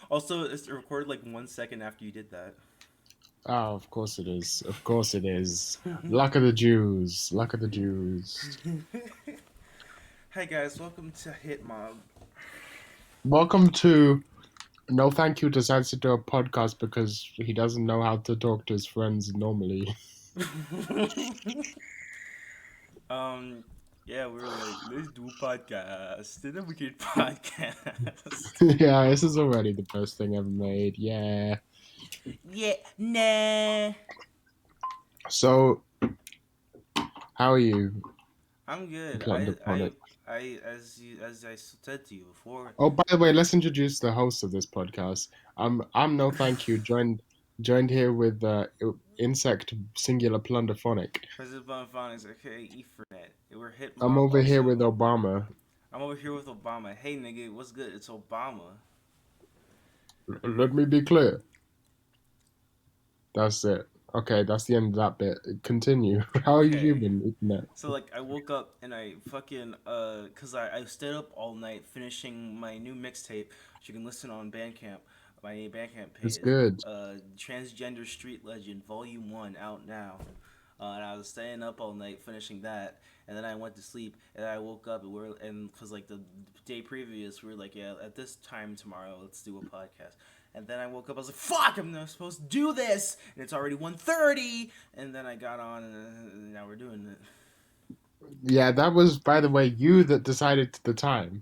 Also, it's recorded like 1 second after you did that. Oh, of course it is. Of course it is. Luck of the Jews. Luck of the Jews. Hi guys, welcome to Hitmob. Welcome to No Thank You decides to do a podcast because he doesn't know how to talk to his friends normally. um, yeah, we were like, let's do a podcast. And then we did podcast. Yeah, this is already the best thing ever made. Yeah. Yeah, nah. So, how are you, I'm good. Plunderphonic? As I said to you before. Oh, by the way, let's introduce the host of this podcast. I'm No Thank You, joined here with Insect Singular Plunderphonic. President Bonfonics, aka Ethernet. We're I'm Hitmob over here with also. Obama. I'm over here with Obama. Hey nigga, what's good? It's Obama. Let me be clear. That's it. Okay, that's the end of that bit. Continue. How are you Okay. been, Ethernet? So like I woke up and I fucking cause I stayed up all night finishing my new mixtape, which you can listen on Bandcamp, my Bandcamp It's page. good. Transgender Street Legend Volume 1 out now. And I was staying up all night finishing that, and then I went to sleep, and I woke up and cause like the day previous we were like, yeah, at this time tomorrow let's do a podcast. And then I woke up, I was like, fuck, I'm not supposed to do this, and it's already 1:30, and then I got on, and now we're doing it. Yeah, that was, by the way, you that decided the time.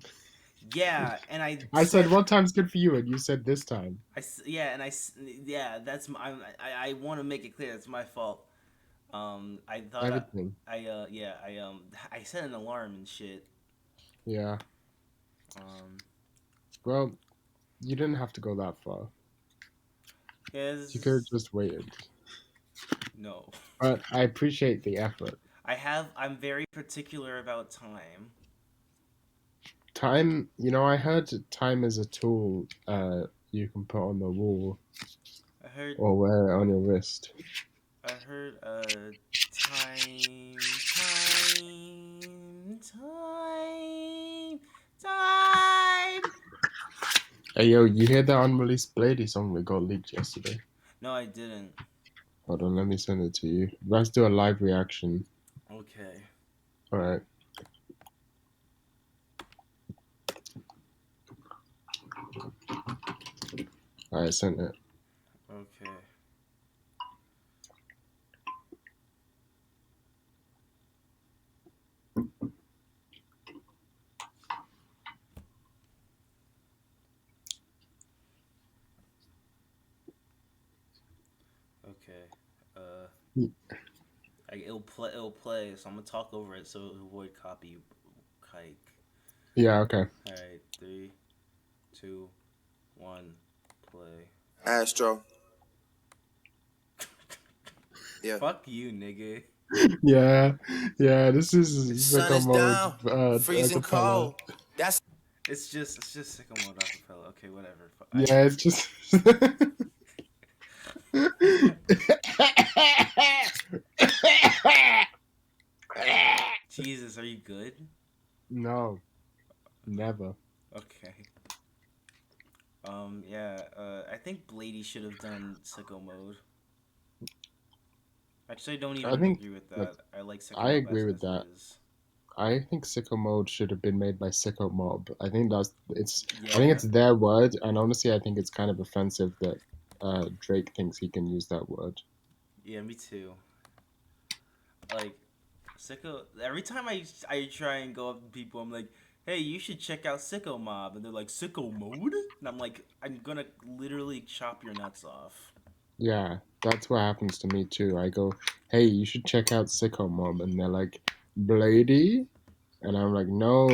Yeah, and I I said, said, what time's good for you? And you said this time. yeah, yeah, that's my, I want to make it clear, it's my fault. I thought Everything. yeah, I set an alarm and shit. Yeah. Um, Well, you didn't have to go that far. yeah, You could have just waited. no. But I appreciate the effort. I'm very particular about time. Time, I heard time is a tool you can put on the wall I heard, or wear it on your wrist. Time. Hey, yo, you hear that unreleased Blady song that got leaked yesterday? No, I didn't. Hold on, let me send it to you. Let's do a live reaction. Okay. All right. All right, sent it. Okay. Okay. Uh, it'll play. It'll play. So I'm gonna talk over it so it'll avoid copy. Kike. Yeah, okay. All right. 3, 2, 1. Play. Astro. Yeah. Fuck you, nigga. Yeah, this is Sun sicko is mode down, freezing acapella. cold. That's It's just sicko mode acapella. Okay, whatever. Yeah, it's just. Jesus, are you good? No, never. Okay. Yeah. I think Blady should have done sicko mode. Actually, I don't I even think agree with that that. I like sicko I mode agree with as it that. is. I think sicko mode should have been made by sicko mob. I think I think Yeah. it's their word, and honestly, I think it's kind of offensive that Drake thinks he can use that word. Yeah, me too. Like, sicko. Every time I try and go up to people, I'm like, hey, you should check out Sicko Mob, and they're like, Sicko Mode, and I'm like, I'm gonna literally chop your nuts off. Yeah, that's what happens to me too. I go, "Hey, you should check out Sicko Mob," and they're like, "Blady," and I'm like, "No,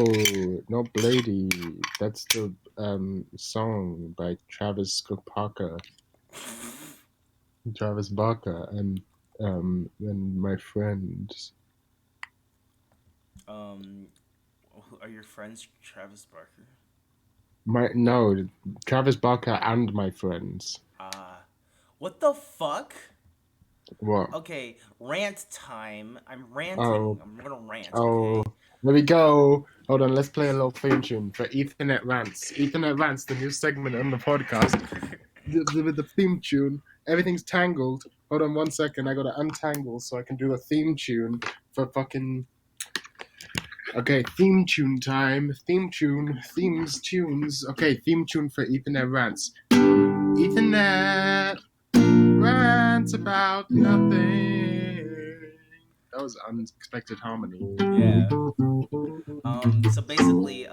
not Blady. That's the song by Travis Barker, and my friends. um, are your friends Travis Barker? My no, Travis Barker and my friends. What the fuck? What? Okay, rant time. I'm ranting. Oh, I'm gonna rant. oh, Okay. There we go. Hold on, let's play a little theme tune for Ethernet Rants. Ethernet Rants, the new segment on the podcast. With the theme tune, everything's tangled. Hold on 1 second, I gotta untangle so I can do the theme tune for fucking. Okay, theme tune time. Theme tune. Themes, tunes. Okay, theme tune for Ethernet Rants. Ethernet Rants about nothing. That was unexpected harmony. Yeah. So basically,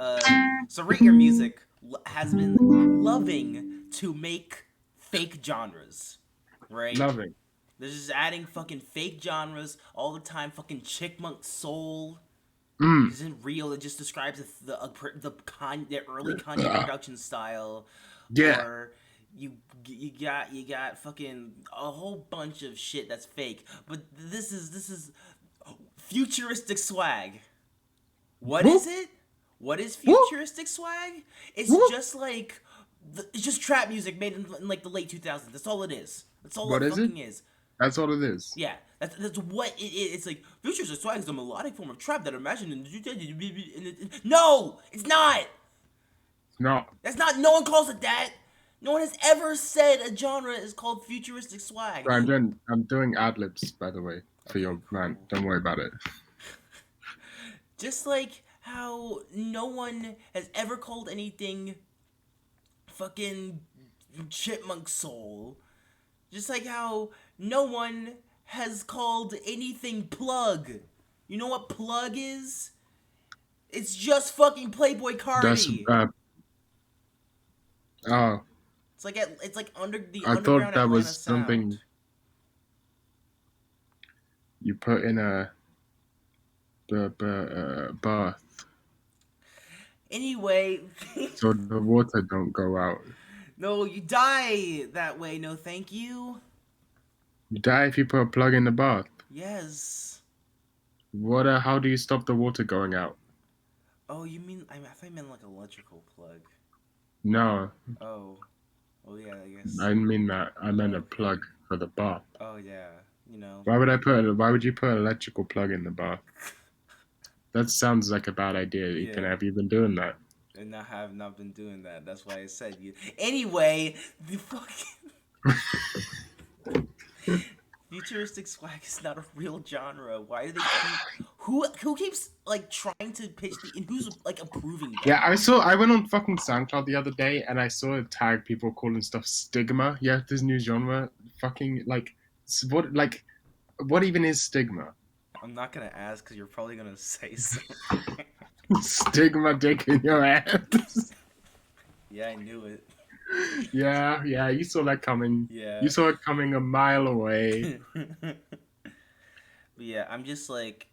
so Rate Your Music has been loving to make fake genres, right? Loving. They're just adding fucking fake genres all the time. Fucking Chickmunk Soul isn't real. It just describes the early Kanye production style, Yeah. or you got fucking a whole bunch of shit that's fake. But this is futuristic swag. What is it? What is futuristic swag? It's just like it's just trap music made in like the late 2000s. That's all it is. That's all What it is it? fucking is. That's all it is. Yeah, that's what it is. It's like futuristic swag is a melodic form of trap that imagined in no, it's not. No. That's not. No one calls it that. No one has ever said a genre is called futuristic swag. I'm doing ad libs, by the way, for your cool. rant. Don't worry about it. Just like how no one has ever called anything fucking Chipmunk Soul. Just like how no one has called anything Plug. You know what Plug is? It's just fucking Playboy Cardi. Oh, It's like under the I underground thought that Atlanta was sound. something you put in a bath Anyway, so the water don't go out. no, you die that way. No, thank you. You die if you put a plug in the bath. Yes. How do you stop the water going out? Oh, you mean I thought you meant like an electrical plug. No, Oh. Oh yeah, I guess. I didn't mean that. I meant a plug for the bath. Oh yeah, you know. Why would you put an electrical plug in the bath? That sounds like a bad idea, Ethan. Yeah. Have you been doing that? And I have not been doing that. That's why I said you. Anyway, the fucking futuristic swag is not a real genre. Why do they keep who keeps like trying to pitch and who's like approving that? Yeah, I went on fucking SoundCloud the other day and I saw a tag people calling stuff stigma. Yeah, this new genre. Fucking what even is stigma? I'm not gonna ask because you're probably gonna say something. Stigma dick in your ass. Yeah, I knew it. Yeah, you saw that coming. Yeah. You saw it coming a mile away. But yeah, I'm just like,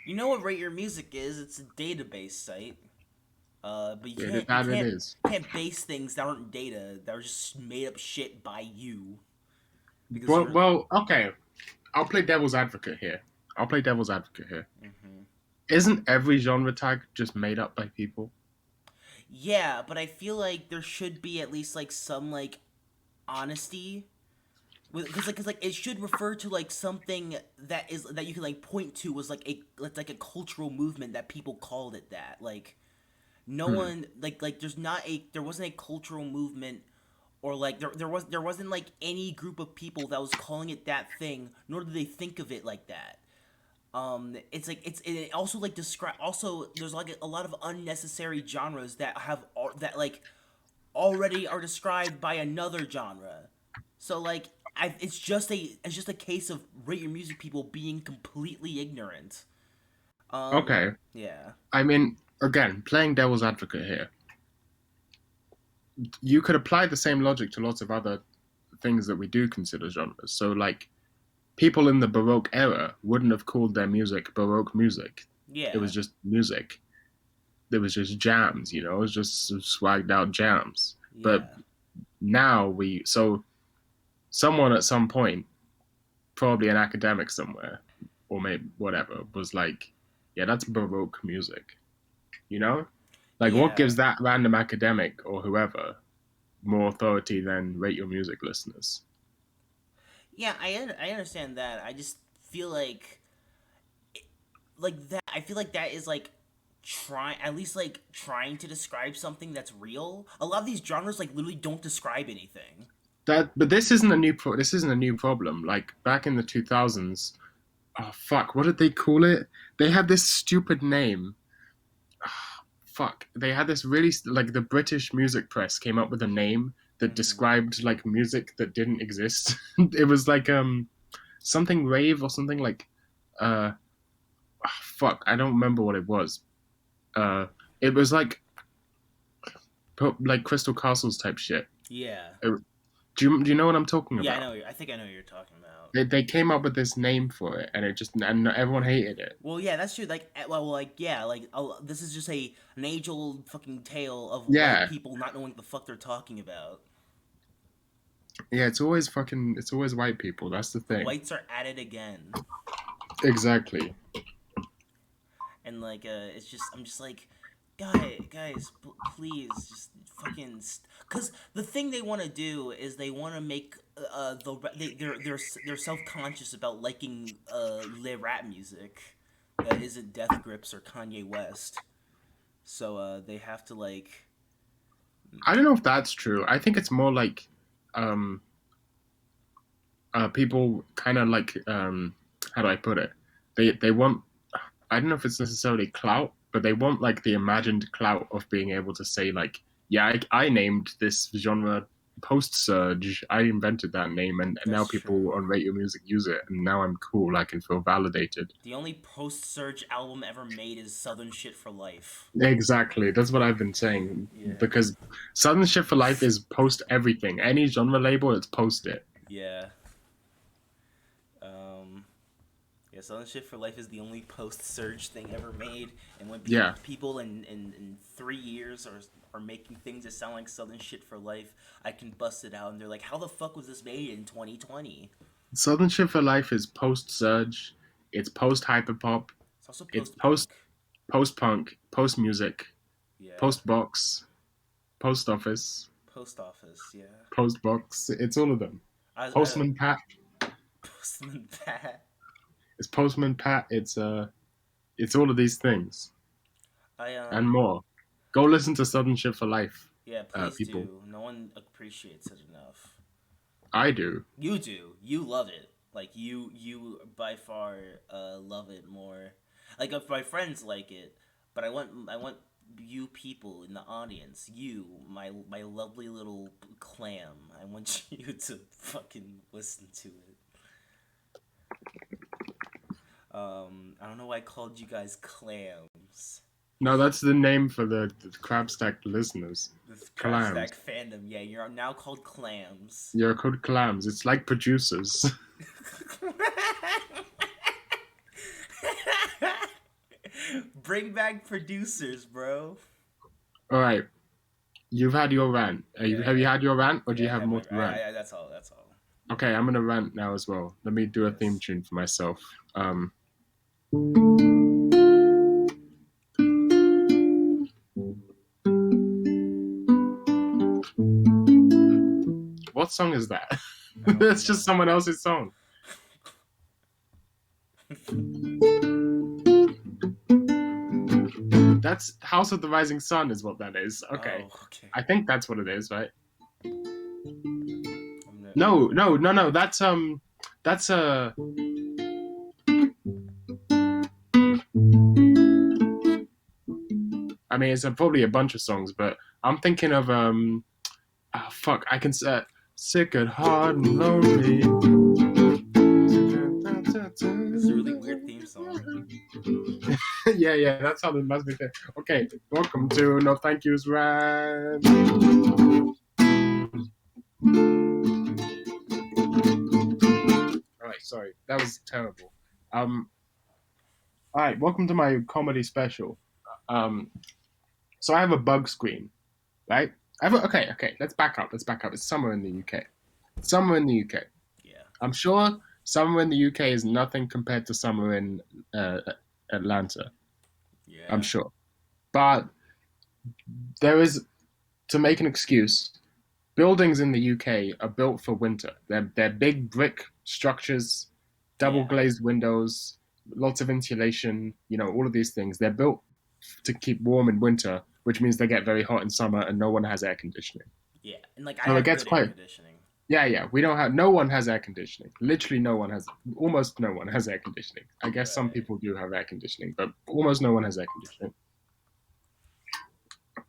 you know what Rate Your Music is? It's a database site. But you can't base things that aren't data, that are just made up shit by you. Well, okay. I'll play devil's advocate here. Mm-hmm. Isn't every genre tag just made up by people? Yeah, but I feel like there should be at least like some like honesty, because it should refer to like something that you can like point to as like a cultural movement that people called it that. Like no one like there wasn't a cultural movement, or like there wasn't like any group of people that was calling it that thing, nor did they think of it like that. It's like it also like describe also there's like a lot of unnecessary genres that that like already are described by another genre. So like it's just a case of Rate Your Music people being completely ignorant. Okay. Yeah. I mean, again, playing devil's advocate here. You could apply the same logic to lots of other things that we do consider genres. So, like, people in the Baroque era wouldn't have called their music Baroque music. Yeah. It was just music. It was just jams, It was just swagged out jams. Yeah. But now someone at some point, probably an academic somewhere, or maybe whatever, was like, yeah, that's Baroque music. What gives that random academic or whoever more authority than Rate Your Music listeners? Yeah, I understand that. I just feel like like that. I feel like that is like trying to describe something that's real. A lot of these genres like literally don't describe anything. But this isn't a this isn't a new problem. Like back in the 2000s, oh fuck, what did they call it? They had this stupid name. Fuck, they had this really like the British music press came up with a name that Mm-hmm. described like music that didn't exist. It was like something rave or something like uh fuck, I don't remember what it was. Uh, it was like Crystal Castles type shit. Yeah. Uh, do you know what I'm talking Yeah, I about? know. I think I know what you're talking about. They came up with this name for it, and and everyone hated it. Well, yeah, that's true. Like, like, yeah, like, this is just an age-old fucking tale of white Yeah, people not knowing what the fuck they're talking about. yeah. It's always white people. That's the The thing. whites are at it again, Exactly. and like, it's just, I'm just like, guys, please, just fucking, because the thing they want to do is they want to make they're self-conscious about liking le rap music that isn't Death Grips or Kanye West. So they have to like I don't know if that's true. I think it's more like um, people kind of like how do I put it? They want I don't know if it's necessarily clout, but they want like the imagined clout of being able to say like, yeah, I named this genre post surge. I invented that name, and now that's people true. on radio music use it, and now I'm cool. I can feel validated. The only post surge album ever made is Southern Shit for Life. Exactly, that's what I've been saying. Yeah. Because Southern Shit for Life is post everything. Any genre label, it's post it. Yeah. Um yeah, Southern Shit for Life is the only post surge thing ever made, and when Yeah, people in 3 years are making things that sound like Southern Shit for Life, I can bust it out and they're like, how the fuck was this made in 2020? Southern Shit for Life is post surge. It's post hyperpop. It's also It's post punk. post punk, post music, Yeah. post box, post office, Post office, yeah. post box. It's all of them. I Postman Pat. Postman Pat. It's Postman Pat. It's all of these things I and more. Go listen to Southern Shit for Life, Yeah, please people. do. No one appreciates it enough. I do. You do. You love it. Like you by far love it more. Like if my friends like it, but I want you people in the audience, you, my lovely little clam. I want you to fucking listen to it. I don't know why I called you guys clams. No, that's the name for the Crab Stack listeners. This crab Clams. stack fandom. Yeah, you're now called clams. You're called clams. It's like producers. Bring back producers, bro. All right. You've had your rant. Have you Yeah, had your rant, or do yeah. you have more to rant? That's all. That's all. Okay, I'm gonna rant now as well. Let me do a theme Yes. tune for myself. What song is that? I don't That's just know. someone else's song. That's House of the Rising Sun, is what that is. Okay, Oh, okay. I think that's what it is, right? I'm not, No. That's I mean, it's probably a bunch of songs, but I'm thinking of fuck, I can say sick at heart and lonely. this is a really weird theme song. Yeah, that's how the must be. Okay, welcome to No Thank Yous Rant. All right, sorry, that was terrible. All right, welcome to my comedy special. Um, so I have a bug screen, right? Okay. Let's back up. It's summer in the UK. Summer in the UK. Yeah. I'm sure summer in the UK is nothing compared to summer in Atlanta. I'm Yeah. sure, but there is to make an excuse. Buildings in the UK are built for winter. They're big brick structures, double Yeah. glazed windows. lots of insulation, all of these things. They're built to keep warm in winter, which means they get very hot in summer, and no one has air conditioning. Yeah, and like I So it have gets good air quite. conditioning. Yeah. No one has air conditioning. Literally, almost no one has air conditioning. I guess some Right. people do have air conditioning, but almost no one has air conditioning.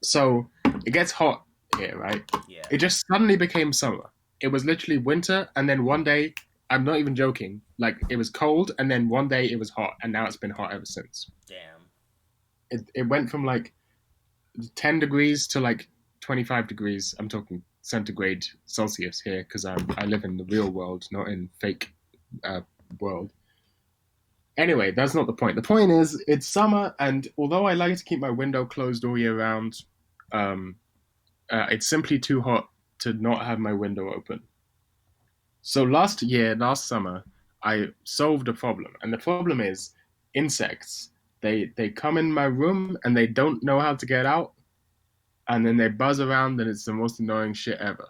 So it gets hot here, right? Yeah. It just suddenly became summer. It was literally winter, and then one day, I'm not even joking, like it was cold, and then one day it was hot, and now it's been hot ever since. Damn. It went from like 10 degrees to like 25 degrees. I'm talking centigrade Celsius here because I live in the real world, not in fake world. Anyway, that's not the point. The point is, it's summer, and although I like to keep my window closed all year round, um, it's simply too hot to not have my window open. So last summer, I solved a problem, and the problem is insects. They come in my room and they don't know how to get out, and then they buzz around, and it's the most annoying shit ever.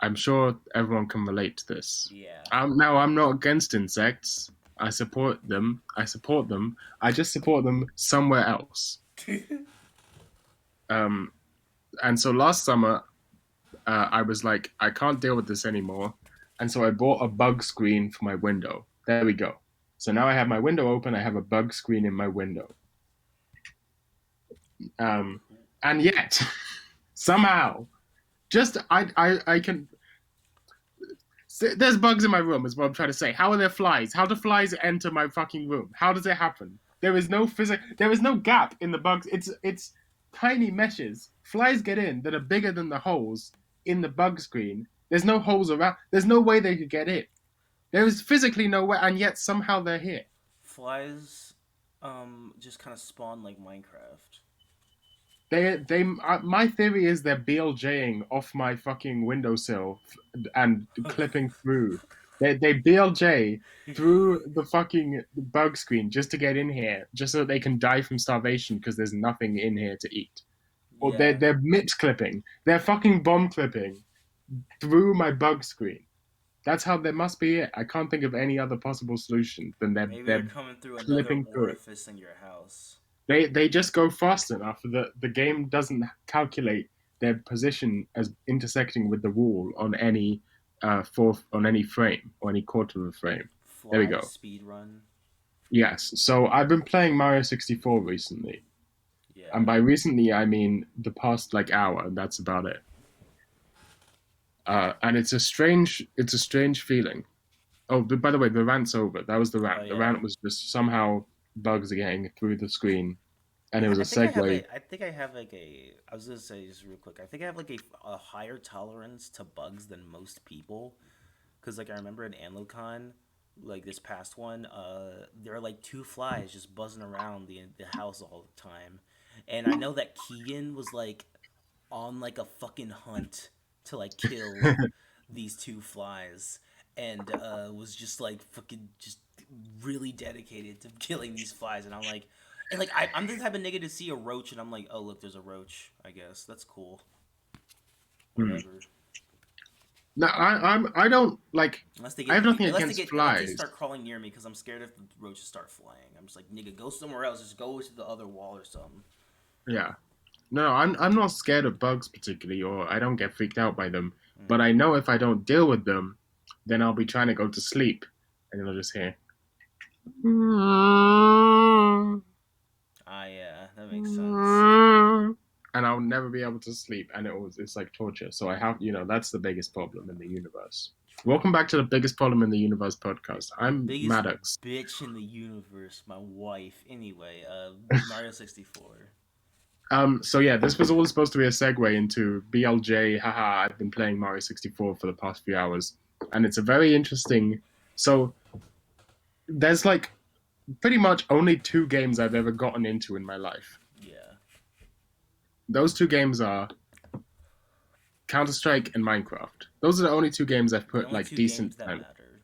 I'm sure everyone can relate to this. Yeah. Now, I'm not against insects. I support them. I just support them somewhere else. And so last summer, I was like, I can't deal with this anymore. And so I bought a bug screen for my window. There we go. So now I have my window open. I have a bug screen in my window. And yet, somehow, just I can. There's bugs in my room, is what I'm trying to say. How are there flies? How do flies enter my fucking room? How does it happen? There is no There is no gap in the bugs. It's tiny meshes. Flies get in that are bigger than the holes in the bug screen. There's no holes around. There's no way they could get in. There is physically no way, and yet somehow they're here. Flies, just kind of spawn like Minecraft. My theory is they're BLJing off my fucking windowsill and clipping through. They BLJ through the fucking bug screen just to get in here, just so that they can die from starvation because there's nothing in here to eat. Or Yeah. they're MIPS clipping. They're fucking bomb clipping through my bug screen. That's how there must be it. I can't think of any other possible solution than Maybe they're they're coming through another clipping through it. orifice in your house. They just go fast enough that the game doesn't calculate their position as intersecting with the wall on any on any frame or any quarter of a frame. Fly There we go. speed run. Yes. So I've been playing Mario 64 recently. Yeah. And by recently I mean the past like hour. That's about it. And it's a strange feeling. Oh, but by the way, the rant's over. That was the rant. Oh, The yeah. rant was just somehow bugs are getting through the screen. And it was a think segue. I think I have like a. I was gonna say just real quick. I think I have like a higher tolerance to bugs than most people, because like I remember in AmloCon, like this past one, there are like two flies just buzzing around the house all the time, and I know that Keegan was like on like a fucking hunt to like kill these two flies, and was just like fucking just really dedicated to killing these flies, and I'm like. And like I'm the type of nigga to see a roach and I'm like, oh look, there's a roach. I guess that's cool. Whatever. No, I don't like. Unless they I have nothing unless against unless they flies. start crawling near me because I'm scared if the roaches start flying. I'm just like, nigga, go somewhere else. Just go to the other wall or something. Yeah, no, I'm not scared of bugs particularly, or I don't get freaked out by them. But I know if I don't deal with them, then I'll be trying to go to sleep, and I'll just hear. Ah, yeah, that makes sense. And I'll never be able to sleep, and it's like torture. So I have, that's the biggest problem in the universe. Welcome back to the biggest problem in the universe podcast. I'm Biggest Maddox. bitch in the universe, my wife. Anyway, Mario 64. So yeah, this was all supposed to be a segue into BLJ. Haha, I've been playing Mario 64 for the past few hours, and it's a very interesting. So there's like pretty much only two games I've ever gotten into in my life. Yeah. Those two games are Counter-Strike and Minecraft. Those are the only two games I've put like decent time. Matter.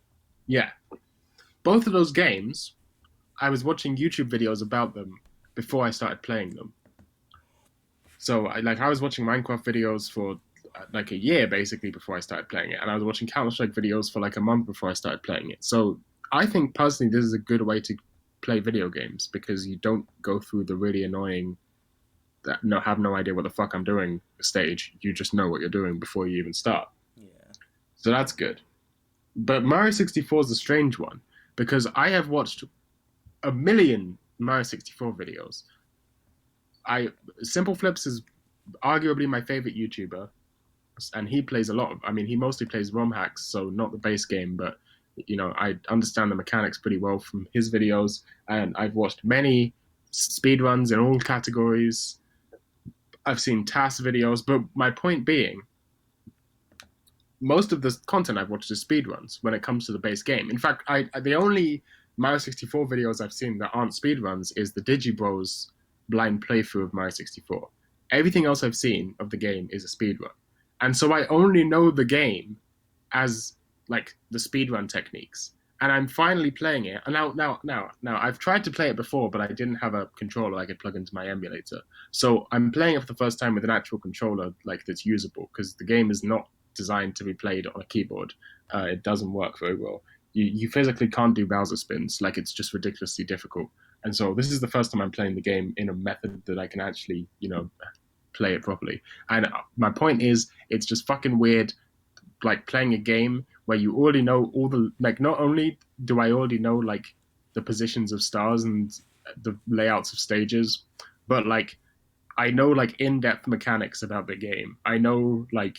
Yeah, both of those games, I was watching YouTube videos about them before I started playing them. So I was watching Minecraft videos for like a year basically before I started playing it, and I was watching Counter-Strike videos for like a month before I started playing it. So I think personally this is a good way to play video games because you don't go through the really annoying that no have no idea what the fuck I'm doing stage. You just know what you're doing before you even start. Yeah. So that's good. But Mario 64 is a strange one because I have watched a million Mario 64 videos. I Simple Flips is arguably my favorite YouTuber, and he plays a lot of. I mean, he mostly plays ROM hacks, so not the base game, but I understand the mechanics pretty well from his videos, and I've watched many speedruns in all categories. I've seen TAS videos, but my point being, most of the content I've watched is speedruns when it comes to the base game. In fact, the only Mario 64 videos I've seen that aren't speedruns is the Digibros blind playthrough of Mario 64. Everything else I've seen of the game is a speedrun. And so I only know the game as like the speedrun techniques. And I'm finally playing it. And now, I've tried to play it before, but I didn't have a controller I could plug into my emulator. So I'm playing it for the first time with an actual controller like that's usable because the game is not designed to be played on a keyboard. It doesn't work very well. You physically can't do Bowser spins. Like it's just ridiculously difficult. And so this is the first time I'm playing the game in a method that I can actually, play it properly. And my point is, it's just fucking weird, like playing a game where you already know all the like. Not only do I already know like the positions of stars and the layouts of stages, but like I know like in-depth mechanics about the game. I know like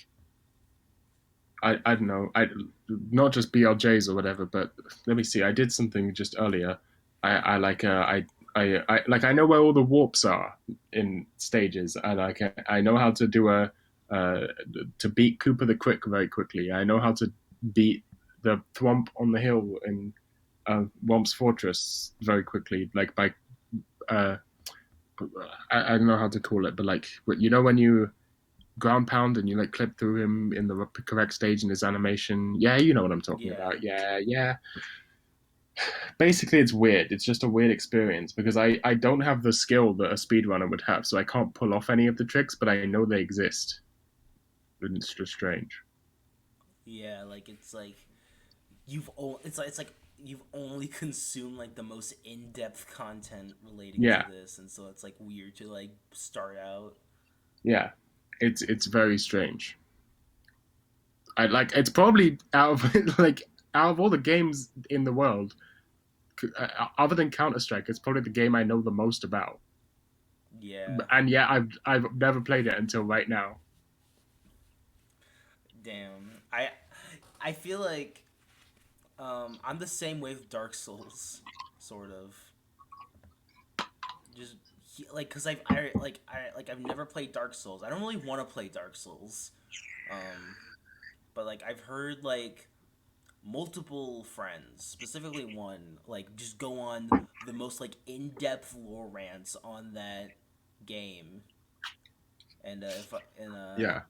I don't know. I not just BLJs or whatever, but let me see. I did something just earlier. I like I like I know where all the warps are in stages. I know how to do uh, to beat Cooper the Quick very quickly. I know how to beat the Thwomp on the hill in Womp's Fortress very quickly. Like by uh, I don't know how to call it, but like when you ground pound and you like clip through him in the correct stage in his animation. Yeah, you know what I'm talking about. Yeah. Basically, it's weird. It's just a weird experience because I don't have the skill that a speedrunner would have, so I can't pull off any of the tricks, but I know they exist. And it's just strange. Yeah, like it's like it's like you've only consumed like the most in-depth content relating to Yeah, this, and so it's like weird to like start out. yeah. It's very strange. I like it's probably out of like out of all the games in the world, other than Counter-Strike, it's probably the game I know the most about. Yeah. And yeah, I've never played it until right now. Damn. I feel like I'm the same way with Dark Souls, sort of. Just like cuz I've never played Dark Souls. I don't really want to play Dark Souls. Um but like I've heard like multiple friends, specifically one, like just go on the most like in-depth lore rants on that game. And if I, and Yeah,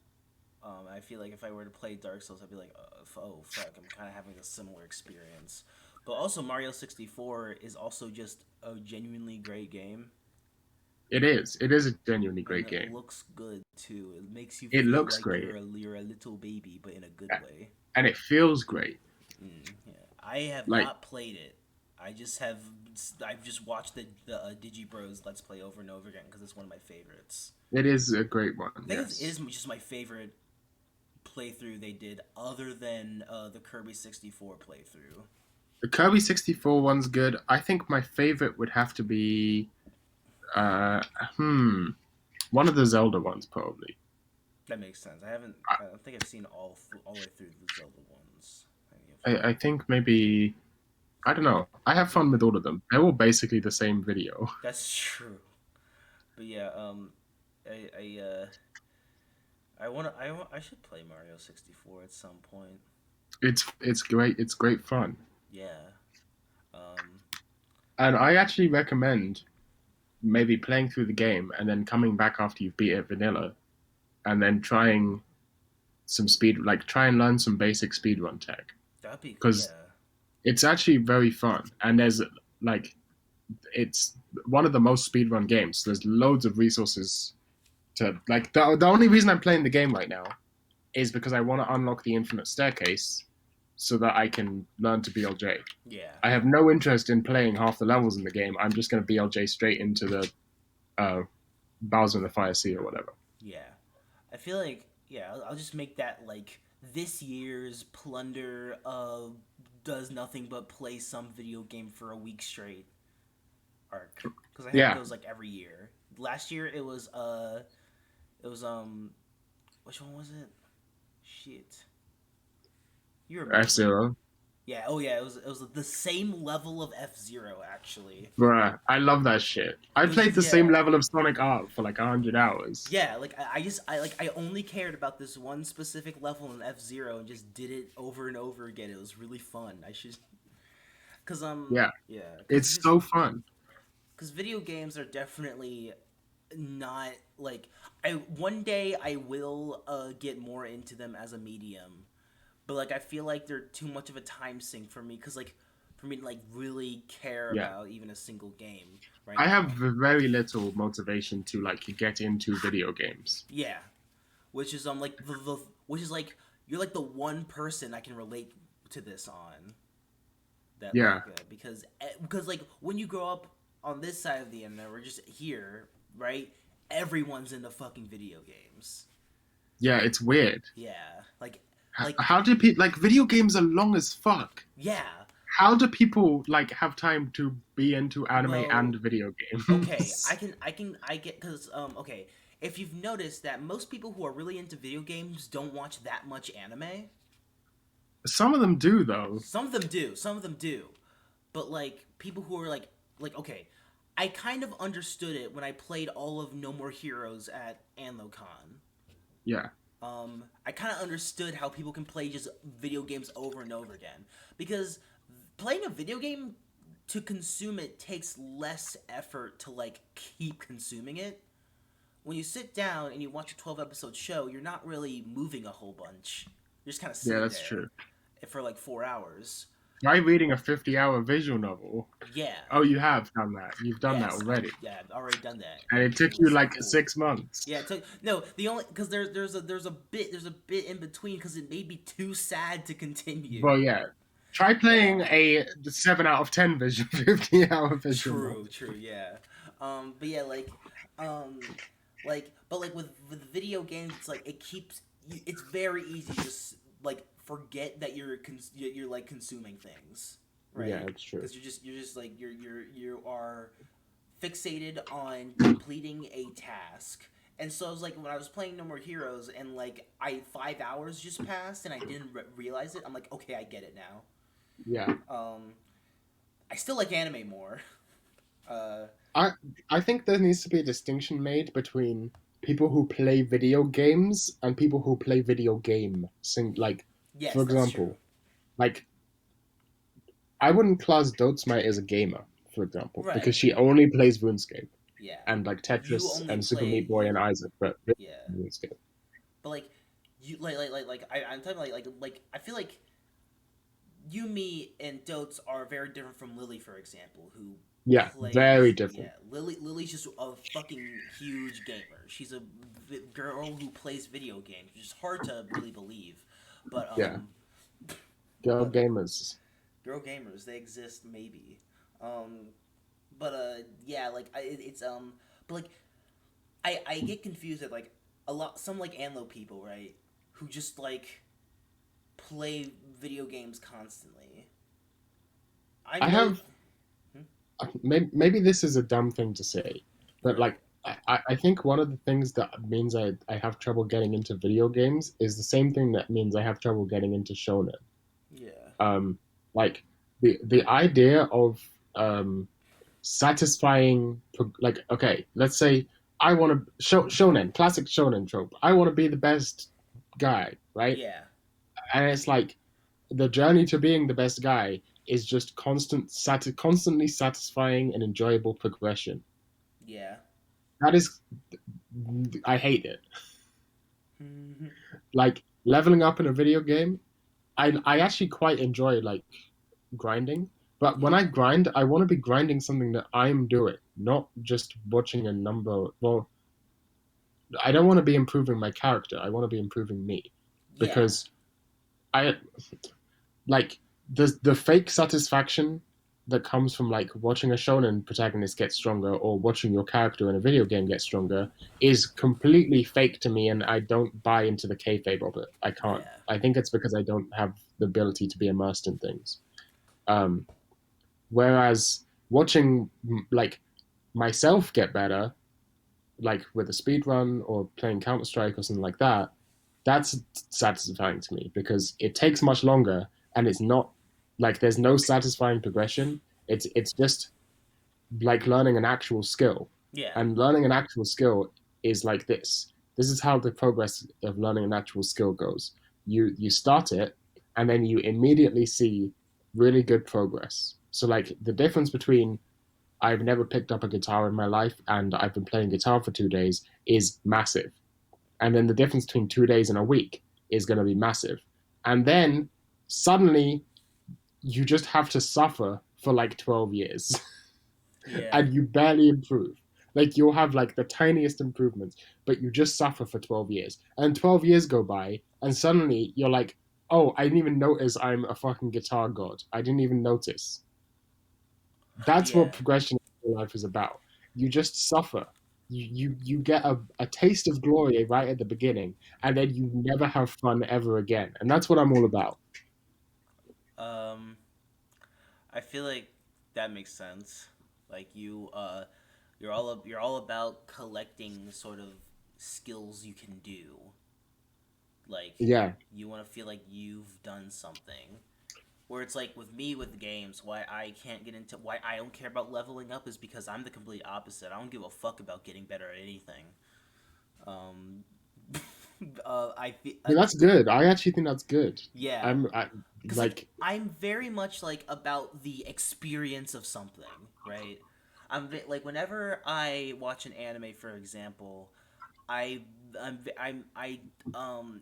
I feel like if I were to play Dark Souls, I'd be like, oh fuck, I'm kind of having a similar experience. But also, Mario 64 is also just a genuinely great game, it is. It is a genuinely and great it game. looks good too. It makes you It feel looks like great, you're a little baby, but in a good way. and it feels great. Yeah. I have Like not played it. I just have. I've just watched the Digibros Let's Play over and over again because it's one of my favorites. it is a great one. I think it Yes, is just my favorite playthrough they did, other than the Kirby 64 playthrough. the Kirby 64 one's good. I think my favorite would have to be uh hmm one of the Zelda ones probably. That makes sense. I haven't. I don't think I've seen all the way through the Zelda ones. I think maybe I don't know. I have fun with all of them. They're all basically the same video. That's true. But yeah, I I uh, I should play Mario 64 at some point. It's great. It's great fun. Yeah. Um. And I actually recommend maybe playing through the game and then coming back after you've beat it vanilla and then trying some speed like try and learn some basic speedrun tech That'd be because yeah. it's actually very fun and there's like it's one of the most speedrun games. There's loads of resources to like the only reason I'm playing the game right now is because I want to unlock the infinite staircase so that I can learn to BLJ. Yeah. I have no interest in playing half the levels in the game. I'm just going to BLJ straight into the Bowser in the Fire Sea or whatever. Yeah. I feel like, yeah, I'll just make that like this year's plunder does nothing but play some video game for a week straight arc, because I have Yeah, those like every year. Last year it was which one was it? Shit. You remember? F-Zero. Yeah, oh yeah, it was the same level of F-Zero actually. Bruh, I love that shit. I It was played just the same yeah. level of Sonic Art for like 100 hours. Yeah, like I only cared about this one specific level in F-Zero and just did it over and over again. It was really fun. I should cuz Yeah, yeah, it's so fun. cuz video games are definitely not like I one day I will get more into them as a medium. But like I feel like they're too much of a time sink for me cuz like for me to like really care Yeah. about even a single game right I have now. very little motivation to like get into video games. Yeah, which is like the which is like you're like the one person I can relate to this on that Yeah. because like when you grow up on this side of the internet, we're just here, right? Everyone's into fucking video games. Yeah, it's weird. Yeah, like How do people like video games are long as fuck? yeah. How do people like have time to be into anime Well, and video okay, games? I get because okay, if you've noticed that most people who are really into video games don't watch that much anime. Some of them do though. Some of them do. Some of them do. But like people who are like okay, I kind of understood it when I played all of No More Heroes at AnloCon. Yeah. I kind of understood how people can play just video games over and over again because playing a video game to consume it takes less effort to like keep consuming it. When you sit down and you watch a 12 episode show, you're not really moving a whole bunch. You're just kind of Yeah, sitting that's there true. for like 4 hours. Try reading a 50-hour visual novel. Yeah. Oh, you have done that. You've done that already. Yeah, I've already done that. And it took you like 6 months. Yeah, it took no. The only because there's a bit in between because it made me too sad to continue. Well, yeah. Try playing a 7 out of 10 visual 50-hour visual novel. True, yeah. But yeah, but like with video games, it's like it keeps. It's very easy to just like forget that you're like consuming things, right? Yeah, that's true. Because you're just like you are fixated on completing a task. And so I was like, when I was playing No More Heroes, and like 5 hours just passed, and I didn't realize it. I'm like, okay, I get it now. Yeah. I still like anime more. I think there needs to be a distinction made between people who play video games and people who play video game. Like, Yes, for example, like I wouldn't class Dotsmite as a gamer, for example, Right. because she only plays RuneScape. Yeah. And like You Tetris only and Super play- Meat Boy and Isaac, but Yeah. RuneScape. But like you I'm talking like I feel like Yumi and Dotes are very different from Lily, for example, who Yeah, plays, very different. Yeah, Lily's just a fucking huge gamer. She's a girl who plays video games, which is hard to really believe. But Yeah. Girl but- gamers. girl gamers, they exist maybe. Yeah, like it's but like I get confused at like some like Anlo people, right, who just like play video games constantly. I have maybe this is a dumb thing to say, but like I think one of the things that means I have trouble getting into video games is the same thing that means I have trouble getting into shonen. Yeah. Like the idea of satisfying, like, okay, let's say I want to shonen, classic shonen trope. I want to be the best guy, right? Yeah. And it's like the journey to being the best guy is just constantly satisfying and enjoyable progression. Yeah. That is, I hate it. Like leveling up in a video game, I actually quite enjoy like grinding. But when I grind, I want to be grinding something that I'm doing, not just watching a number. Well, I don't want to be improving my character. I want to be improving me, because like the fake satisfaction that comes from like watching a shonen protagonist get stronger or watching your character in a video game get stronger is completely fake to me, and I don't buy into the kayfabe of it. I can't. Yeah. I think it's because I don't have the ability to be immersed in things. Um, Whereas watching like myself get better, like with a speed run or playing Counter Strike or something like that, that's satisfying to me because it takes much longer and it's not like there's no satisfying progression. It's just like learning an actual skill. Yeah. And learning an actual skill is like this. This is how the progress of learning an actual skill goes. You start it and then you immediately see really good progress. So like the difference between I've never picked up a guitar in my life and I've been playing guitar for 2 days is massive. And then the difference between 2 days and a week is going to be massive. And then suddenly you just have to suffer for like 12 years Yeah. and you barely improve. Like you'll have like the tiniest improvements, but you just suffer for 12 years. And 12 years go by and suddenly you're like, oh, I didn't even notice I'm a fucking guitar god. I didn't even notice. That's what Yeah. progression in life is about. You just suffer. You get a taste of glory right at the beginning, and then you never have fun ever again. And that's what I'm all about. Um, I feel like that makes sense. Like you're all about collecting sort of skills you can do. Like Yeah, you want to feel like you've done something. Where it's like with me with games, why I can't get into why I don't care about leveling up is because I'm the complete opposite. I don't give a fuck about getting better at anything. Um, I feel I mean, that's good. I actually think that's good. yeah, I because like I'm very much like about the experience of something, right? Like whenever I watch an anime, for example, I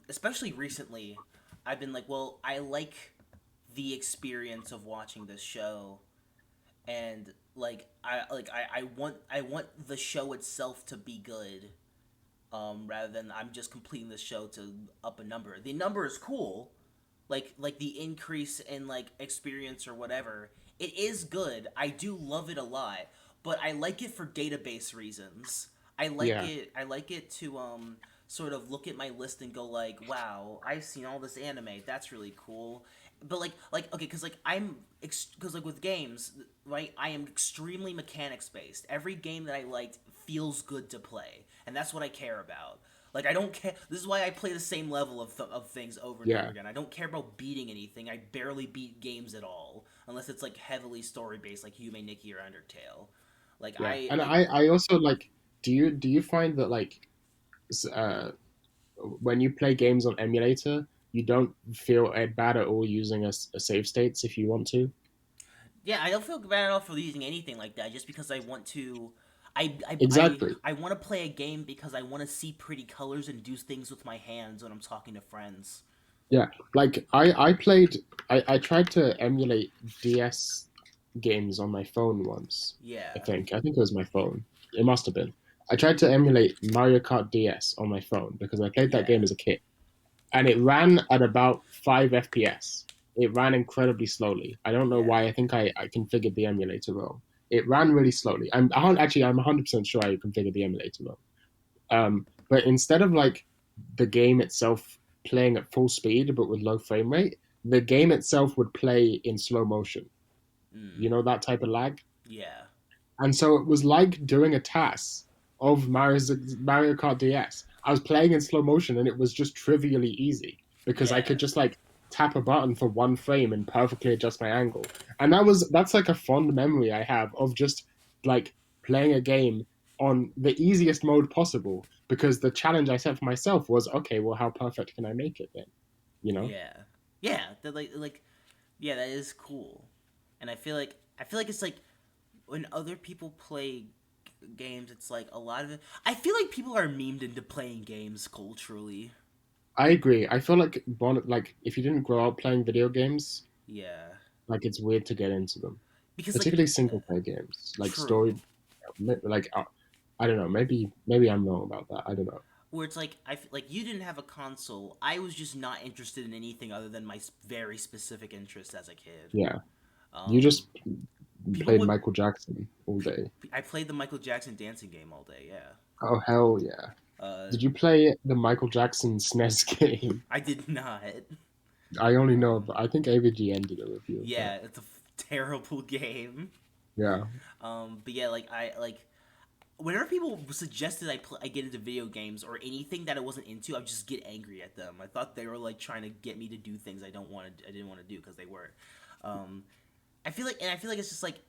especially recently, I've been like, well, I like the experience of watching this show, and I want the show itself to be good, rather than I'm just completing the show to up a number. The number is cool, like the increase in like experience or whatever. It is good. I do love it a lot, but I like it for database reasons. yeah, I like it to sort of look at my list and go like, wow, I've seen all this anime. That's really cool. But like okay, because like because like with games, right? I am extremely mechanics based. Every game that I liked feels good to play, and that's what I care about. Like I don't care. This is why I play the same level of things over and over yeah, again. I don't care about beating anything. I barely beat games at all, unless it's like heavily story based, like Yume Nikki or Undertale. Like yeah. I And like I also like. Do you find that like uh when you play games on emulator, you don't feel bad at all using a save states if you want to? yeah, I don't feel bad at all for using anything like that. Just because I want to, Exactly. I want to play a game because I want to see pretty colors and do things with my hands when I'm talking to friends. Yeah, like I tried to emulate DS games on my phone once. I Yeah, think. I think it was my phone. It must have been. I tried to emulate Mario Kart DS on my phone because I played that yeah, game as a kid. And it ran at about 5 FPS. It ran incredibly slowly. I don't know yeah, why. I think I configured the emulator wrong. It ran really slowly. I'm 100% sure I configured the emulator wrong. But instead of like the game itself playing at full speed but with low frame rate, the game itself would play in slow motion. You mm, know that type of lag? yeah, And so it was like doing a task of Mario Kart DS. I was playing in slow motion and it was just trivially easy because I yeah, could just like tap a button for one frame and perfectly adjust my angle. And that's like a fond memory I have of just like playing a game on the easiest mode possible because the challenge I set for myself was okay, well how perfect can I make it then? You know? yeah, yeah. That yeah, that is cool. And I feel like it's like when other people play games, it's like a lot of it. I feel like people are memed into playing games culturally. I agree. I feel like like if you didn't grow up playing video games, Yeah, like it's weird to get into them, because like particularly single player games, like true. story, like I don't know, maybe I'm wrong about that. I don't know. where it's like like you didn't have a console. I was just not interested in anything other than my very specific interests as a kid. Yeah. You Um, just people played would. Michael Jackson all day. I played the Michael Jackson dancing game all day. Yeah. Oh hell yeah! Uh, Did you play the Michael Jackson SNES game? I did not. I only know, Um, but I think AVG ended a review of that. yeah, it's a terrible game. Yeah, But yeah, like I like whenever people suggested I get into video games or anything that I wasn't into, I would just get angry at them. I thought they were like trying to get me to do things I didn't want to do because they weren't. Um, I feel like it's just like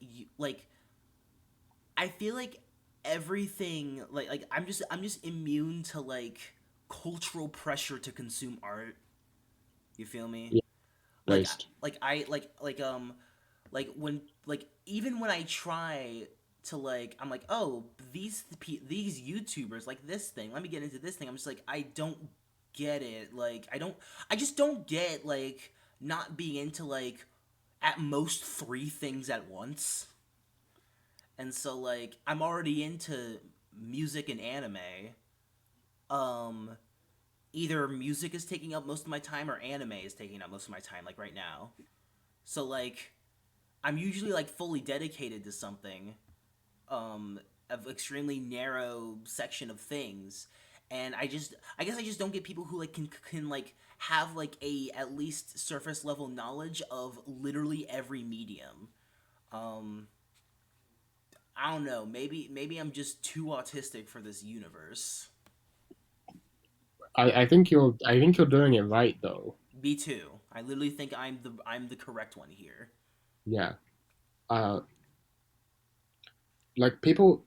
I feel like everything I'm just immune to like cultural pressure to consume art. You feel me? yeah, Like based. like when like even when I try to like I'm like oh these YouTubers like this thing let me get into this thing I'm just like I don't get it like I just don't get like not being into like at most three things at once. And so like I'm already into music and anime. um Either music is taking up most of my time or anime is taking up most of my time like right now. So like I'm usually like fully dedicated to something, of extremely narrow section of things, and I guess I just don't get people who like can like have like a at least surface level knowledge of literally every medium. Um, I don't know. Maybe I'm just too autistic for this universe. I think you're doing it right though. Me too. I literally think I'm the correct one here. Yeah. Uh, like people,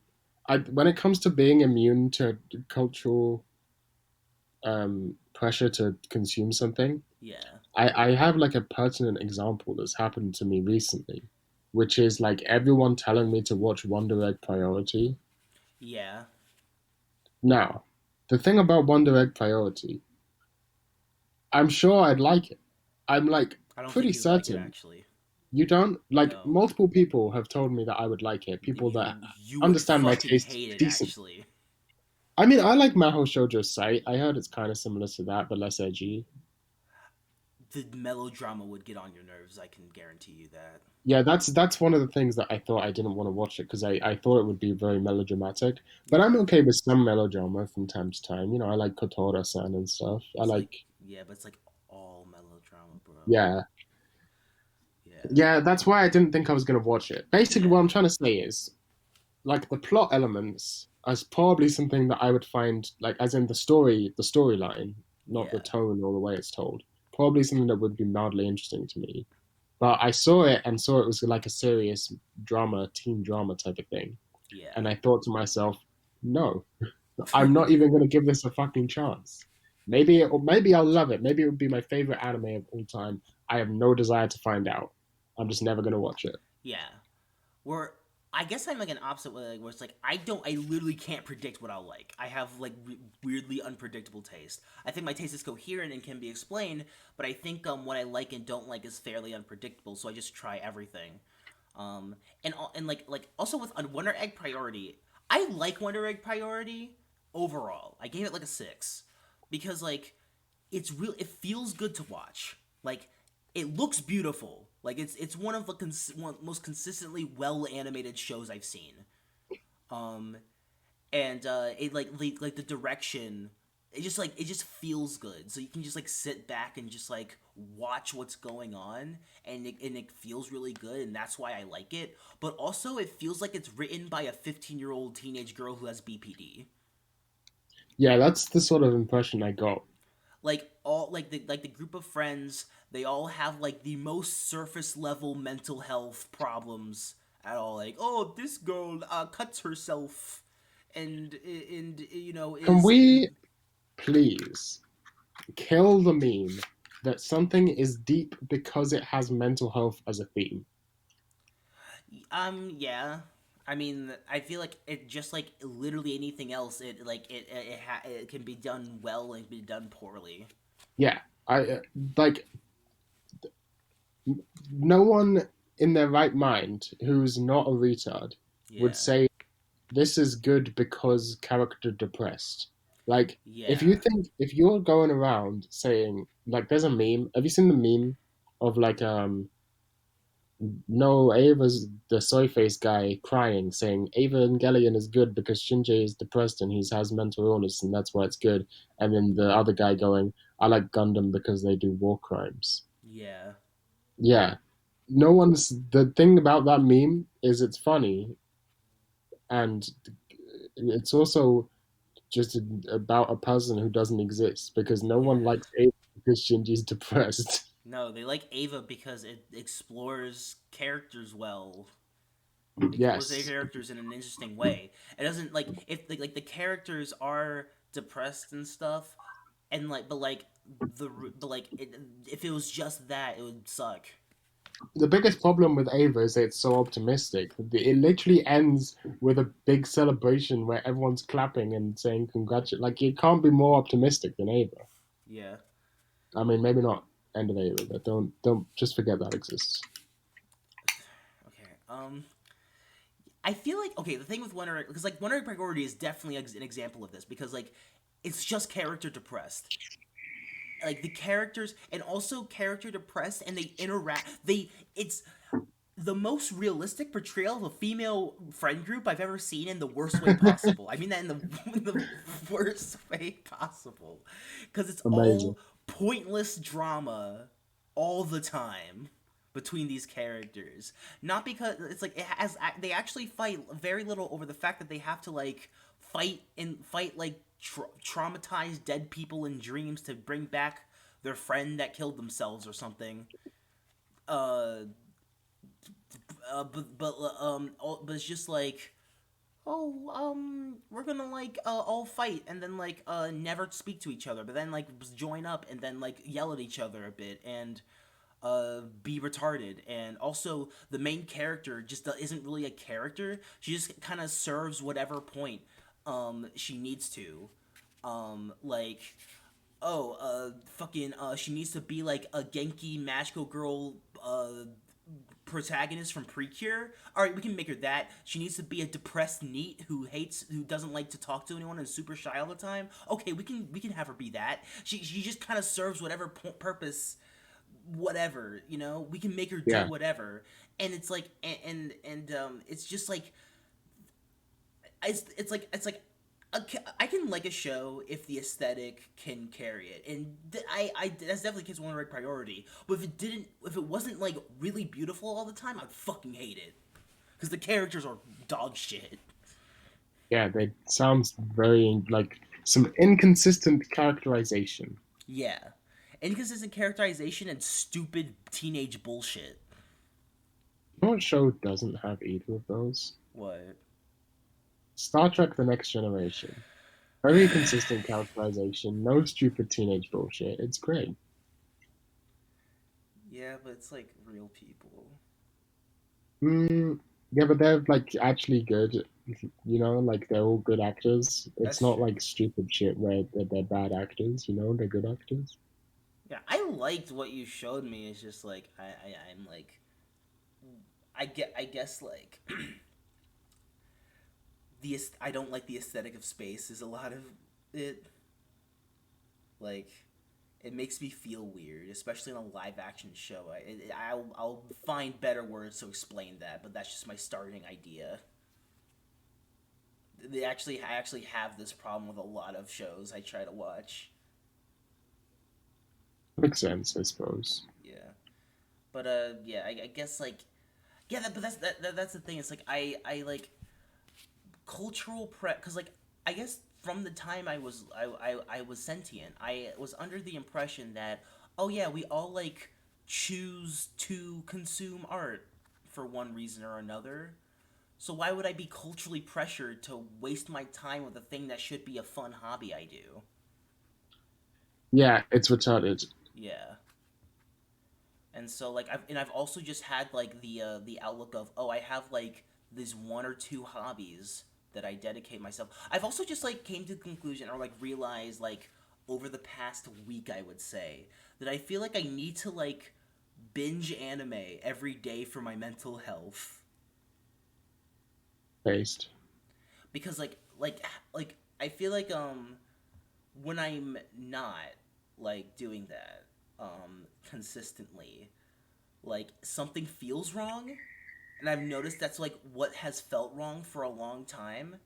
when it comes to being immune to cultural pressure to consume something, Yeah. I have like a pertinent example that's happened to me recently, which is like everyone telling me to watch Wonder Egg Priority. Yeah. Now, the thing about Wonder Egg Priority, I'm sure I'd like it. I'm like I don't pretty think you would like it certain. actually. You don't? Like No. multiple people have told me that I would like it. People that You would understand my fucking taste hate it decent. actually. I mean, I like Mahou Shoujo's site. I heard it's kind of similar to that, but less edgy. The melodrama would get on your nerves, I can guarantee you that. Yeah, that's one of the things that I thought I didn't want to watch it because I thought it would be very melodramatic. But I'm Yeah. okay with some melodrama from time to time. You know, I like Kotora-san and stuff. I It's like like, yeah, but it's like all melodrama, bro. yeah, Yeah. yeah. That's why I didn't think I was gonna watch it. Basically, what I'm Yeah. trying to say is like the plot elements is probably something that I would find like as in the storyline, not the Yeah. tone or the way it's told. Probably something that would be mildly interesting to me. But I saw it and saw it was like a serious drama, teen drama type of thing. Yeah. And I thought to myself, no, I'm not even going to give this a fucking chance. Maybe I'll love it. Maybe it would be my favorite anime of all time. I have no desire to find out. I'm just never going to watch it. Yeah. Where I guess I'm like an opposite way, like, where it's like I literally can't predict what I'll like. I have like weirdly unpredictable taste. I think my taste is coherent and can be explained, but I think what I like and don't like is fairly unpredictable. So I just try everything. And like also with Wonder Egg Priority, I like Wonder Egg Priority overall. I gave it like a 6 because like it's real. It feels good to watch. Like it looks beautiful. Like it's one of the most consistently well animated shows I've seen. Um, and it like the direction. It just feels good. So you can just like sit back and just like watch what's going on, and it feels really good, and that's why I like it. But also, it feels like it's written by a 15-year-old teenage girl who has BPD. Yeah, that's the sort of impression I got. Like all like the group of friends, they all have like the most surface level mental health problems at all. Like, oh, this girl cuts herself, and you know Can is we please kill the meme that something is deep because it has mental health as a theme? yeah. I mean, I feel like it just like literally anything else. It can be done well and be done poorly. Yeah, I like no one in their right mind who's not a retard would Yeah, say this is good because character depressed. Like, Yeah. if you're going around saying like, there's a meme. Have you seen the meme of like no, Ava's the soy face guy crying, saying Evangelion is good because Shinji is depressed and he has mental illness and that's why it's good. And then the other guy going, I like Gundam because they do war crimes. Yeah. Yeah. No one's the thing about that meme is it's funny and it's also just about a person who doesn't exist because no one Yeah. likes Ava because Shinji's depressed. No, they like Ava because it explores characters well. It explores their Yes. characters in an interesting way. It doesn't like if like the characters are depressed and stuff, and like the but like if it was just that, it would suck. The biggest problem with Ava is that it's so optimistic. It literally ends with a big celebration where everyone's clapping and saying congratulations. Like it can't be more optimistic than Ava. Yeah. I mean, maybe not end of Ava, but don't just forget that exists. Okay. I feel like okay. The thing with Wonder because like Wonder Priority is definitely an example of this because like it's just character depressed. Like the characters and also character depressed and they interact. It's the most realistic portrayal of a female friend group I've ever seen in the worst way possible. I mean that in the in the worst way possible, because it's Amazing. all pointless drama all the time between these characters. Not because it's like it has they actually fight very little over the fact that they have to like fight like traumatized dead people in dreams to bring back their friend that killed themselves or something. Uh, but it's just like, oh, we're gonna like all fight and then like never speak to each other, but then like join up and then like yell at each other a bit and be retarded. And also the main character just isn't really a character. She just kind of serves whatever point she needs to. Like fucking she needs to be like a Genki magical girl protagonist from Precure. All right, we can make her that. She needs to be a depressed neat who doesn't like to talk to anyone and is super shy all the time. Okay, we can have her be that. She just kind of serves whatever purpose, whatever, you know. We can make her do Yeah. whatever, and it's like it's just like it's like I can like a show if the aesthetic can carry it, and I that's definitely Kids One Right Priority. But if it wasn't like really beautiful all the time, I'd fucking hate it because the characters are dog shit. Yeah, they sounds very like some inconsistent characterization. Yeah, inconsistent characterization and stupid teenage bullshit. You know what show doesn't have either of those? What? Star Trek The Next Generation. Very consistent characterization, no stupid teenage bullshit. It's great. Yeah, but it's like real people. Yeah, but they're like actually good. Like they're all good actors. It's That's not true. like stupid shit where they're bad actors. They're good actors. Yeah, I liked what you showed me. It's just like I'm like I guess like I don't like the aesthetic of space. Is a lot of it like it makes me feel weird, especially in a live action show. I'll find better words to explain that, but that's just my starting idea. I actually have this problem with a lot of shows I try to watch. Makes sense, I suppose. Yeah, but yeah, I guess like yeah, but that's the thing. It's like I like cultural prep because like I guess from the time I was sentient, I was under the impression that oh yeah, we all like choose to consume art for one reason or another. So why would I be culturally pressured to waste my time with a thing that should be a fun hobby I do? Yeah, it's retarded. Yeah. And so like I've also just had like the outlook of oh I have like these one or two hobbies that I dedicate myself. I've also just like came to the conclusion or like realized like over the past week I would say that I feel like I need to like binge anime every day for my mental health Based. because like I feel like when I'm not like doing that consistently, like something feels wrong, and I've noticed that's like what has felt wrong for a long time.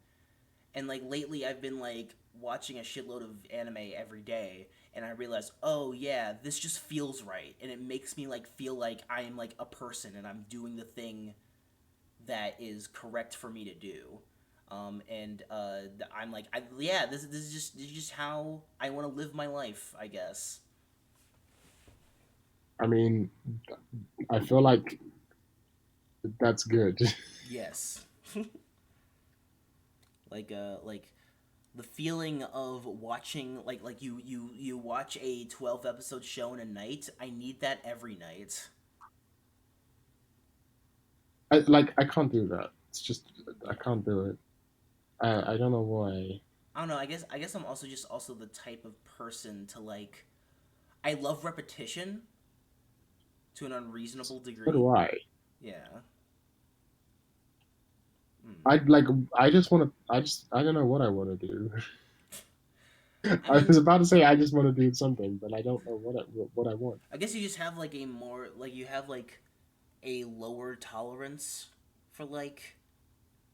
And like lately I've been like watching a shitload of anime every day, and I realize, oh yeah, this just feels right, and it makes me like feel like I am like a person and I'm doing the thing that is correct for me to do. And I'm like, yeah, this is just how I want to live my life, I guess. I mean, I feel like that's good. Yes. Like the feeling of watching like you watch a 12 episode show in a night. I need that every night. I can't do that. It's just I can't do it. I don't know why. I don't know. I guess I'm also just also the type of person to like. I love repetition to an unreasonable So degree. do I. Yeah. Hmm. I like. I just want to. I just. I don't know what I want to do. I I was mean, about to say I just want to do something, but I don't know what I want. I guess you just have like a more like you have like a lower tolerance for like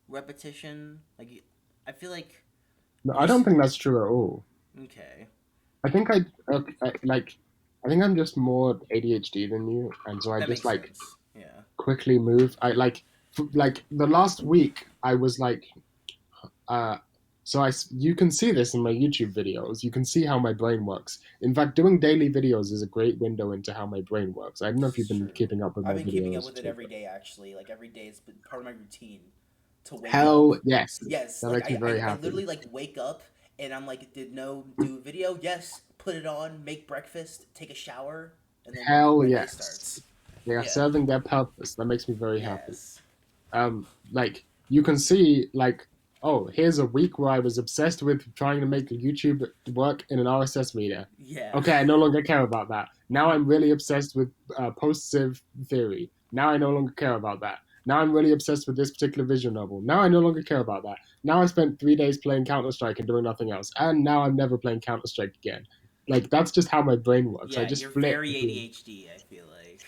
repetition. I feel like No, you I don't just think that's true at all. okay. I think I like. I think I'm just more ADHD than you, and so I That just makes like sense. Yeah. quickly move. I like the last week I was like uh you can see this in my YouTube videos. You can see how my brain works. In fact, doing daily videos is a great window into how my brain works. I don't know if This you've is been true. keeping up with I've my been keeping up videos with it too. every day actually. Like every day it's been part of my routine to wake up. Hell yes, Yes, that like makes me very I happy. literally like wake up and I'm like did no do a video? Yes, put it on, make breakfast, take a shower, and then Hell my day yes, starts. they are Yeah. serving their purpose. That makes me very happy. Yes. Like you can see like, oh, here's a week where I was obsessed with trying to make YouTube work in an RSS reader. Yeah. Okay, I no longer care about that. Now I'm really obsessed with post-civ theory. Now I no longer care about that. Now I'm really obsessed with this particular visual novel. Now I no longer care about that. Now I spent 3 days playing Counter Strike and doing nothing else, and now I'm never playing Counter Strike again. Like that's just how my brain works. I Yeah, just you're flip very between. ADHD, I feel like.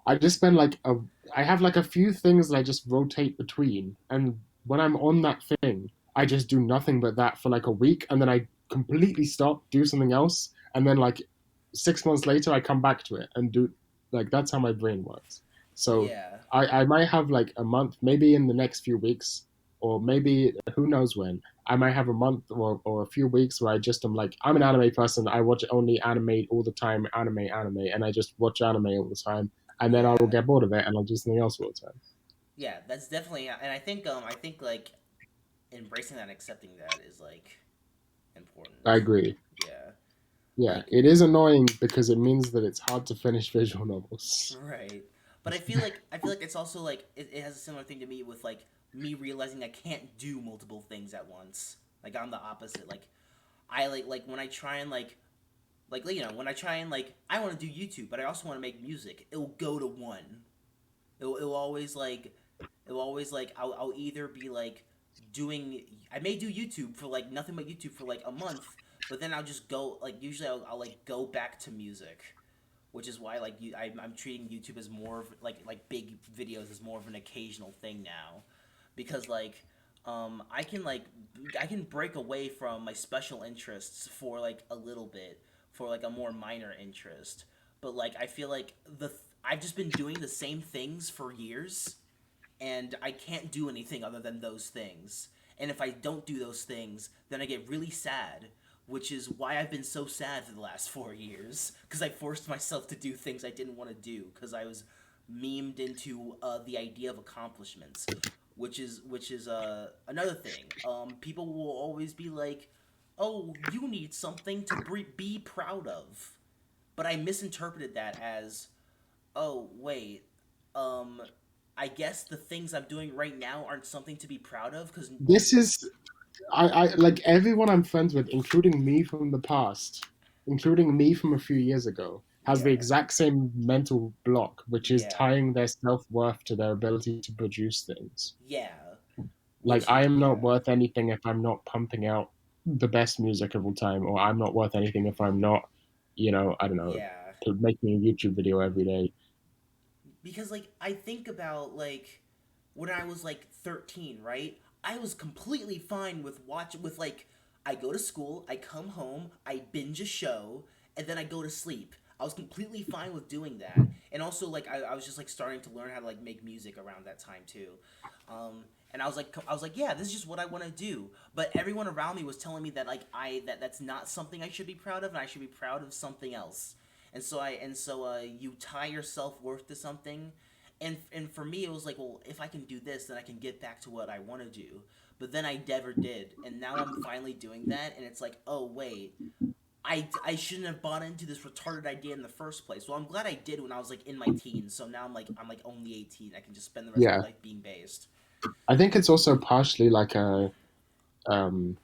I just spend like a I have like a few things that I just rotate between, and when I'm on that thing, I just do nothing but that for like a week, and then I completely stop, do something else, and then like 6 months later, I come back to it and do like that's how my brain works. So Yeah. I might have like a month, maybe in the next few weeks, or maybe who knows when. I might have a month or a few weeks where I just am like I'm an anime person. I watch only anime all the time, anime, and I just watch anime all the time, and then I will Yeah. get bored of it and I'll do something else all the time. Yeah, that's definitely and I think like embracing that and accepting that is like I important. agree. Yeah. Yeah, Like it is annoying because it means that it's hard to finish visual novels. right. But I feel like it's also like it has a similar thing to me with like me realizing I can't do multiple things at once. Like I'm the opposite. Like I like when I try and when I try and like I want to do YouTube, but I also want to make music. It'll go to one. It'll always like I'll either be like doing I may do YouTube for like nothing but YouTube for like a month, but then I'll just go like usually I'll like go back to music, which is why like I'm treating YouTube as more of like big videos as more of an occasional thing now, because like I can break away from my special interests for like a little bit for like a more minor interest, but like I feel like I've just been doing the same things for years, and I can't do anything other than those things. And if I don't do those things, then I get really sad, which is why I've been so sad for the last 4 years. Because I forced myself to do things I didn't want to do because I was memed into the idea of accomplishments, which is another thing. People will always be like, "Oh, you need something to be proud of," but I misinterpreted that as, "Oh, wait, um, I guess the things I'm doing right now aren't something to be proud of because This is I like everyone I'm friends with, including me from the past, including me from a few years ago, has the yeah, exact same mental block, which is yeah, tying their self worth to their ability to produce things. yeah, Like which I is am not yeah, worth anything if I'm not pumping out. the best music of all time, or I'm not worth anything if I'm not, I don't know, Yeah, making a YouTube video every day. because like I think about like when I was like 13, right? I was completely fine with like I go to school, I come home, I binge a show, and then I go to sleep. I was completely fine with doing that. And also like I was just like starting to learn how to like make music around that time too. And I was like, yeah, this is just what I want to do. But everyone around me was telling me that like that's not something I should be proud of, and I should be proud of something else. And so you tie your self worth to something, and for me it was like, well, if I can do this, then I can get back to what I want to do. But then I never did, and now I'm finally doing that, and it's like, oh wait, I shouldn't have bought into this retarded idea in the first place. Well, I'm glad I did when I was like in my teens. So now I'm like only 18. I can just spend the rest of my Yeah, life being based. I think it's also partially like um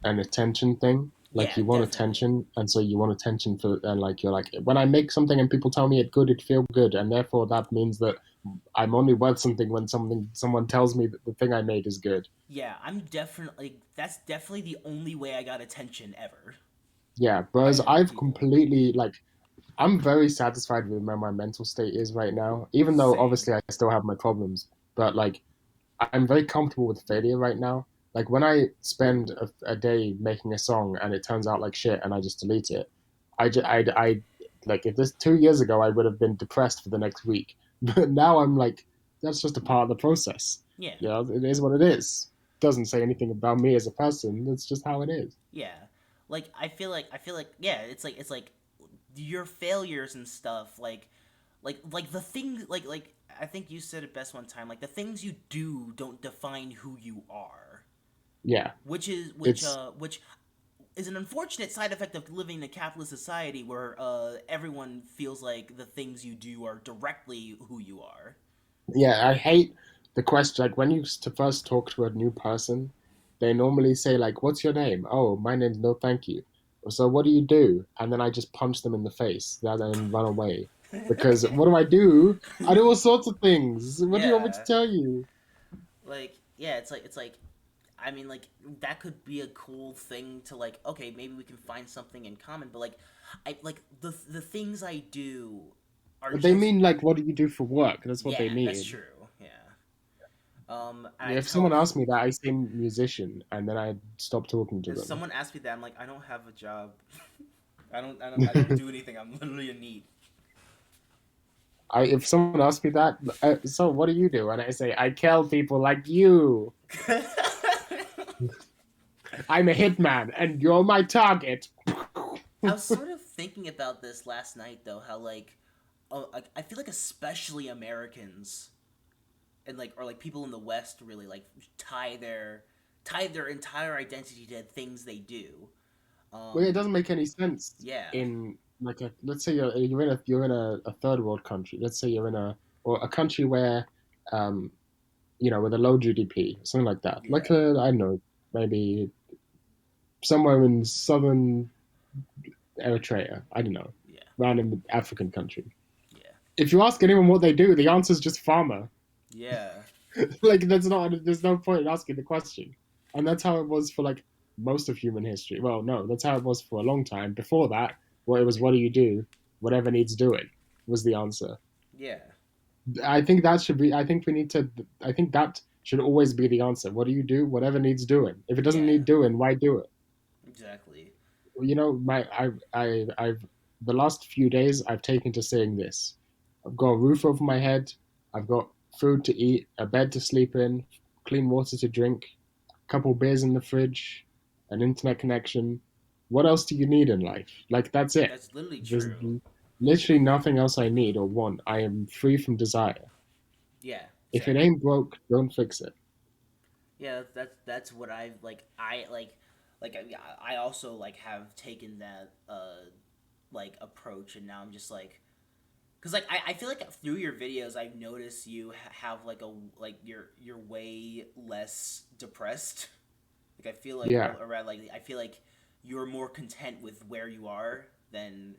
an attention thing. Like Yeah, you want definitely. attention, and so you want attention for, and like you're like, when I make something and people tell me it good, it feel good, and therefore that means that I'm only worth something when someone tells me that the thing I made is good. Yeah, I'm definitely that's definitely the only way I got attention ever Yeah, by whereas other I've people. completely like I'm very satisfied with where my mental state is right now, even though Same. obviously I still have my problems. But like I'm very comfortable with failure right now. Like when I spend a day making a song and it turns out like shit and I just delete it, I like if this 2 years ago I would have been depressed for the next week, but now I'm like that's just a part of the process. Yeah. It is what it is. Doesn't say anything about me as a person. It's just how it is. Yeah. Like I feel like yeah, it's like your failures and stuff like the things like I think you said it best one time, like the things you do don't define who you are. Yeah, Which is it's which is an unfortunate side effect of living in a capitalist society where everyone feels like the things you do are directly who you are. yeah, I hate the question. Like when you to first talk to a new person, they normally say like, "What's your name?" "Oh, my name's No Thank You." "So what do you do?" And then I just punch them in the face, then run away. Because what do I do? I do all sorts of things. What do you want me to Yeah. tell you? Like yeah, it's like I mean like that could be a cool thing to like okay, maybe we can find something in common, but like I like the things I do are But they just mean like, what do you do for work? That's what yeah, they that's mean. true. Yeah. And I If tell someone asked me that, I say musician, and then I stop talking to if them. someone asks me that, I'm like, I don't have a job. I don't do anything. I'm literally a need. If someone asks me that, so what do you do? And I say, I kill people like you. I'm a hitman, and you're my target. I was sort of thinking about this last night though, how like I feel like especially Americans and like or like people in the West really like tie their entire identity to things they do. Well, it Um doesn't make any sense yeah. in like a. Let's say you're in a third world country. Let's say you're in a country where, um, with a low GDP, something like that. Like Yeah. I don't know, maybe somewhere in southern Eritrea. I don't know, Yeah. random African country. Yeah. If you ask anyone what they do, the answer is just farmer. Yeah. Like that's not. There's no point in asking the question, and that's how it was for like most of human history. Well, no, that's how it was for a long time. Before that, well, it was what do you do? Whatever needs doing was the answer. Yeah. I think that should be. I think we need to. I think that should always be the answer. What do you do? Whatever needs doing. If it doesn't Yeah. need doing, why do it? Exactly. I've the last few days I've taken to saying this. I've got a roof over my head. I've got food to eat, a bed to sleep in, clean water to drink, a couple beers in the fridge, an internet connection. What else do you need in life? Like that's it. That's literally There's true. literally nothing else I need or want. I am free from desire. Yeah. If it Same. ain't broke, don't fix it. Yeah, that's what I like. I also like have taken that like approach, and now I'm just like, cause like I feel like through your videos I've noticed you have like a like you're way less depressed. Like I feel like Yeah. or rather like I feel like you're more content with where you are than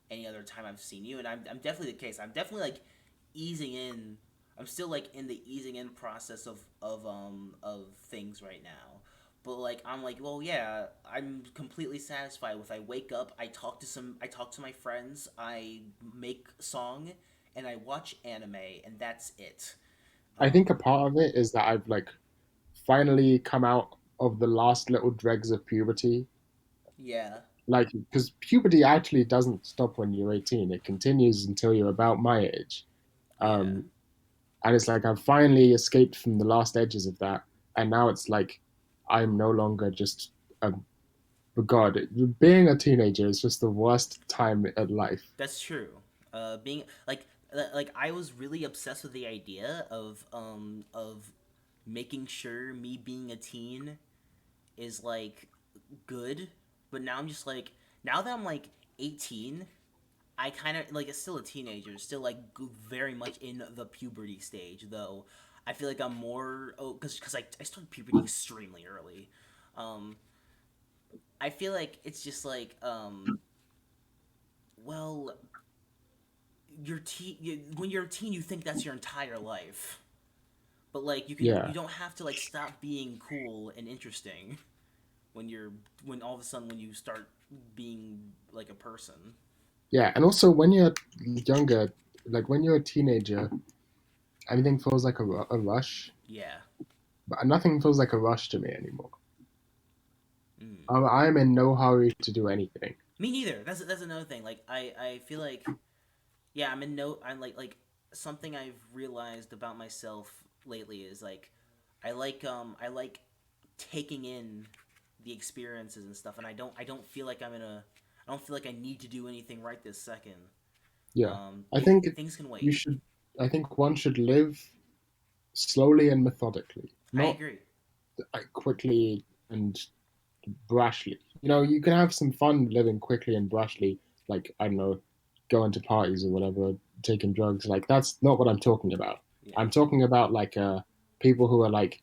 any other time I've seen you, and I'm definitely the case. I'm definitely like easing in. I'm still like in the easing in process of things right now, But like I'm like, well, yeah, I'm completely satisfied with. I wake up, I talk to my friends, I make song, and I watch anime, and that's it. I think a Um, part of it is that I've like finally come out of the last little dregs of puberty. yeah, Like, because puberty actually doesn't stop when you're 18; it continues until you're about my age. yeah, Um, and it's like I've finally escaped from the last edges of that, and now it's like I'm no longer just a God. Being a teenager is just the worst time in life. that's true. Being like I was really obsessed with the idea of making sure me being a teen is like good, but now I'm just like now that I'm like 18, I kind of like it's still a teenager, still like very much in the puberty stage though. I feel like I'm more because I started puberty extremely early. Um, I feel like it's just like well when you're a teen you think that's your entire life, but like Yeah, you don't have to like stop being cool and interesting when you're when all of a sudden when you start being like a person. yeah, and also when you're younger, like when you're a teenager, anything feels like a rush, Yeah. but nothing feels like a rush to me anymore. Mm. I'm in no hurry to do anything. Me neither. That's another thing. Like I feel like yeah, I'm like something I've realized about myself lately is like I like taking in the experiences and stuff and I don't feel like I don't feel like I need to do anything right this second. Yeah, I think Things can you wait. should. I think one should live slowly and methodically, I not agree. quickly and brashly. You know, you can have some fun living quickly and brashly, like I don't know, going to parties or whatever, taking drugs. Like that's not what I'm talking about. Yeah. I'm talking about like people who are like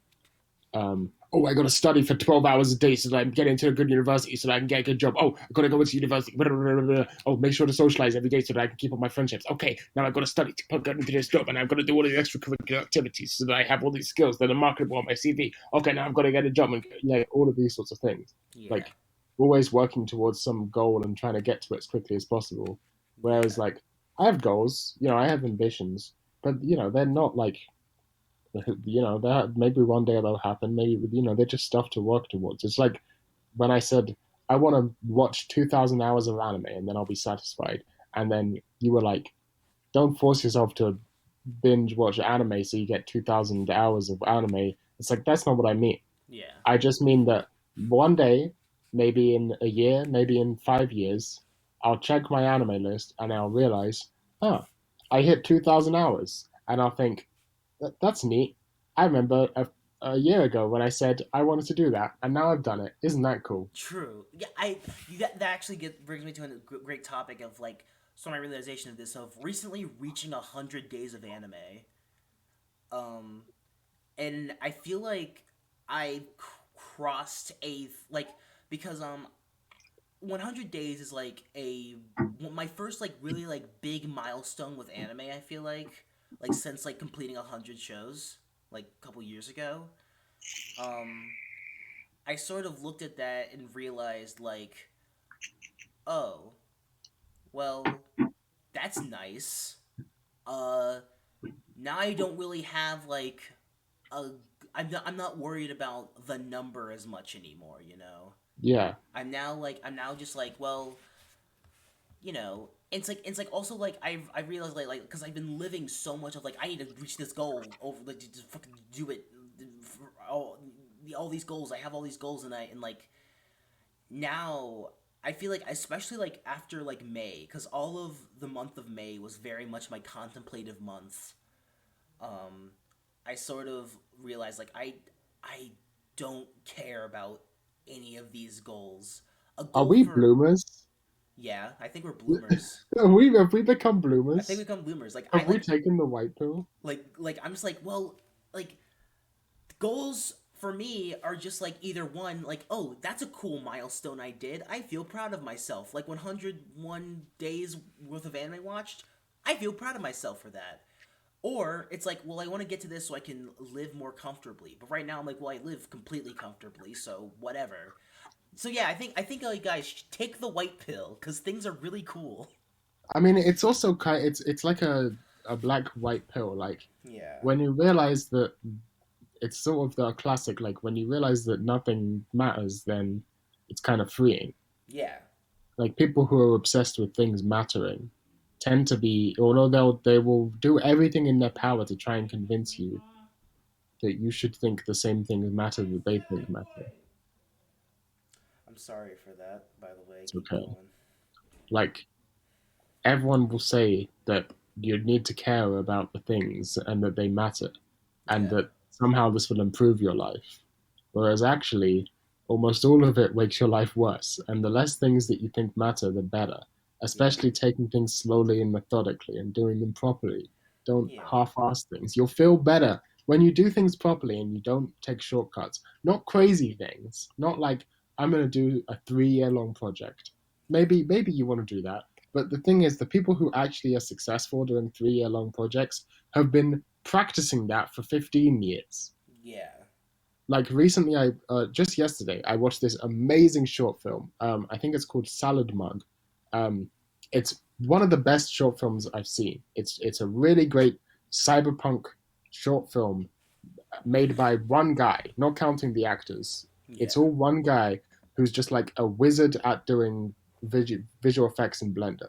oh, I got to study for 12 hours a day so that I can get into a good university so that I can get a good job. Oh, I got to go into university. Blah, blah, blah, blah. Oh, make sure to socialize every day so that I can keep up my friendships. Okay, now I've got to study to get into this job and I've got to do all the extracurricular activities so that I have all these skills that are marketable on my CV. Okay, now I've got to get a job and like all of these sorts of things. Yeah. Like always working towards some goal and trying to get to it as quickly as possible. Whereas Yeah. like I have goals, you know, I have ambitions, but you know, they're not like you know that maybe one day that'll happen, maybe you know they're just stuff to work towards. It's like when I said I want to watch 2,000 hours of anime and then I'll be satisfied, and then you were like, don't force yourself to binge watch anime so you get 2,000 hours of anime. It's like that's not what I mean. Yeah. I just mean that one day, maybe in a year, maybe in 5 years, I'll check my anime list and I'll realize, oh, I hit 2,000 hours, and I'll think that's neat. I remember a year ago when I said I wanted to do that, and now I've done it. Isn't that cool? True. Yeah, that actually brings me to a great topic of like so my realization of this of recently reaching 100 days of anime. Um, and I feel like I crossed a like because 100 days is like a my first like really like big milestone with anime. I feel like since like completing 100 shows like a couple years ago. Um, I sort of looked at that and realized like oh well that's nice. Uh, now I don't really have like a I'm not worried about the number as much anymore. You know, Yeah, I'm now just like well you know it's like also like I realized like because I've been living so much of like I need to reach this goal over like to just fucking do it for all these goals I have all these goals and like now I feel like especially like after like May because all of the month of May was very much my contemplative month. um I sort of realized like I don't care about any of these goals. A are goal we for bloomers? yeah, I think we're bloomers. Have we become I think we bloomers? become bloomers. Like I Have we taken the white pill? like I'm just like well like goals for me are just like either one like oh that's a cool milestone I did I feel proud of myself like 101 days worth of anime watched I feel proud of myself for that Or it's like, well, I want to get to this so I can live more comfortably. But right now, I'm like, well, I live completely comfortably, so whatever. So yeah, I think guys take the white pill because things are really cool. I mean, it's also kind. It's like a black white pill. Like Yeah. when you realize that it's sort of the classic. Like when you realize that nothing matters, then it's kind of freeing. Yeah. Like people who are obsessed with things mattering tend to be, although they will do everything in their power to try and convince you that you should think the same things matter that they think matter. I'm sorry for that. By the way, It's keep okay. going. Like everyone will say that you need to care about the things and that they matter and Yeah. that somehow this will improve your life. Whereas actually, almost all of it makes your life worse. And the less things that you think matter, the better. Yeah. Especially taking things slowly and methodically and doing them properly. Don't Yeah. half ass things. You'll feel better when you do things properly and you don't take shortcuts. Not crazy things. Not like, I'm going to do a 3 year long project. Maybe you want to do that. But the thing is, the people who actually are successful doing 3 year long projects have been practicing that for 15 years. Yeah. Like recently, I just yesterday I watched this amazing short film. I think it's called Salad Mug. It's one of the best short films I've seen. It's a really great cyberpunk short film made by one guy, not counting the actors. It's Yeah. all one guy who's just like a wizard at doing visual effects in Blender.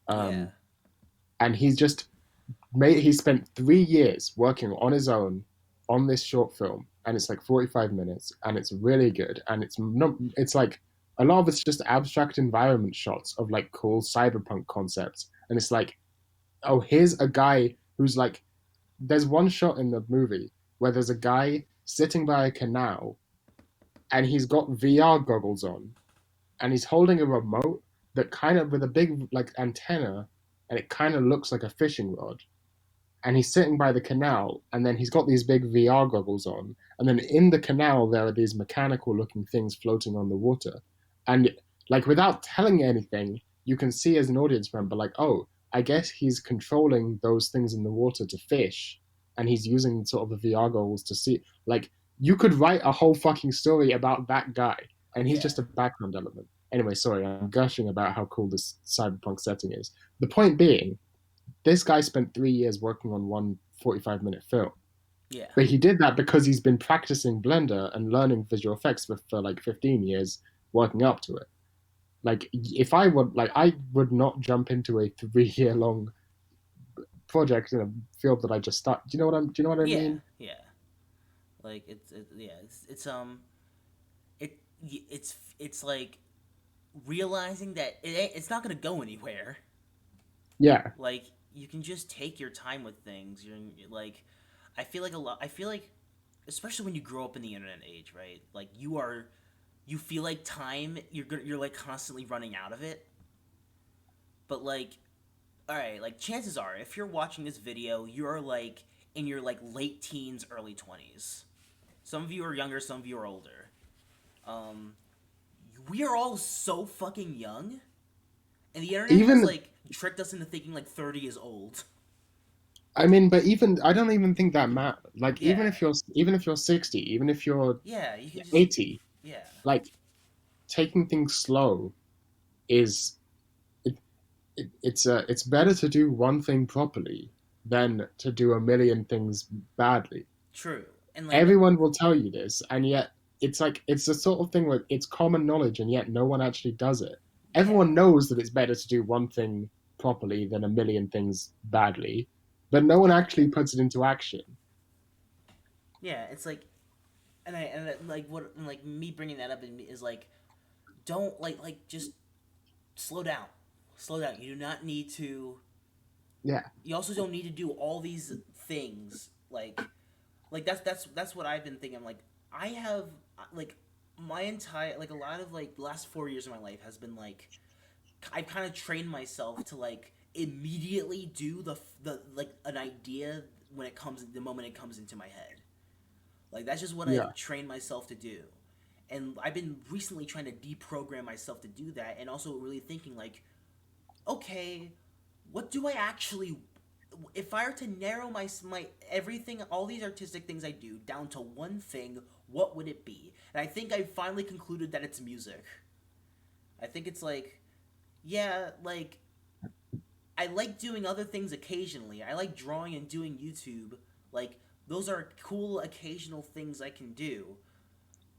Yeah. Um, and he spent 3 years working on his own on this short film, and it's like 45 minutes, and it's really good, and it's like a lot of it's just abstract environment shots of like cool cyberpunk concepts, and it's like, oh, here's a guy who's like, there's one shot in the movie where there's a guy sitting by a canal, and he's got VR goggles on, and he's holding a remote that kind of with a big like antenna, and it kind of looks like a fishing rod, and he's sitting by the canal, and then he's got these big VR goggles on, and then in the canal there are these mechanical looking things floating on the water, and like without telling anything, you can see as an audience member like, oh, I guess he's controlling those things in the water to fish, and he's using sort of the VR goggles to see. Like you could write a whole fucking story about that guy, and he's Yeah. just a background element. Anyway, sorry, I'm gushing about how cool this cyberpunk setting is. The point being, this guy spent 3 years working on one 45-minute film. Yeah. But he did that because he's been practicing Blender and learning visual effects for like 15 years, working up to it. Like, if I would, like, I would not jump into a 3 year long project in a field that I just start. Do you know what I Yeah. mean? Yeah. Like yeah, it it's like realizing that it's not gonna go anywhere. Yeah. Like you can just take your time with things. You're like, I feel like a lot. I feel like, especially when you grow up in the internet age, right? Like you feel like time. You're like constantly running out of it. But like, all right, like chances are, if you're watching this video, you're like in your like late teens, early 20s. Some of you are younger, some of you are older. Um, we are all so fucking young, and the internet has Even, like tricked us into thinking like 30 is old. I mean, but even, I don't even think that matters. Like, Yeah, even if you're 60, even if you're yeah, you can just 80, yeah, like, taking things slow is it's better to do one thing properly than to do a million things badly. true, and like Everyone will tell you this, and yet it's like it's the sort of thing where it's common knowledge, and yet no one actually does it. yeah, Everyone knows that it's better to do one thing properly than a million things badly, but no one yeah, actually puts it into action. yeah. It's like, like what and like me bringing that up is like, don't just slow down, slow down. You do not need to. Yeah, You also don't need to do all these things like that's what I've been thinking. Like I have like my entire like a lot of like the last 4 years of my life has been like I've kind of trained myself to like immediately do the like an idea when it comes the moment it comes into my head. Like that's just what yeah, I've trained myself to do. And I've been recently trying to deprogram myself to do that and also really thinking like, okay, what do I actually if I were to narrow my everything, all these artistic things I do down to one thing, what would it be? And I think I finally concluded that it's music. I think it's like, yeah, like I like doing other things occasionally. I like drawing and doing YouTube. Like those are cool occasional things I can do.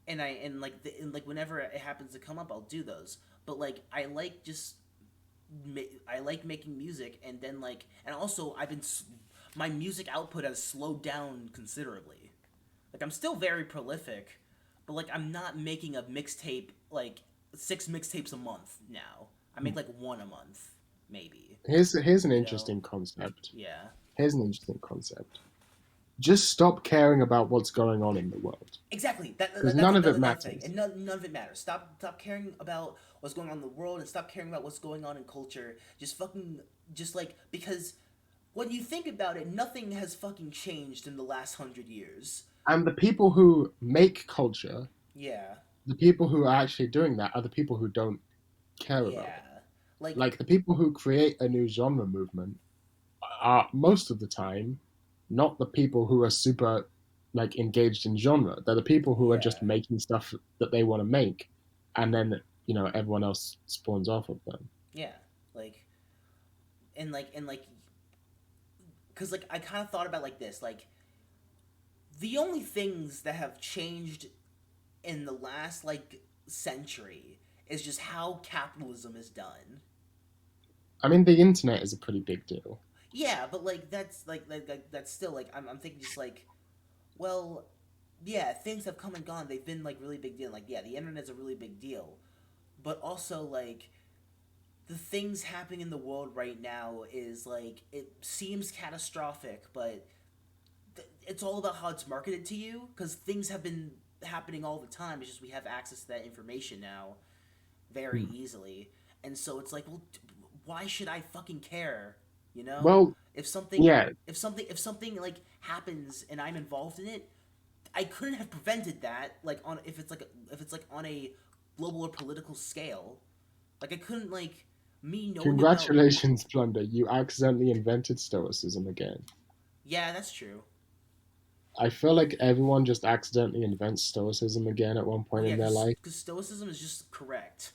And like whenever it happens to come up, I'll do those. But like I like making music, and then and also my music output has slowed down considerably. Like I'm still very prolific, but like I'm not making a mixtape like 6 mixtapes a month now. I make like one a month, maybe. Here's an You know? interesting concept. Yeah. Here's an interesting concept. Just stop caring about what's going on in the world, Exactly. because That's none of it another thing, matters. and none of it matters. Stop caring about what's going on in the world, and stop caring about what's going on in culture. Just fucking just like because when you think about it, nothing has fucking changed in the last 100 years. And the people who make culture, Yeah. the people who are actually doing that, are the people who don't care about it. Yeah. Like Like the people who create a new genre movement are most of the time not the people who are super like engaged in genre. They're the people who are just yeah. making stuff that they want to make, and then everyone else spawns off of them. Yeah. Like and like cuz like I kind of thought about like this, like the only things that have changed in the last century is just how capitalism is done. I mean, the internet is a pretty big deal. Yeah, but that's still I'm thinking just well, yeah, things have come and gone. They've been like really big deal. Like yeah, the internet's a really big deal, but also like the things happening in the world right now is like it seems catastrophic, but it's all about how it's marketed to you because things have been happening all the time. It's just we have access to that information now very Hmm. easily, and so it's like, well, why should I fucking care? You know, Well, if something, yeah, if something like happens and I'm involved in it, I couldn't have prevented that. Like on if it's like on a global or political scale, like I couldn't me knowing about. congratulations, Plunder. You accidentally invented stoicism again. Yeah, that's true. I feel like everyone just accidentally invents stoicism again at one Well, point yeah, in their life. because stoicism is just correct.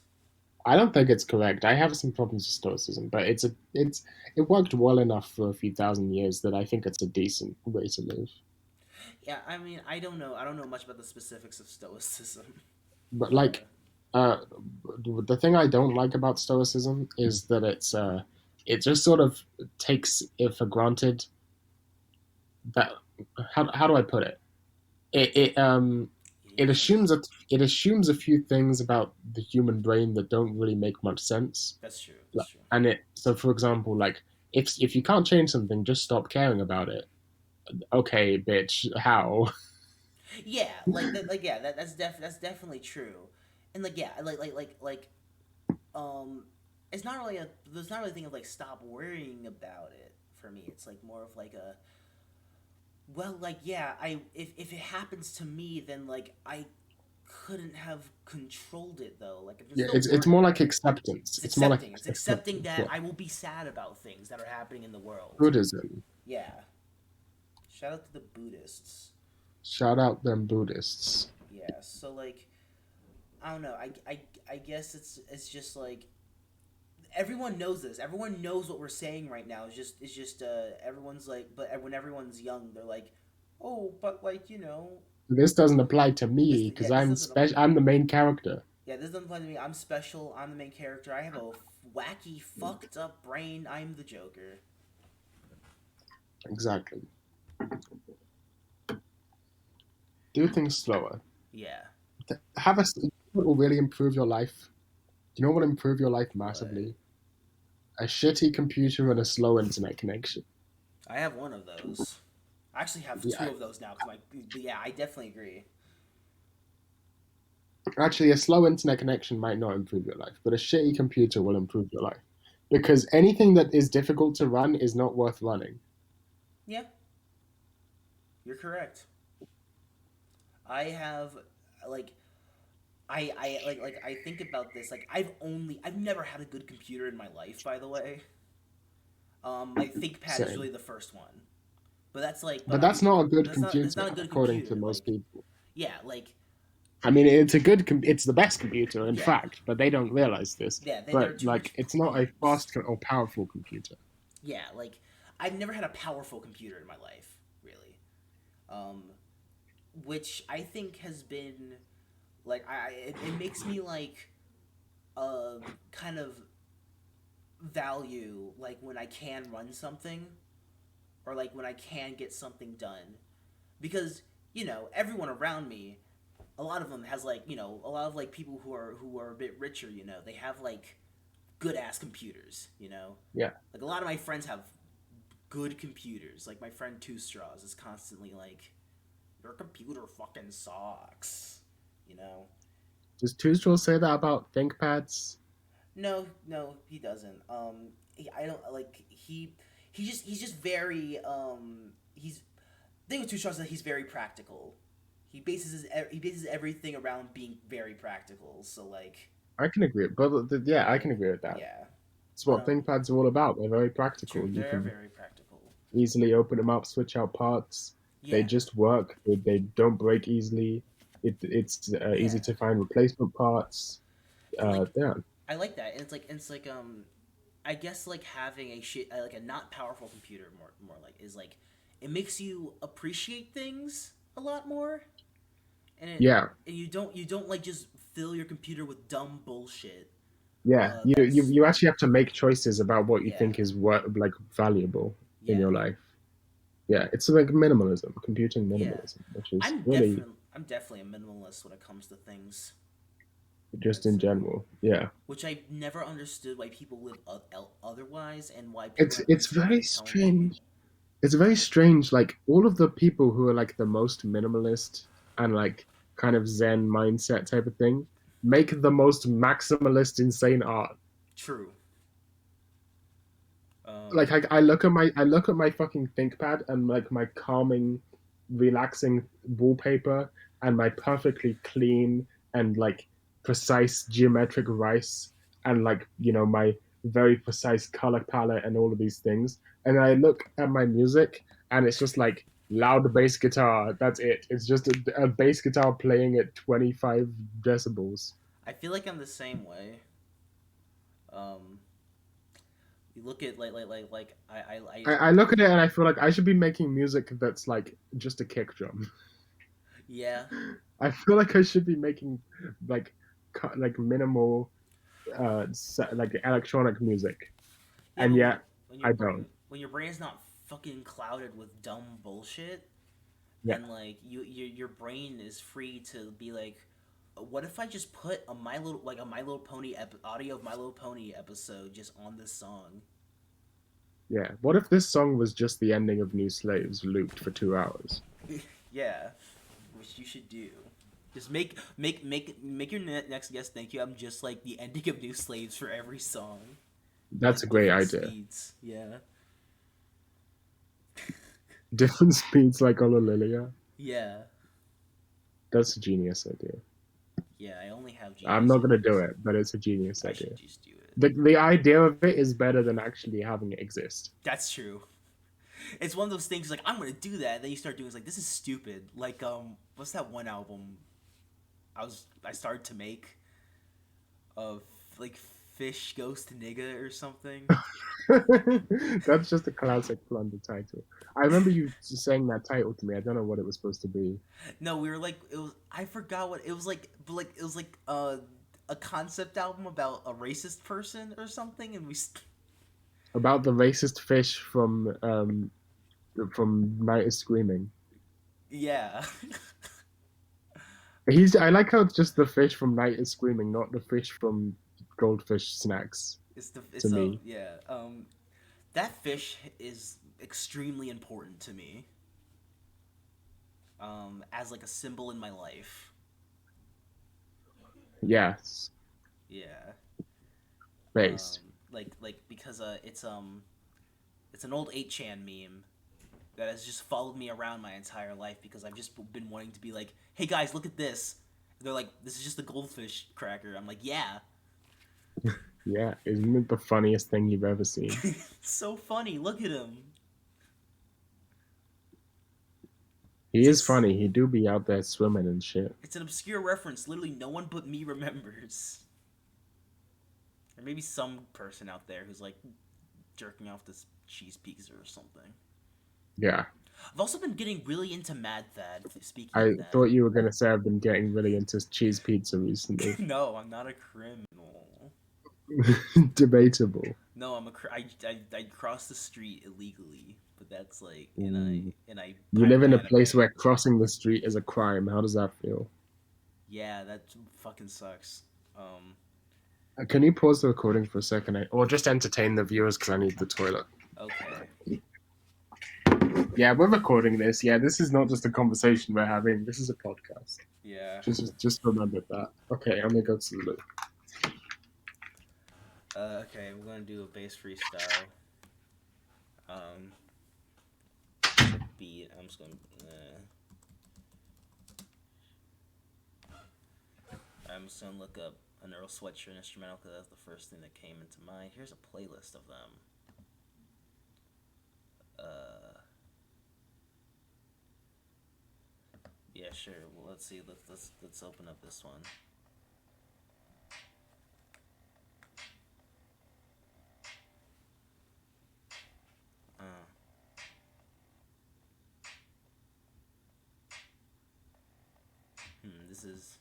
I don't think it's correct. I have some problems with stoicism, but it worked well enough for a few thousand years that I think it's a decent way to live. Yeah, I mean, I don't know. I don't know much about the specifics of stoicism, But but like, uh, the thing I don't like about stoicism is that it just sort of takes it for granted that how do I put it? It yeah, assumes a few things about the human brain that don't really make much sense. that's true. That's Like, true. and it so for example, like if you can't change something, just stop caring about it. Okay, bitch, how? Yeah, yeah, that's definitely true, and yeah, um, it's not really a there's not really a thing of stop worrying about it for me. It's like more of a well, yeah, I if it happens to me, then I couldn't have controlled it though. Like I can Yeah, still it's worry more about like it. acceptance. It's It's more like accepting. It's accepting acceptance. that Yeah, I will be sad about things that are happening in the world. Buddhism. Yeah. Shout out to the Buddhists. Shout out them Buddhists. Yeah. So I don't know. I guess it's just everyone knows this. Everyone knows what we're saying right now. It's just everyone's but when everyone's young, they're like, oh, but This doesn't apply to this me yeah because this I'm doesn't special. I'm the main character. yeah this doesn't apply to me. I'm special. I'm the main character. I have a wacky, fucked up brain. I'm the Joker. Exactly. Do things slower. Yeah. Have a. What will really improve your life? You know what will improve your life What? massively? A shitty computer and a slow internet connection. I have one of those. I actually have two Yeah, of those now because my. But yeah, I definitely agree. actually, a slow internet connection might not improve your life, but a shitty computer will improve your life. Because anything that is difficult to run is not worth running. Yeah, you're correct. I have like I think about this. I've never had a good computer in my life. By the way, My ThinkPad is Same. really the first one, but that's like, But that's not a good that's computer, not a good according to computer. most Like, people. yeah, like, I mean, it's a good. It's the best computer, in yeah, fact, but they don't realize this. yeah. There are But too much like, it's not a pros. fast or powerful computer. Yeah, like, I've never had a powerful computer in my life, really. Um, which I think has been like, it makes me like uh kind of value like when I can run something, or like when I can get something done, because everyone around me, a lot of them has like, a lot of like people who are a bit richer, they have like good ass computers, Yeah, like a lot of my friends have good computers. Like my friend Two Straws is constantly like, your computer fucking sucks, you know. does Tustrel say that about ThinkPads? No, no, he doesn't. I don't like he's just very he's the thing with Two Straws is that he's very practical. He bases everything around being very practical. So like, I can agree, but yeah, I yeah, can agree with that. yeah, It's but what ThinkPads are all about. They're very practical. true, You they're can very practical. easily open them up, switch out parts. They Yeah, just work. They don't break easily. It's yeah, easy to find replacement parts. and like Yeah, I like that. And it's like I guess like having a shit like a not powerful computer more like is like it makes you appreciate things a lot more, and yeah, you don't like just fill your computer with dumb bullshit. yeah. That's You actually have to make choices about what you yeah, think is like valuable in yeah, your life. Yeah, it's like minimalism, computing yeah. minimalism, which is really I'm definitely a minimalist when it comes to things. just I'd in say, general. Yeah, which I never understood why people live otherwise, and why people have it's reason why very they tell me. strange. It's very strange. Like all of the people who are like the most minimalist and like kind of Zen mindset type of thing make the most maximalist, insane art. True. Like Um, I look at my fucking ThinkPad and like my calming, relaxing wallpaper and my perfectly clean and like precise geometric rice and like my very precise color palette and all of these things. And I look at my music and it's just like loud bass guitar. That's it. It's just a bass guitar playing at 25 decibels. I feel like I'm the same way. Um, you look at like I look at it and I feel like I should be making music that's like just a kick drum. yeah, I feel like I should be making like like minimal like electronic music, yeah, and but yet when I don't. when your brain is not fucking clouded with dumb bullshit, Yeah, then like your brain is free to be like, what if I just put a My Little Pony audio of My Little Pony episode just on this song? yeah. What if this song was just the ending of New Slaves looped for 2 hours? Yeah, which you should do. Just make your next guest thank you. I'm just like the ending of New Slaves for every song, but That's a at great different idea. speeds. Yeah, Different speeds like Ololilia. yeah, That's a genius idea. yeah. I only have I'm genius not gonna do ideas. it, but it's a genius I should idea. just do it. The idea of it is better than actually having it exist. That's true. It's one of those things like I'm gonna do that, and then you start doing it's like this is stupid. Like what's that one album I started to make of like Fish Ghost Nigga or something. That's just a classic plunder title. I remember you saying that title to me. I don't know what it was supposed to be. No, we were like it was. I forgot what it was like, but like it was like a concept album about a racist person or something, and About the racist fish from Night is Screaming. yeah, I like how it's just the fish from Night is Screaming, not the fish from Goldfish Snacks to it's me. yeah that fish is extremely important to me as like a symbol in my life. Yes, Yeah, based. like because it's an old 8chan meme that has just followed me around my entire life because I've just been wanting to be like, hey guys, look at this. And they're like, this is just a goldfish cracker. I'm like, yeah. Yeah, isn't it the funniest thing you've ever seen? So funny. Look at him. He It's is ex- funny. He do be out there swimming and shit. it's an obscure reference. Literally, no one but me remembers. Or maybe some person out there who's like jerking off this cheese pizza or something. Yeah. I've also been getting really into Mad Thad. Speaking of I that, thought you were gonna say I've been getting really into cheese pizza recently. no, I'm not a criminal. Debatable. No, I crossed the street illegally, but that's like Ooh. and I You live pirate in a anime. place where crossing the street is a crime. How does that feel? Yeah, that fucking sucks. Can you pause the recording for a second? Or just entertain the viewers because I need the toilet. Okay. Yeah, we're recording this. Yeah, this is not just a conversation we're having. This is a podcast. Yeah. Just remember that. Okay, I'm gonna go to the loo. Okay, we're gonna do a bass freestyle. Um, beat. I'm just gonna. I'm just gonna look up an Earl Sweatshirt instrumental because that's the first thing that came into mind. Here's a playlist of them. Yeah, sure. Well, let's see. Let's open up this one. Uh, this is.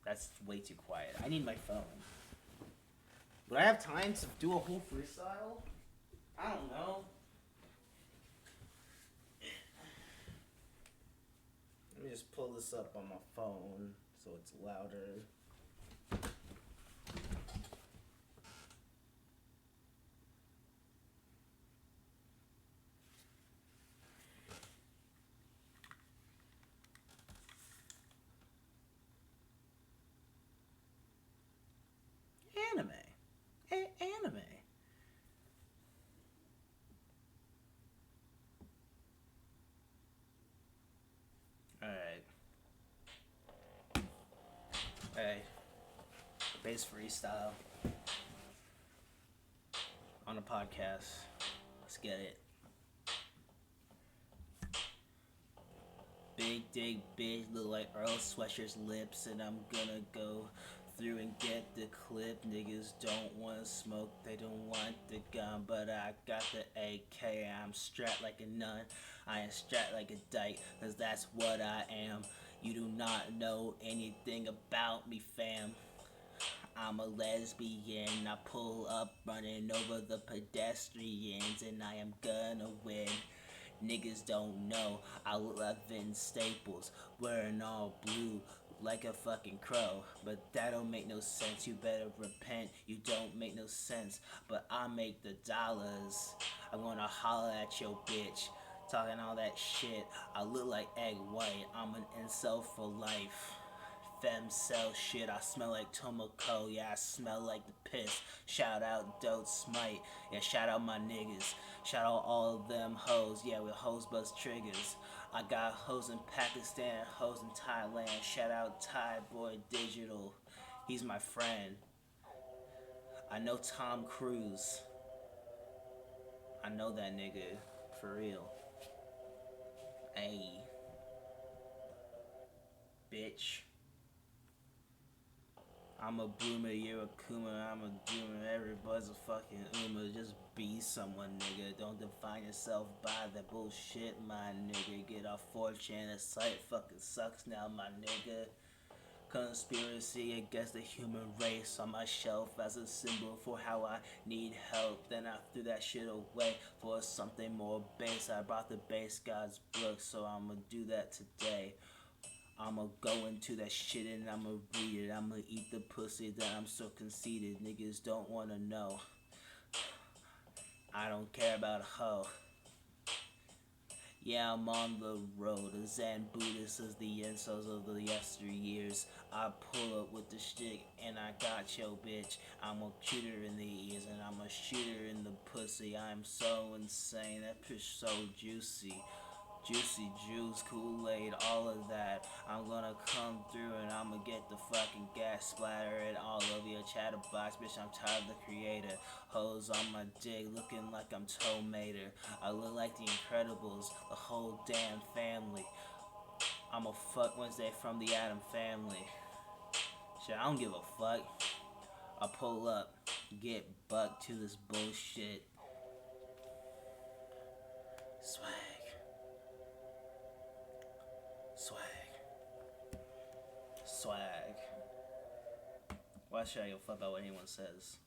That's way too quiet. I need my phone. Would I have time to do a whole freestyle? I don't know. Let me just pull this up on my phone so it's louder. Anime. Anime. Alright. Alright. Bass freestyle. On a podcast. Let's get it. Big dig bitch look like Earl Sweatshirt lips, and I'm gonna go through and get the clip. Niggas don't wanna smoke, they don't want the gun, but I got the AK. I'm strapped like a nun, I am strapped like a dyke, cause that's what I am. You do not know anything about me, fam. I'm a lesbian, I pull up running over the pedestrians, and I am gonna win. Niggas don't know I live in Staples, wearing all blue like a fucking crow. But that don't make no sense, you better repent, you don't make no sense. But I make the dollars, I wanna holler at your bitch. Talking all that shit, I look like egg white, I'm an incel for life. Femcel shit, I smell like Tomoko, yeah, I smell like the piss. Shout out Dope Smite, yeah, shout out my niggas. Shout out all of them hoes, yeah, with hoes buzz triggers. I got hoes in Pakistan, hoes in Thailand. Shout out Thai Boy Digital, he's my friend. I know Tom Cruise, I know that nigga, for real. Ayy, bitch. I'm a boomer, you're a kuma, I'm a doomer, everybody's a fucking uma. Just be someone, nigga. Don't define yourself by that bullshit, my nigga. Get off 4chan, the site fucking sucks now, my nigga. Conspiracy against the human race on my shelf as a symbol for how I need help. Then I threw that shit away for something more base. I brought the base God's book, so I'ma do that today. I'ma go into that shit and I'ma read it. I'ma eat the pussy that I'm so conceited. Niggas don't wanna know. I don't care about a hoe. Yeah, I'm on the road. A Zen Buddhist is the insults of the yesteryears. I pull up with the stick and I got yo bitch. I'm a shoot her in the ears and I'm a shoot her in the pussy. I'm so insane. That push so juicy. Juicy juice, Kool-Aid, all of that. I'm gonna come through and I'ma get the fucking gas splattering all over your chatterbox. Bitch, I'm tired of the creator. Hoes on my dick looking like I'm Tomater. I look like the Incredibles, the whole damn family. I'm a fuck Wednesday from the Adam family. Shit, I don't give a fuck. I pull up, get bucked to this bullshit. Swag. Swag. Swag. Why should I give a fuck about what anyone says?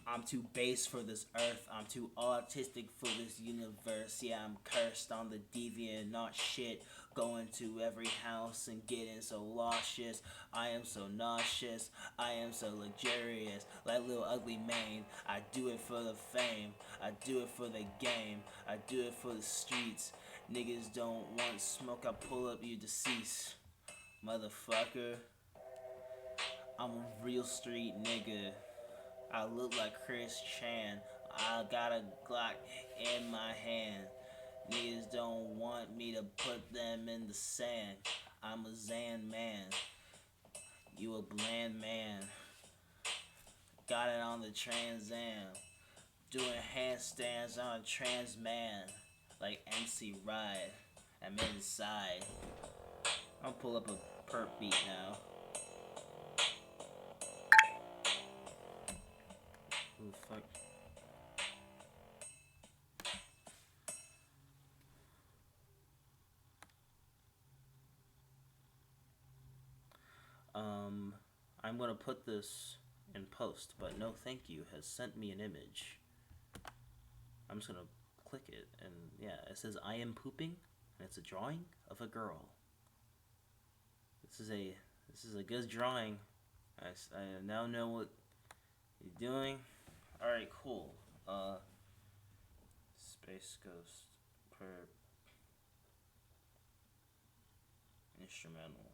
I'm too base for this earth. I'm too autistic for this universe. Yeah, I'm cursed on the deviant, not shit. Going to every house and getting so nauseous. I am so nauseous. I am so luxurious. Like little ugly Mane. I do it for the fame. I do it for the game. I do it for the streets. Niggas don't want smoke. I pull up, you deceased. Motherfucker. I'm a real street nigga. I look like Chris Chan. I got a Glock in my hand. Niggas don't want me to put them in the sand. I'm a Zan man. You a bland man. Got it on the Trans Am. Doing handstands on a trans man. Like MC Ride. I'm inside. I'll pull up a perp beat now. Who the fuck? I'm gonna put this in post, but no thank you has sent me an image. I'm just gonna click it, and yeah, it says I am pooping, and it's a drawing of a girl. This is a good drawing. I now know what you're doing. All right, cool. Space Ghost per instrumental.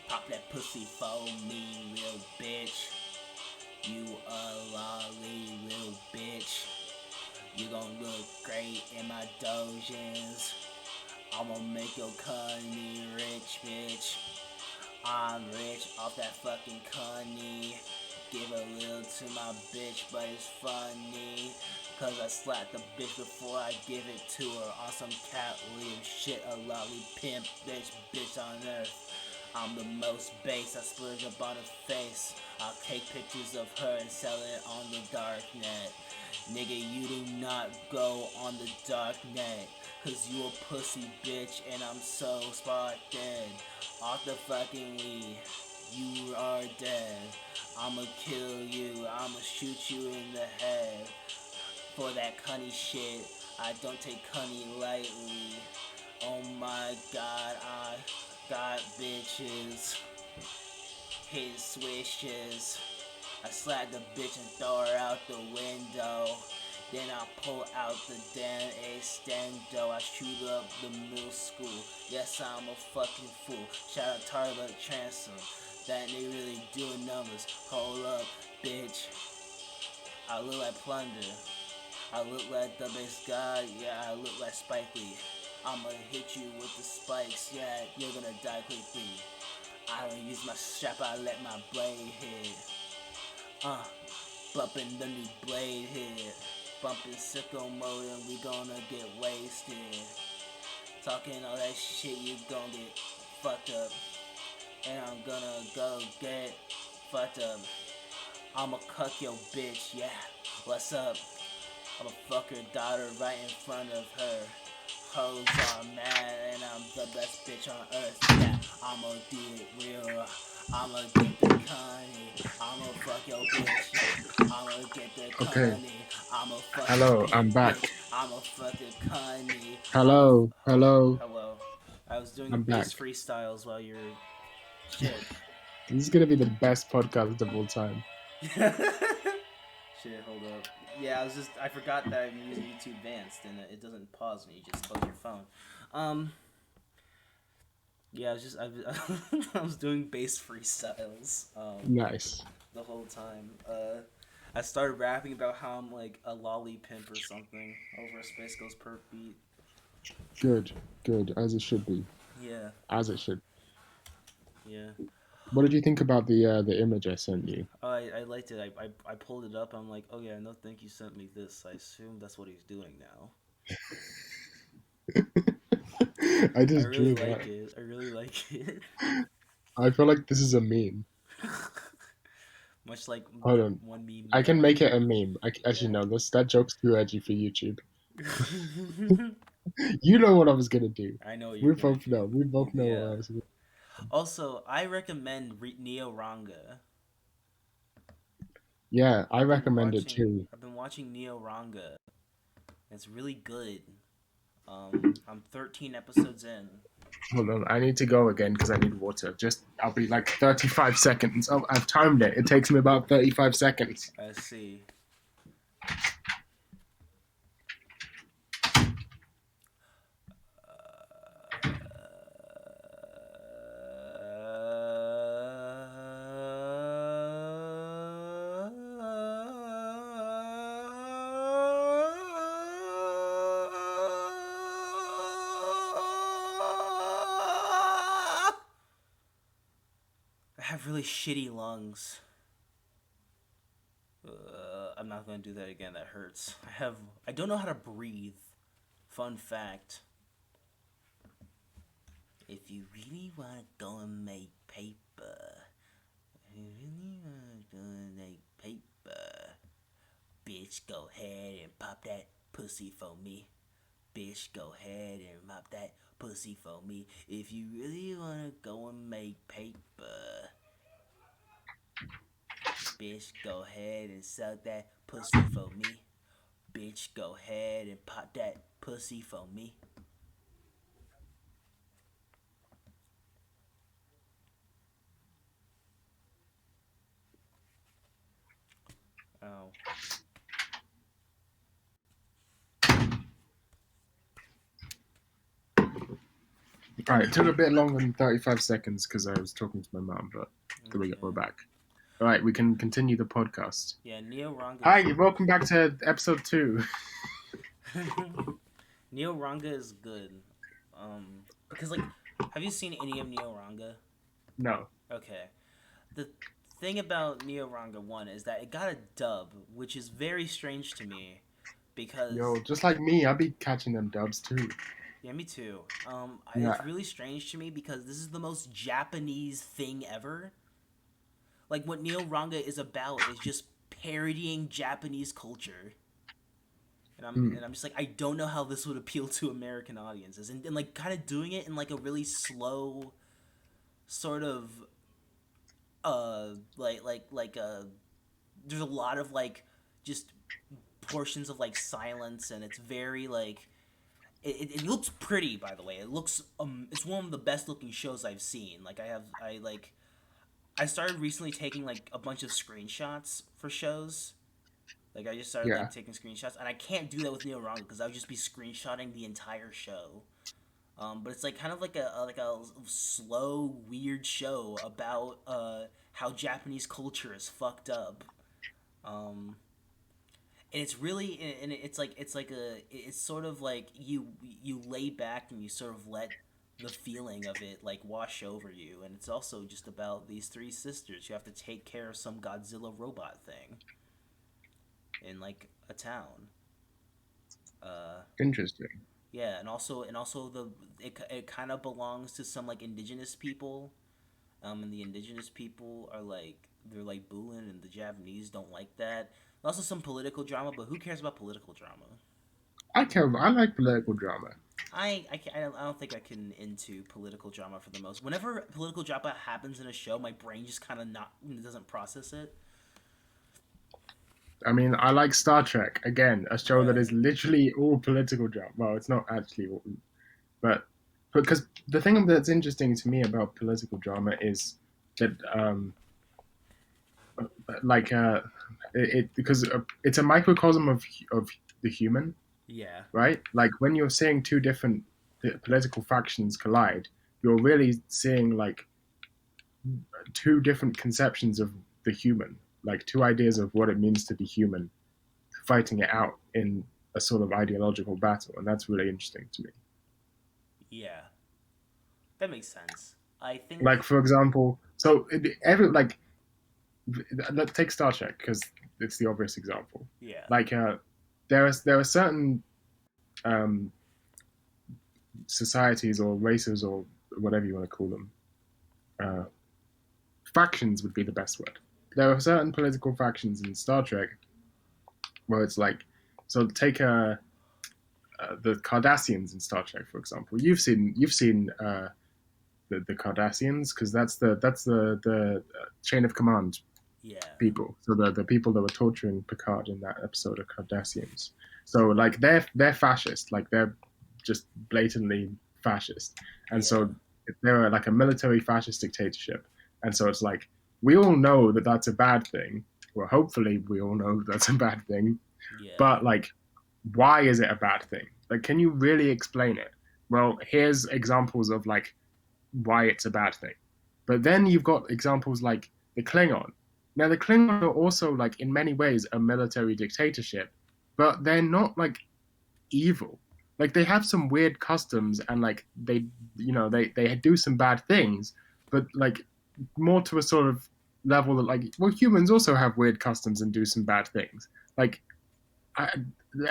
Pop that pussy for me, real bitch. You a lolly, real bitch. You gon' look great in my dojins. I'ma make your cunny rich, bitch. I'm rich off that fucking cunny. Give a little to my bitch, but it's funny. Cause I slapped the bitch before I give it to her. On some cat leave shit, a lolly pimp bitch on earth. I'm the most base, I splurge up on her face. I'll take pictures of her and sell it on the dark net. Nigga, you do not go on the dark net. Cause you a pussy bitch and I'm so spot dead. Off the fucking weed, you are dead. I'ma kill you, I'ma shoot you in the head. For that cunny shit, I don't take cunny lightly. Oh my god, I got bitches. Hit swishes. I slap the bitch and throw her out the window. Then I pull out the damn extendo. I shoot up the middle school. Yes, I'm a fucking fool. Shout out Target Transom. That nigga really doing numbers. Hold up, bitch. I look like Plunder. I look like the base god. Yeah, I look like Spike Lee. I'ma hit you with the spikes. Yeah, you're gonna die quickly. I don't use my strap. I let my blade hit. Bumping the new blade hit. Bumping sicko mode and we gonna get wasted. Talking all that shit, you gonna get fucked up. And I'm gonna go get fucked up. I'ma cuck your bitch, yeah. What's up? I'ma fuck her daughter right in front of her. Hoes are mad and I'm the best bitch on earth, yeah. I'ma do it real. I'ma get the cunny. I'ma fuck your bitch, yeah. I'ma get the Okay. cunny. I'ma fuck Hello, your I'm back. bitch. I'ma fuck the cunny. Hello. Hello. I was doing I'm bass back. freestyles while you're shit. This is gonna be the best podcast of all time. Shit, hold up. Yeah, I forgot that I'm using YouTube Advanced and it doesn't pause when you just close your phone. Yeah, I was doing bass freestyles Nice. the whole time. I started rapping about how I'm like a lolly pimp or something over a Space Ghost perk beat. Good. Good. As it should be. Yeah, As it should. yeah. What did you think about the image I sent you? I liked it. I pulled it up. I'm like, oh yeah, no, thank you sent me this. I assume that's what he's doing now. I I just really drew like that. it. I really like it. I feel like this is a meme. Much like Hold the on. one meme I you can got. make it a meme. Actually, Yeah. no, that joke's too edgy for YouTube. You know what I was gonna do. I know what you're We gonna both do. know. We both know what Yeah. I was gonna. Also, I recommend Neo Ranga. Yeah, I recommend it too. I've been watching Neo Ranga. It's really good. I'm 13 episodes in. Hold on, I need to go again because I need water. I'll be like 35 seconds. Oh, I've timed it. It takes me about 35 seconds. I see. I have really shitty lungs. I'm not gonna do that again. That hurts. I don't know how to breathe. Fun fact. If you really wanna go and make paper, bitch, go ahead and pop that pussy for me. Bitch, go ahead and pop that pussy for me. If you really wanna go and make paper, bitch, go ahead and suck that pussy for me. Bitch, go ahead and pop that pussy for me. Oh. All right, it took a bit longer than 35 seconds because I was talking to my mom, but there we go. We're Okay. back. All right, we can continue the podcast. Yeah, Neo Ranga. Hi, welcome back to episode 2. Neo Ranga is good. Because like, have you seen any of Neo Ranga? No. Okay. The thing about Neo Ranga 1 is that it got a dub, which is very strange to me because Yo, just like me, I'll be catching them dubs too. yeah, me too. It's Yeah. really strange to me because this is the most Japanese thing ever. Like what Neo Ranga is about is just parodying Japanese culture. Hmm. And I'm just like I don't know how this would appeal to American audiences and like kind of doing it in like a really slow sort of there's a lot of like just portions of like silence and it's very like it looks pretty, by the way. It looks it's one of the best looking shows I've seen. Like I started recently taking like a bunch of screenshots for shows. Like I just started Yeah. like taking screenshots and I can't do that with Neo Ranga because I would just be screenshotting the entire show. But it's like kind of like a slow weird show about how Japanese culture is fucked up. Um, and it's really and it's sort of like you lay back and you sort of let the feeling of it like wash over you, and it's also just about these three sisters who have to take care of some Godzilla robot thing in like a town. Uh, Interesting. yeah, and also it kind of belongs to some like indigenous people, and the indigenous people are like they're like booing, and the Japanese don't like that. Also, some political drama, but who cares about political drama? I care. I like political drama. I don't think I can into political drama for the most. Whenever political drama happens in a show, my brain just kind of not doesn't process it. I mean, I like Star Trek. Again, a show that Yeah, is literally all political drama. Well, it's not actually all, but because the thing that's interesting to me about political drama is that like it because it's a microcosm of the human, Yeah. right? Like when you're seeing two different political factions collide, you're really seeing like two different conceptions of the human, like two ideas of what it means to be human, fighting it out in a sort of ideological battle, and that's really interesting to me. Yeah. That makes sense. I Like think. for example, so every like let's take Star Trek because it's the obvious example. Yeah. Like there are certain um, societies or races or whatever you want to call them. Uh, Factions would be the best word. There are certain political factions in Star Trek where it's like, so take the Cardassians in Star Trek, for example. You've seen the Cardassians because that's the chain of command Yeah. people. So the people that were torturing Picard in that episode are Cardassians. So like they're fascist, like they're just blatantly fascist, and Yeah. so they're like a military fascist dictatorship, and so it's like we all know that that's a bad thing. Well, hopefully we all know that that's a bad thing, Yeah. but like, why is it a bad thing? Like, can you really explain it? Well, here's examples of like why it's a bad thing. But then you've got examples like the Klingon. Now, the Klingon are also, like, in many ways, a military dictatorship, but they're not, like, evil. Like, they have some weird customs and, like, they do some bad things, but, like, more to a sort of level that, like, well, humans also have weird customs and do some bad things. Like, I,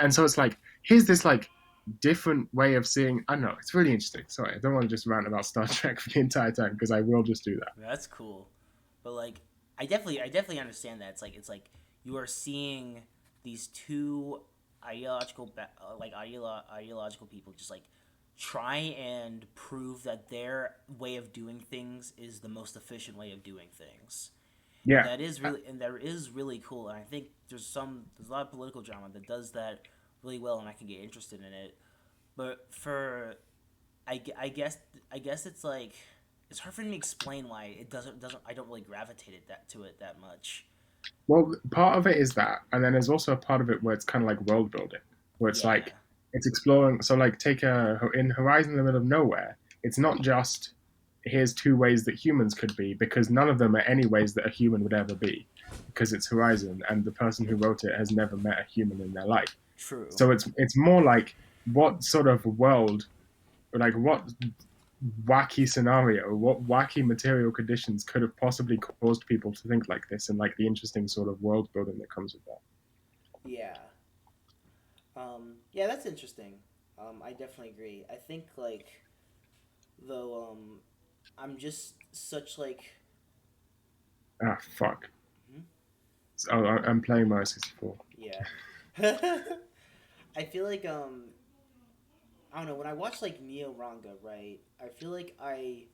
and so it's like, here's this, like, different way of seeing. I don't know. It's really interesting. Sorry, I don't want to just rant about Star Trek for the entire time because I will just do that. That's cool. But like, I definitely understand that. It's like you are seeing these two ideological people just like try and prove that their way of doing things is the most efficient way of doing things. And Yeah, that is really cool. And I think there's a lot of political drama that does that really well, and I can get interested in it. But for I guess it's hard for me to explain why it doesn't I don't really gravitate to it that much. well, part of it is that, and then there's also a part of it where it's kind of like world building, where it's Yeah, like it's exploring. So, like, take a in Horizon in the Middle of Nowhere. It's not just here's two ways that humans could be because none of them are any ways that a human would ever be because it's Horizon and the person who wrote it has never met a human in their life. true. So it's more like what sort of world, like what wacky scenario, what wacky material conditions could have possibly caused people to think like this, and like the interesting sort of world building that comes with that. Yeah. Yeah, that's interesting. I definitely agree. I think like though I'm just such like Ah, fuck. hmm? So, I'm playing Mario 64. Yeah. I feel like I don't know, when I watch like Neo Ranga, right? I feel like I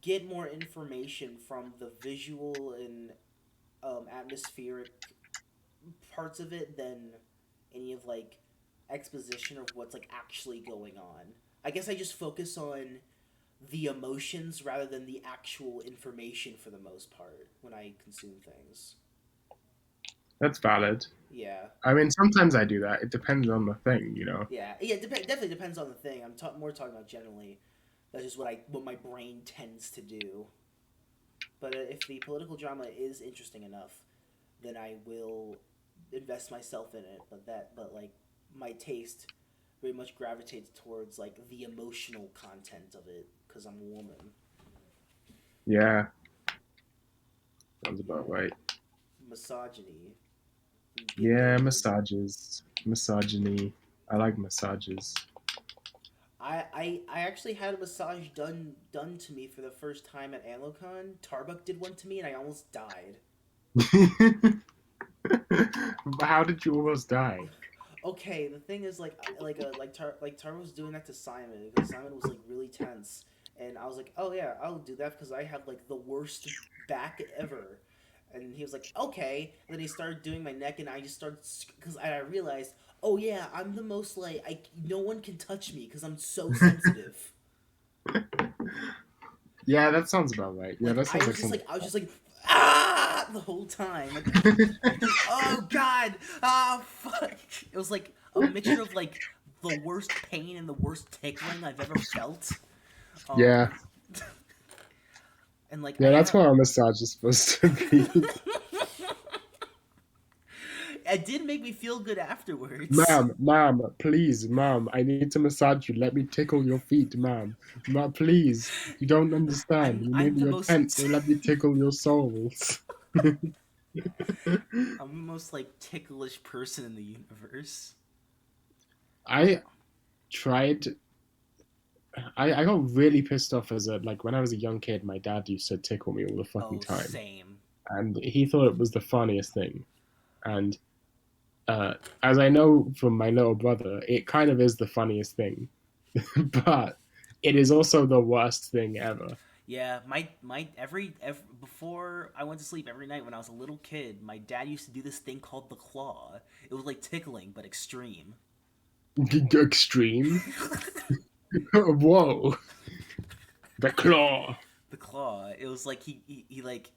get more information from the visual and atmospheric parts of it than any of like exposition of what's like actually going on. I guess I just focus on the emotions rather than the actual information for the most part when I consume things. That's valid. Yeah, I mean, sometimes I do that. It depends on the thing, you know. yeah, yeah. Definitely depends on the thing. More talking about generally. That's just what my brain tends to do. But if the political drama is interesting enough, then I will invest myself in it. But like my taste very much gravitates towards like the emotional content of it because I'm a woman. Yeah, sounds Yeah, about right. misogyny. Get Yeah, goaded. massages, misogyny. I like massages. I actually had a massage done to me for the first time at AmloCon. Tarbuck did one to me and I almost died. How did you almost die? Okay, the thing is like Tara was doing that to Simon because Simon was like really tense, and I was like, oh yeah, I'll do that because I have like the worst back ever, and he was like, okay, and then he started doing my neck, and I just started because I realized, oh yeah, I'm the most like no one can touch me because I'm so sensitive. Yeah, that sounds about right. Yeah, Like that sounds like something. I was just like ah the whole time. Like oh god, ah fuck. It was like a mixture of like the worst pain and the worst tickling I've ever felt. Yeah, Um, and like I yeah, that's have, what a massage is supposed to be. it did make me feel good afterwards. Ma'am, please, ma'am, I need to massage you. Let me tickle your feet, ma'am. Please, you don't understand. You I'm need the your tent, most so let me tickle your soles. I'm the most like ticklish person in the universe. I tried. I got really pissed off as a like when I was a young kid. My dad used to tickle me all the fucking Oh, time, same. and he thought it was the funniest thing. And uh, as I know from my little brother, it kind of is the funniest thing, but it is also the worst thing ever. Yeah, my every before I went to sleep every night when I was a little kid, my dad used to do this thing called the claw. It was like tickling but extreme. Extreme. Whoa, the claw. The claw. It was like he like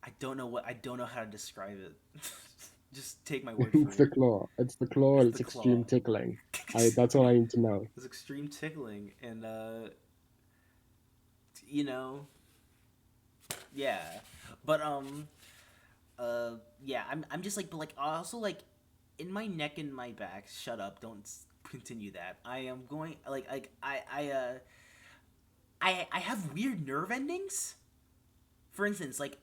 I don't know how to describe it. Just take my word for It's the it. claw. It's the claw. It's It's the claw. extreme tickling. That's all I need to know. It's extreme tickling and you know, yeah. But yeah, I'm just like but like also like in my neck and my back. Shut up! Don't continue that. I am going I have weird nerve endings. For instance, like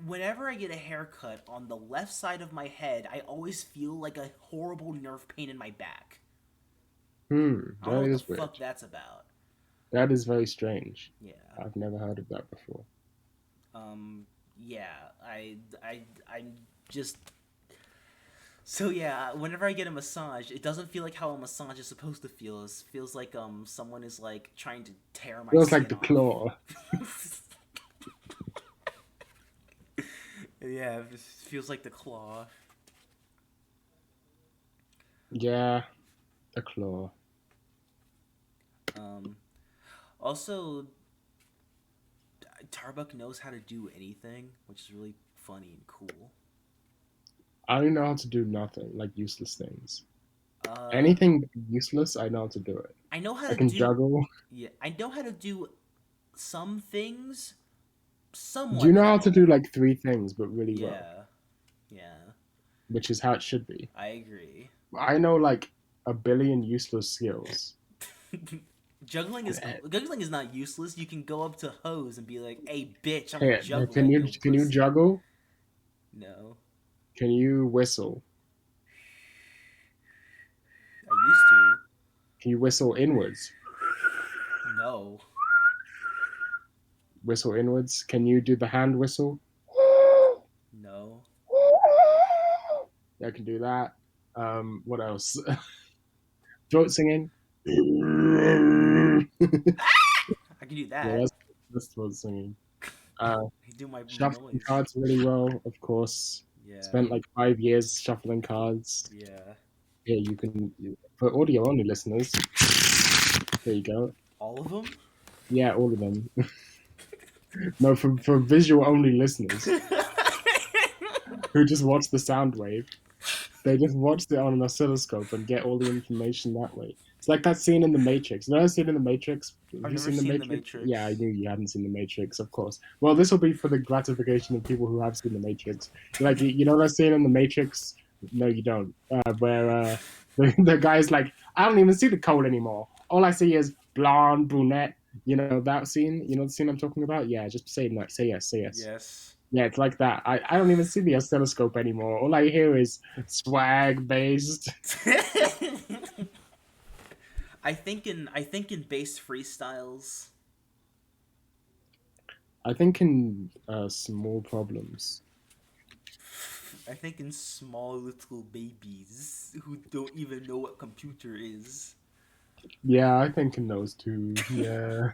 whenever I get a haircut on the left side of my head, I always feel like a horrible nerve pain in my back. I don't know That what the is weird. fuck that's about. That is very strange. Yeah. I've never heard of that before. Yeah. I'm just so yeah. Whenever I get a massage, it doesn't feel like how a massage is supposed to feel. It feels like someone is like trying to tear my Feels like skin the off. claw. Yeah, it feels like the claw. Yeah, the claw. Um, Also, Tarbuck knows how to do anything, which is really funny and cool. I don't know how to do nothing, like useless things. Uh, Anything useless, I know how to do it. I know how I to can do. juggle. Yeah, I know how to do some things Do you somewhat know how to do well. like three things, but really well, Yeah, yeah, which is how it should be? I agree. I know like a billion useless skills. Juggling is not useless. You can go up to hose and be like, "Hey, bitch, I'm Hey, juggling your can you pussy." juggle? No, Can you whistle? I used to. Can you whistle inwards? No, Whistle inwards. Can you do the hand whistle? no. Yeah, I can do that. What else? Throat singing. Yeah, I can do that. that's throat singing. Uh, I do my Shuffling noise. cards really well, of course. Yeah, Spent like 5 years shuffling cards. yeah. Yeah, you can for audio only listeners. There you go. All of them. Yeah, all of them. No, for visual only listeners who just watch the sound wave. They just watch it on an oscilloscope and get all the information that way. It's like that scene in The Matrix. You know that scene in The Matrix? Have I've you never seen The seen The Matrix? Yeah, I Matrix. knew you hadn't seen The Matrix, of course. Well, this will be for the gratification of people who have seen The Matrix. Like, you know that scene in The Matrix? No, you don't. Where the guy's like, I don't even see the code anymore. All I see is blonde, brunette. You know that scene? You know the scene I'm talking about? Yeah, just say no. Say yes. Say yes. Yes. Yeah, it's like that. I don't even see the oscilloscope anymore. All I hear is swag based. I think in bass freestyles. I think in small problems. I think in small little babies who don't even know what computer is. Yeah, I think in those two. Yeah.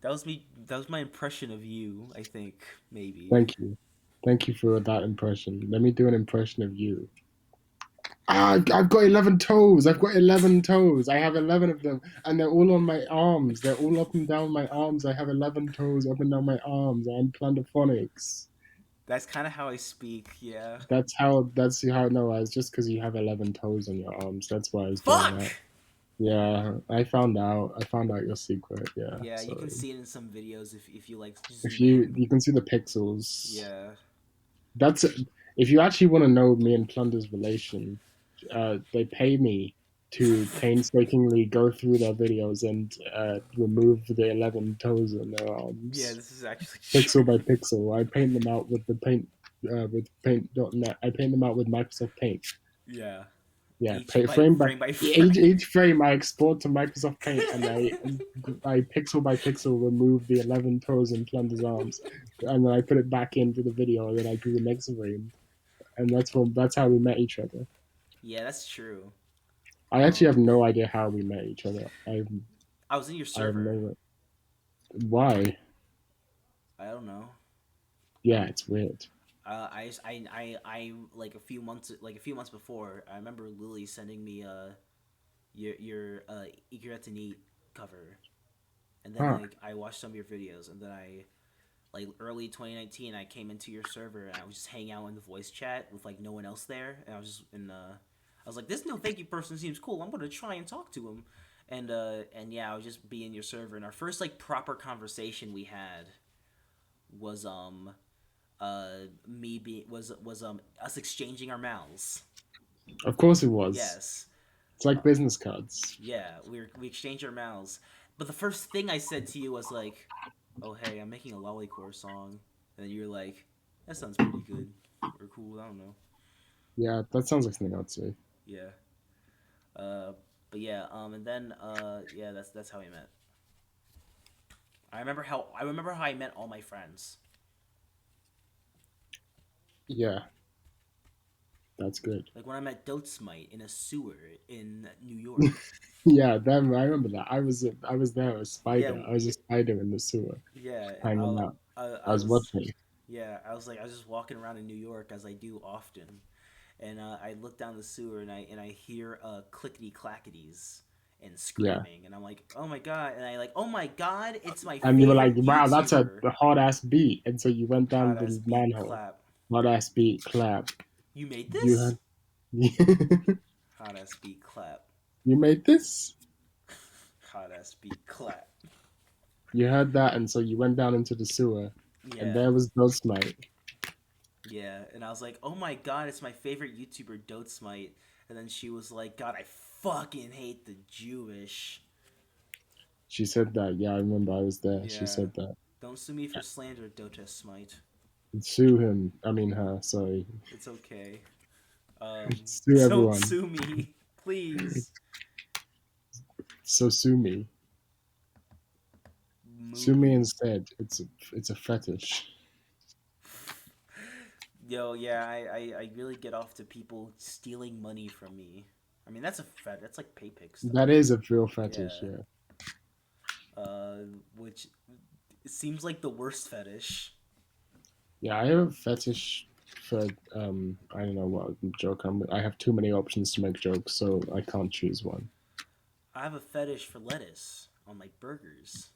That was me. That was my impression of you. I think maybe. Thank you. Thank you for that impression. Let me do an impression of you. I've got 11 toes. I've got 11 toes. I have 11 of them, and they're all on my arms. They're all up and down my arms. I have 11 toes up and down my arms. I'm plantophonics. That's kind of how I speak. Yeah. That's how. That's how. No, it's just because you have 11 toes on your arms. That's why I was doing Fuck. that. Yeah, I found out. I found out your secret. Yeah, Yeah, you can sorry. see it in some videos if you like If zoom you in. you can see the pixels. Yeah. That's if you actually want to know me and Plunder's relation. They pay me to painstakingly go through their videos and remove the 11 toes on their Yeah, arms, this is actually pixel by true. pixel. I paint them out with the paint with paint.net. I paint them out with Microsoft Paint. Yeah. Yeah, Each by frame by frame by each, frame. each frame I export to Microsoft Paint and I pixel by pixel remove the 11 toes in Plunder's arms, and then I put it back into the video, and then I do the next frame, and that's how we met each other. Yeah, that's true. I actually have no idea how we met each other. I was in your I have server. no why. I don't know. Yeah, it's weird. Like a few months before, I remember Lily sending me your Eager to Neat cover, and then Huh. like I watched some of your videos, and then I like early 2019 I came into your server and I was just hanging out in the voice chat with like no one else there, and I was just in I was like, this no thank you person seems cool. I'm gonna try and talk to him, and yeah, I was just be in your server, and our first like proper conversation we had was me being was us exchanging our mouths. Of course it was. Yes. It's like business cards. Yeah, we exchanged our mouths. But the first thing I said to you was like, "Oh hey, I'm making a lollycore song," and then you were like, "That sounds pretty good or cool." I don't know. Yeah, that sounds like something I'd say. Yeah. Uh, but yeah. And then yeah, that's how we met. I remember how I met all my friends. Yeah, that's good. Like when I met Dotsmite in a sewer in New York. Yeah, them. I remember that. I was there. A Yeah, spider. I was a spider in the sewer, yeah. hanging out. I I was was watching. yeah. I was just walking around in New York as I do often, and I look down the sewer and I hear clickety clackities and Yeah, screaming, and I'm like, oh my god, and I like, oh my god, it's my and you were like, favorite "Wow, that's YouTuber. a hard ass beat," and so you went down Hot ass the beat manhole. clap. Hard ass beat, clap. You made You this? had. Hot ass beat clap. You made this. Hot ass beat clap. You heard that, and so you went down into the sewer, and Yeah. there was Ghostmite. Yeah, and I was like, "Oh my god, it's my favorite YouTuber, Dotsmite." And then she was like, "God, I fucking hate the Jewish." She said that. Yeah, I remember. I was there. She Yeah, said that. don't sue me for slander, Dotsmite. Sue him. I mean her. Sorry. It's okay. Sue Don't everyone. sue me, please. So sue me. Sue me Moo. instead. It's a fetish. Yo, yeah, I really get off to people stealing money from me. I mean, that's a that's like PayPix That stuff. is a real fetish. Yeah. Yeah. Which seems like the worst fetish. Yeah. I have a fetish for I don't know what joke. I have too many options to make jokes, so I can't choose one. I have a fetish for lettuce on like burgers.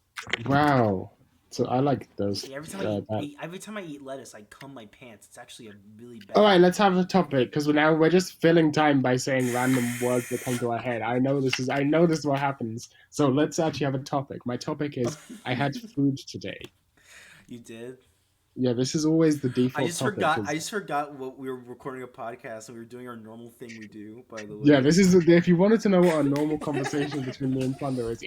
Wow. So I like those. Yeah, That. every time I eat lettuce, I cum my pants. It's actually a really All bad. right, let's have a topic because now we're just filling time by saying random words that come to our head. I know this is. I know this is what happens. So let's actually have a topic. My topic is I had food today. You did. Yeah, this is always the default topic. I just forgot what we were recording a podcast and we were doing our normal thing we do. By the Yeah, way. this is if you wanted to know what a normal conversation between me and Thunder is,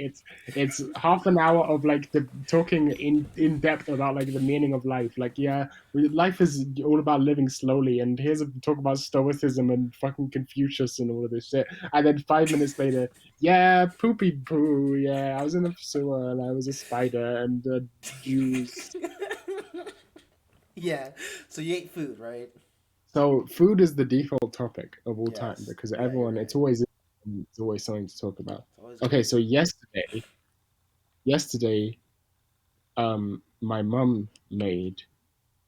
it's half an hour of like the talking in depth about like the meaning of life. Like, yeah, life is all about living slowly, and here's a talk about stoicism and fucking Confucius and all of this shit. And then 5 minutes later, yeah, poopy poo, yeah, I was in a sewer and I was a spider and Jews. Yeah. So you ate food, right? So food is the default topic of all time Yes. because Yeah, you're everyone, right. it's always something to talk about. It's always Okay, good. so yesterday, my mum made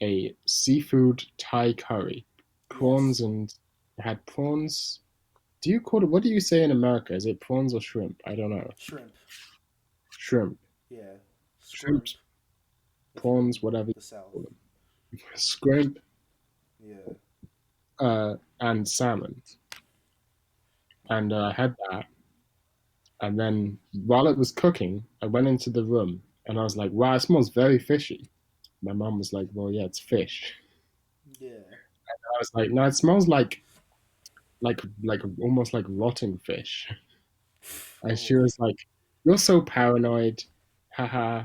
a seafood Thai curry, prawns Yes. and it had prawns, Do you call it? What do you say in America? Is it prawns or shrimp? I don't know. Shrimp. Shrimp, Yeah. shrimp, Scrimp. If you're in prawns, whatever you the South. call them. Scrimp, Yeah. and salmon. And I had that, and then while it was cooking, I went into the room and I was like, "Wow, it smells very fishy." My mom was like, "Well, yeah, it's fish." Yeah. I was like, "No, it smells like almost like rotting fish." And she Oh. was like, "You're so paranoid, haha."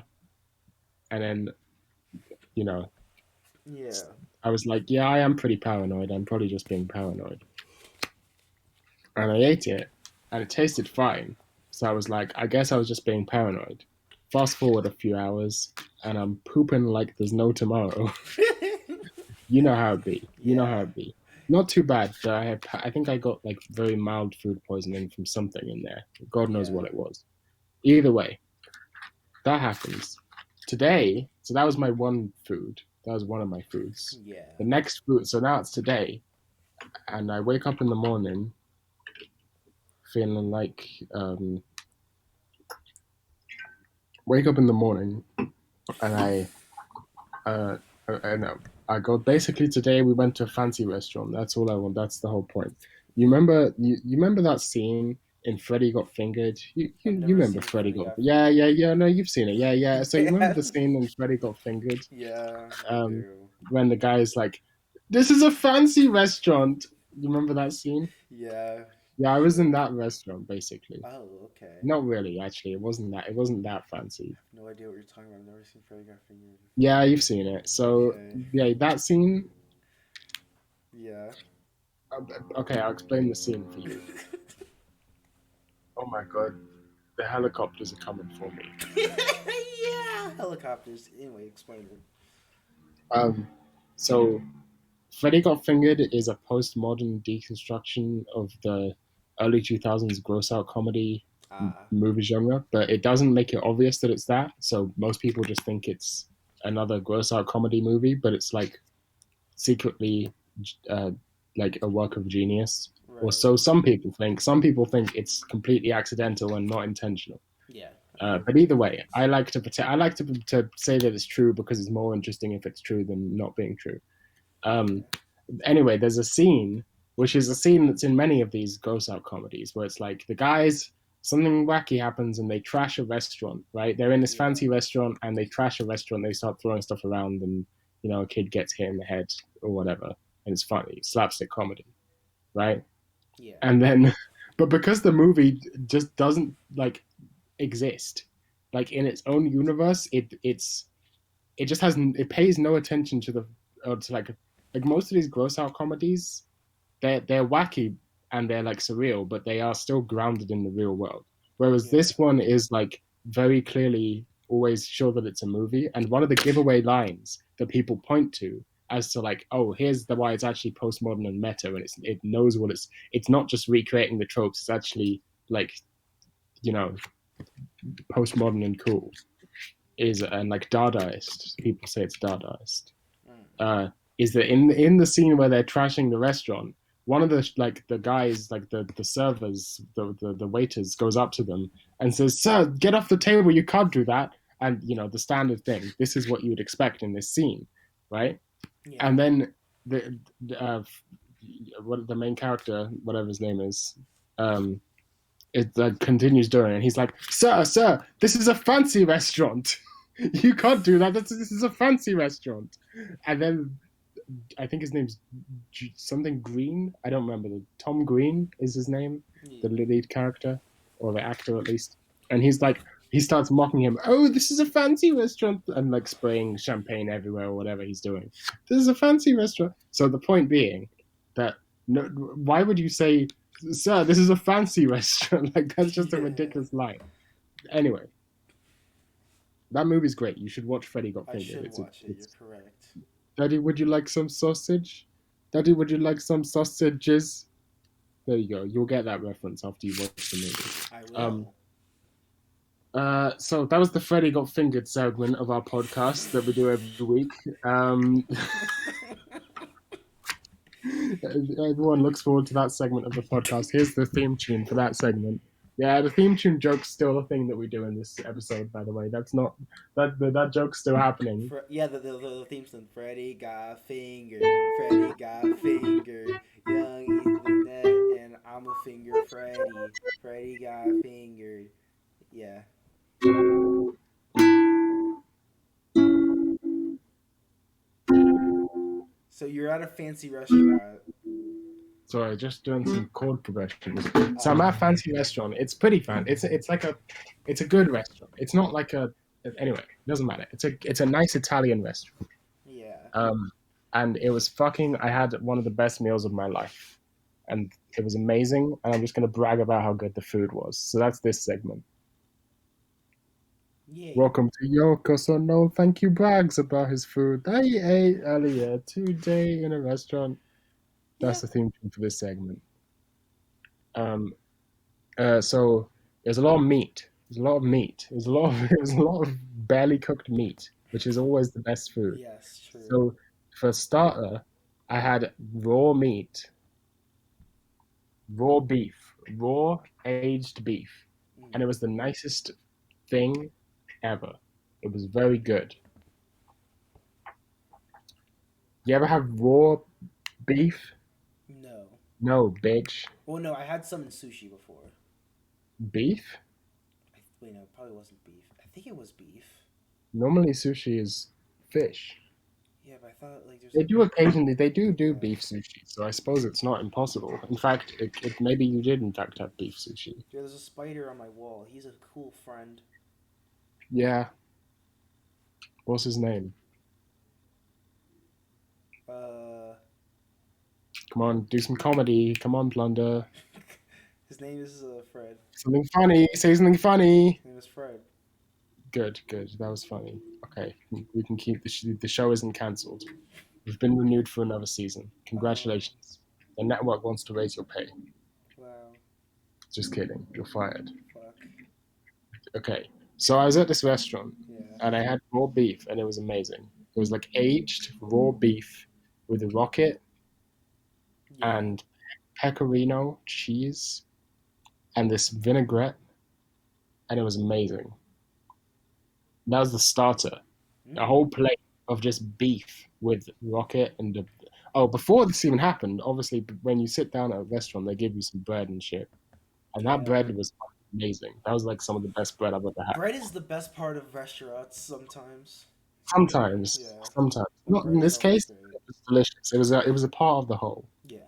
And then you know, Yeah. I was like, "Yeah, I am pretty paranoid. I'm probably just being paranoid." And I ate it, and it tasted fine. So I was like, "I guess I was just being paranoid." Fast forward a few hours, and I'm pooping like there's no tomorrow. You know how it be. You know how Yeah. it be. Not too bad, but I think I got like very mild food poisoning from something in there. God knows Yeah. what it was. Either way, that happens. Today, so that was my one food. That was one of my foods. Yeah. The next food, so now it's today, and I wake up in the morning feeling like, wake up in the morning and uh, and I go, basically today we went to a fancy restaurant. That's all I want. That's the whole point. You remember that scene in Freddy Got Fingered? I've You never remember seen Freddy Freddy Got Got Yeah, Fingered. yeah, yeah, no, you've seen it. Yeah, yeah. So you remember Yeah. the scene in Freddy Got Fingered? Yeah, I Um do. when the guy is like, "This is a fancy restaurant." You remember that scene? Yeah. Yeah, I was in that restaurant basically. Oh, okay. Not really, actually. It wasn't that fancy. No idea what you're talking about. I've never seen Freddy Got Fingered. Yeah, you've seen it. So Okay. yeah, that scene. Yeah. Okay, I'll explain the scene for you. Oh my god, the helicopters are coming for me. Yeah. Helicopters. Anyway, explain it. Um, so Freddy Got Fingered is a postmodern deconstruction of the early 2000s gross out comedy Ah. movie genre, but it doesn't make it obvious that it's that. So most people just think it's another gross out comedy movie, but it's like secretly uh, like a work of genius. Or Right. so some people think. Some people think it's completely accidental and not intentional. Yeah. But either way, I like to say that it's true because it's more interesting if it's true than not being true. Um, Yeah. anyway, there's a scene which is a scene that's in many of these gross out comedies where it's like the guys something wacky happens and they trash a restaurant. Right? They're in this Yeah. fancy restaurant and they trash a restaurant. They start throwing stuff around and a kid gets hit in the head or whatever, and it's funny, slapstick comedy, right? Yeah. And then, but because the movie just doesn't like exist, like in its own universe, it just has it pays no attention to the to like most of these gross out comedies. They're wacky and they're like surreal, but they are still grounded in the real world. Whereas Yeah. this one is like very clearly always sure that it's a movie. And one of the giveaway lines that people point to as to like, oh, here's the why it's actually postmodern and meta, and it knows what it's not just recreating the tropes. It's actually like you know postmodern and cool is and like Dadaist. People say it's Dadaist. Mm. Uh, is that in the scene where they're trashing the restaurant, one of the guys, like the servers, the waiters, goes up to them and says, "Sir, get off the table! You can't do that." And the standard thing. This is what you would expect in this scene, right? Yeah. And then what the main character, whatever his name is, um, it continues doing it. And he's like, sir, this is a fancy restaurant. You can't do that. This is a fancy restaurant. And then I think his name's something Green. I don't remember. Tom Green is his name, Yeah. the lead character, or the actor at least. And he's like, he starts mocking him. Oh, this is a fancy restaurant, and like spraying champagne everywhere or whatever he's doing. This is a fancy restaurant. So the point being that no, why would you say, "Sir, this is a fancy restaurant"? Like that's just a Yeah. ridiculous line. Anyway, that movie's great. You should watch Freddy Got I Fingered. should It's a, watch it. You're it's correct. Daddy, would you like some sausage? Daddy, would you like some sausages? There you go. You'll get that reference after you watch the movie. I Um, will. so that was the Freddy Got Fingered segment of our podcast that we do every week. Um, Everyone looks forward to that segment of the podcast. Here's the theme tune for that segment. Yeah, the theme tune joke's still a thing that we do in this episode, by the way. That's not that joke's still happening. The theme song. Freddy got fingered. Freddy got fingered. Young Ethan and I'm a finger Freddy. Freddy got fingered. Yeah. So you're at a fancy restaurant. Sorry, just doing some chord progressions. So I'm at a fancy restaurant. It's pretty fancy. It's a good restaurant. It's not like a anyway. It doesn't matter. It's a nice Italian restaurant. Yeah. And it was fucking. I had one of the best meals of my life, and it was amazing. And I'm just gonna brag about how good the food was. So that's this segment. Yeah. Welcome to Yoko. So no, thank you brags about his food. I ate earlier today in a restaurant. That's the theme tune for this segment. So there's a lot of meat. There's a lot of meat. There's a lot of barely cooked meat, which is always the best food. Yes, true. So for a starter, I had raw meat, raw beef, raw aged beef, and it was the nicest thing ever. It was very good. You ever have raw beef? No. No, bitch. Well, no, I had some in sushi before. Beef? Wait, no, it probably wasn't beef. I think it was beef. Normally sushi is fish. Yeah, but I thought like there's. They do occasionally. They do Yeah. beef sushi, so I suppose it's not impossible. In fact, maybe you did in fact have beef sushi. Yeah, there's a spider on my wall. He's a cool friend. Yeah. What's his name? Come on, do some comedy. Come on, Plunder. His name is Fred. Something funny. Say something funny. His name is Fred. Good. That was funny. Okay, we can keep the show isn't cancelled. We've been renewed for another season. Congratulations. The network wants to raise your pay. Wow. Just kidding. You're fired. Fuck. Okay, so I was at this restaurant, Yeah. and I had raw beef, and it was amazing. It was like aged raw beef with a rocket and pecorino cheese and this vinaigrette, and it was amazing. That was the starter. A whole plate of just beef with rocket and before this even happened, obviously when you sit down at a restaurant, they give you some bread and shit, and that bread was amazing. That was like some of the best bread I've ever had. Bread is the best part of restaurants sometimes. Sometimes. Not in this case. It was delicious. It was a part of the whole. Yeah.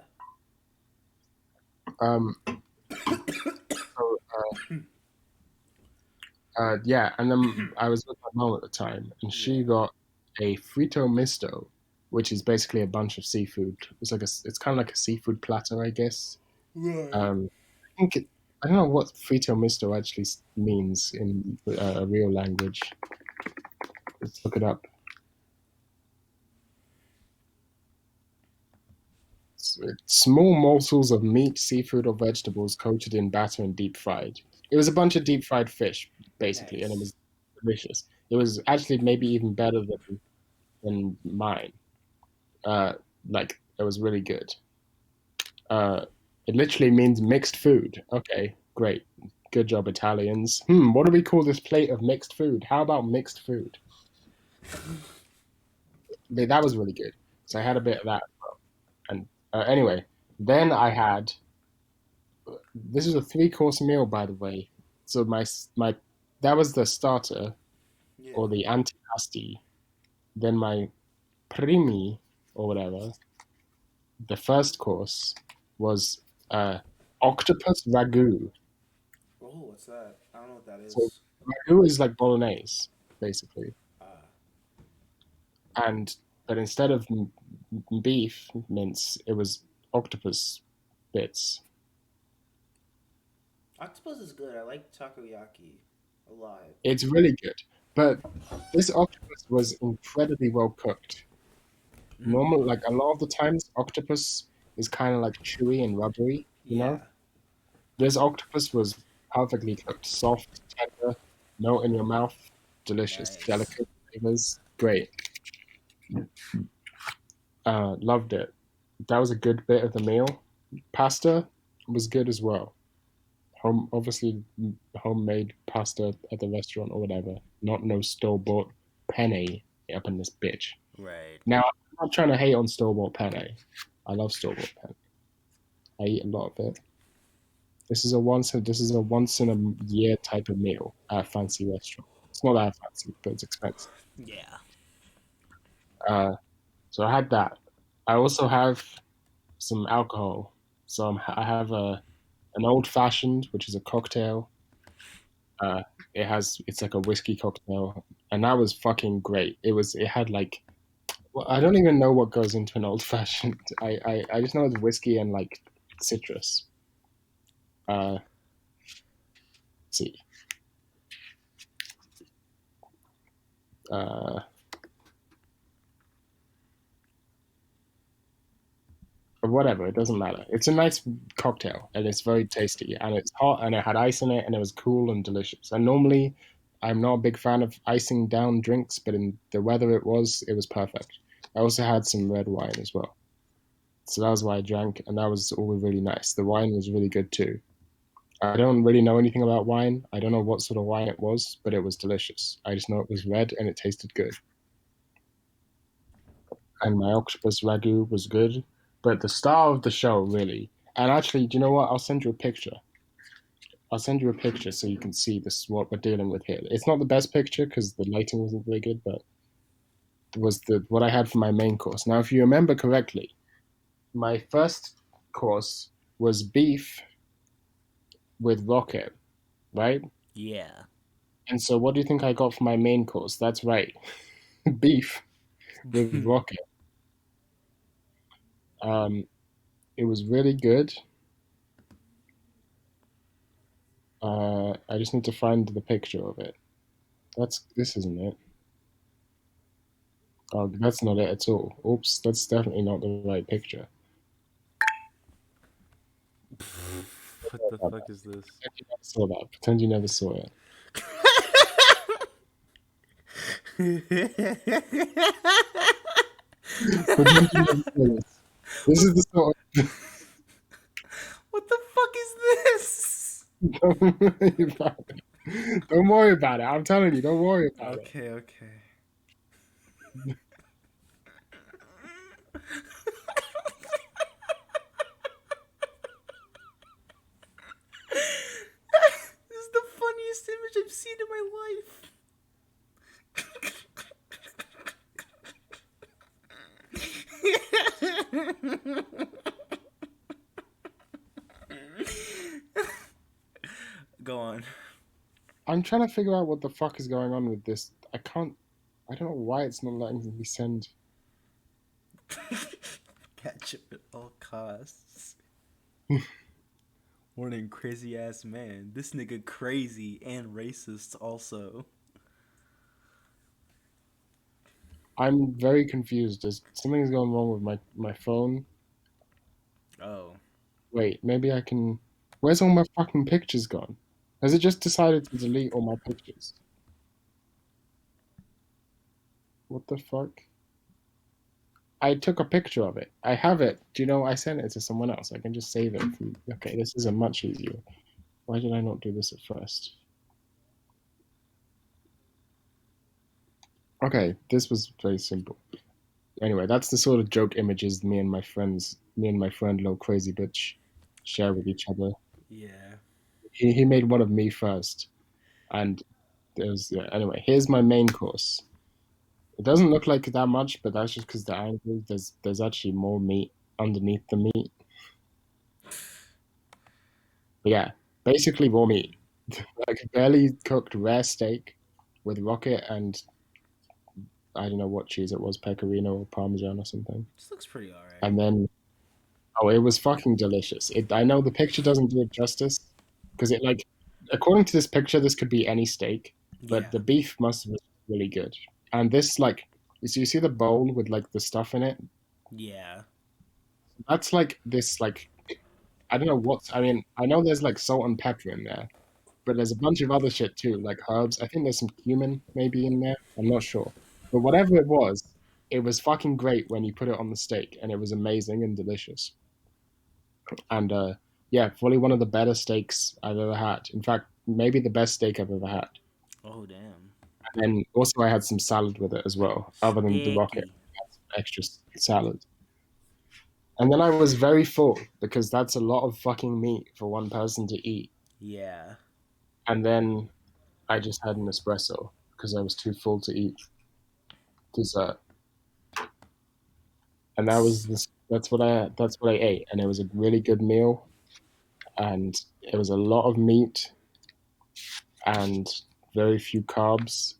Yeah, and then I was with my mom at the time, and she got a frito misto, which is basically a bunch of seafood. It's kind of like a seafood platter, I guess. Right. I don't know what frito misto actually means in a real language. Let's look it up. It's small morsels of meat, seafood, or vegetables coated in batter and deep fried. It was a bunch of deep fried fish, basically, and it was delicious. It was actually maybe even better than mine. Like it was really good. It literally means mixed food. Okay, great. Good job, Italians. What do we call this plate of mixed food? How about mixed food? That was really good. So I had a bit of that as well. And anyway, then I had. This is a 3-course meal, by the way. So my that was the starter, or the antipasti. Then my primi, or whatever. The first course was octopus ragu. Oh, what's that? I don't know what that is. So ragu is like bolognese, basically. But instead of beef mince, it was octopus bits. Octopus is good. I like takoyaki a lot. It's really good, but this octopus was incredibly well cooked. Normal, like a lot of the times, octopus is kind of like chewy and rubbery, you know? This octopus was perfectly cooked, soft, tender, melt in your mouth, delicious, delicate flavors, great. Loved it. that was a good bit of the meal. Pasta was good as well. Obviously homemade pasta at the restaurant or whatever. Not no store bought penne up in this bitch. Right. Now I'm not trying to hate on store bought penne. I love store bought penne. I eat a lot of it. This is a once in a year type of meal at a fancy restaurant. It's not that fancy, but it's expensive. Yeah. So I had that. I also have some alcohol. So I have an old fashioned, which is a cocktail. It's like a whiskey cocktail, and that was fucking great. It had like, well, I don't even know what goes into an old fashioned. I just know it's whiskey and like citrus. Let's see. Uh, or whatever, it doesn't matter. It's a nice cocktail and it's very tasty and it's hot and it had ice in it and it was cool and delicious. And normally, I'm not a big fan of icing down drinks, but in the weather it was perfect. I also had some red wine as well. So that was why I drank, and that was all really nice. The wine was really good too. I don't really know anything about wine. I don't know what sort of wine it was, but it was delicious. I just know it was red and it tasted good. And my octopus ragu was good. But the star of the show, really, and actually, do you know what? I'll send you a picture. I'll send you a picture so you can see this what we're dealing with here. It's not the best picture because the lighting wasn't very good, but it was the what I had for my main course. Now, if you remember correctly, my first course was beef with rocket, right? Yeah. And so, what do you think I got for my main course? That's right, beef with rocket. Um, it was really good. I just need to find the picture of it. This isn't it. Oh, that's not it at all. Oops, that's definitely not the right picture. What the fuck is this? Pretend you never saw that. Pretend you never saw it. Pretend you never saw this. This is the sort What the fuck is this? of. Don't worry about it. Don't worry about it. I'm telling you, don't worry about it. Okay, okay. This is the funniest image I've seen in my life. Go on. I'm trying to figure out what the fuck is going on with this. I don't know why it's not letting me send. Ketchup at all costs. Warning, crazy ass man. This nigga crazy and racist also. I'm very confused. Something's going wrong with my phone. Oh. Wait, maybe I can. Where's all my fucking pictures gone? Has it just decided to delete all my pictures? What the fuck? I took a picture of it. I have it. Do you know, I sent it to someone else. I can just save it. Okay, this is a much easier. Why did I not do this at first? Okay, this was very simple. Anyway, that's the sort of joke images me and my friend Lil Crazy Bitch share with each other. Yeah. He made one of me first, and anyway. Here's my main course. It doesn't look like that much, but that's just because the angle. There's actually more meat underneath the meat. But yeah, basically raw meat, like barely cooked rare steak with rocket and I don't know what cheese it was, pecorino or parmesan or something. This looks pretty alright. And then oh, it was fucking delicious. I know the picture doesn't do it justice because it like according to this picture, this could be any steak, Yeah. but the beef must have been really good. And this like, so you see the bowl with like the stuff in it. Yeah. That's like this like I don't know what I mean. I know there's like salt and pepper in there, but there's a bunch of other shit too, like herbs. I think there's some cumin maybe in there. I'm not sure, but whatever it was, it was fucking great when you put it on the steak, and it was amazing and delicious. And yeah, probably one of the better steaks I've ever had. In fact, maybe the best steak I've ever had. Oh damn. And then also I had some salad with it as well, other than the rocket, Sticky. I had some extra salad. And then I was very full because that's a lot of fucking meat for one person to eat. Yeah. And then I just had an espresso because I was too full to eat dessert. And that was this. That's what I. That's what I ate, and it was a really good meal. And it was a lot of meat and very few carbs,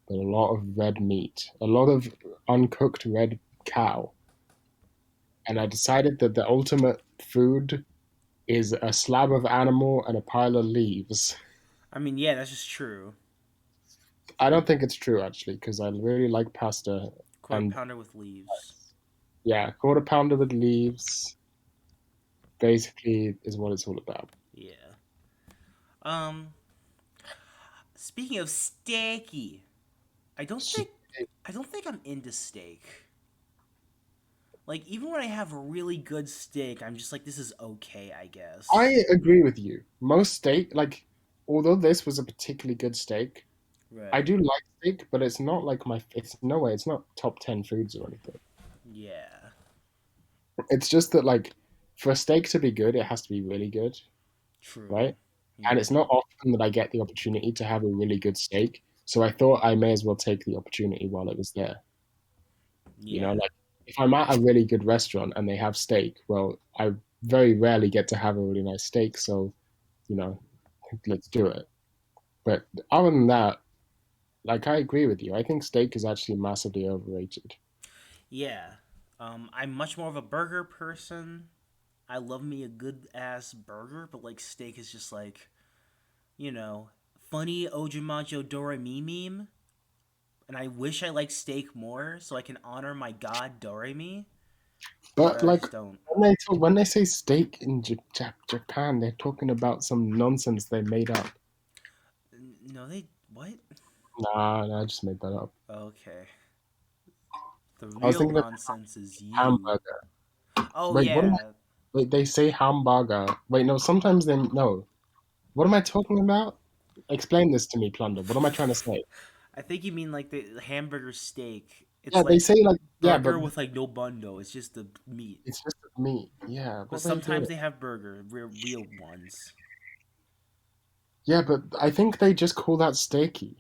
but a lot of red meat, a lot of uncooked red cow. And I decided that the ultimate food is a slab of animal and a pile of leaves. I mean, yeah, that's just true. I don't think it's true actually, because I really like pasta Quarter and pounder with leaves. yeah, quarter pounder with leaves basically is what it's all about. Yeah. Um. Speaking of steaky, I don't think I don't think I'm into steak. Like even when I have a really good steak, I'm just like this is okay, I guess. I agree with you. Most steak, like, although this was a particularly good steak, I Right. do like steak, but it's not like my. It's no way. It's not top 10 foods or anything. Yeah. It's just that like, for a steak to be good, it has to be really good, True. right? And Yeah. it's not often that I get the opportunity to have a really good steak. So I thought I may as well take the opportunity while it was there. You know, Yeah. like if I'm at a really good restaurant and they have steak, well, I very rarely get to have a really nice steak. So, you know, let's do it. But other than that, like I agree with you. I think steak is actually massively overrated. Yeah. I'm much more of a burger person. I love me a good ass burger, but like steak is just like, you know, funny Ojimajo Doremi meme. And I wish I liked steak more so I can honor my god Doremi, but But I like just don't. when they say steak in Japan, they're talking about some nonsense they made up. No, they what? Nah, I just made that up. Okay. The I was real thinking of nonsense is you. hamburger. Oh Wait, what am I? yeah. Wait, they say hamburger. Wait, no. Sometimes they no. What am I talking about? Explain this to me, Plunder. What am I trying to say? I think you mean like the hamburger steak. It's Yeah, they like say like yeah, but burger with like no bundo. It's just the meat. it's just meat. Yeah, But what are they doing? sometimes they have burger, real ones. Yeah, but I think they just call that steaky.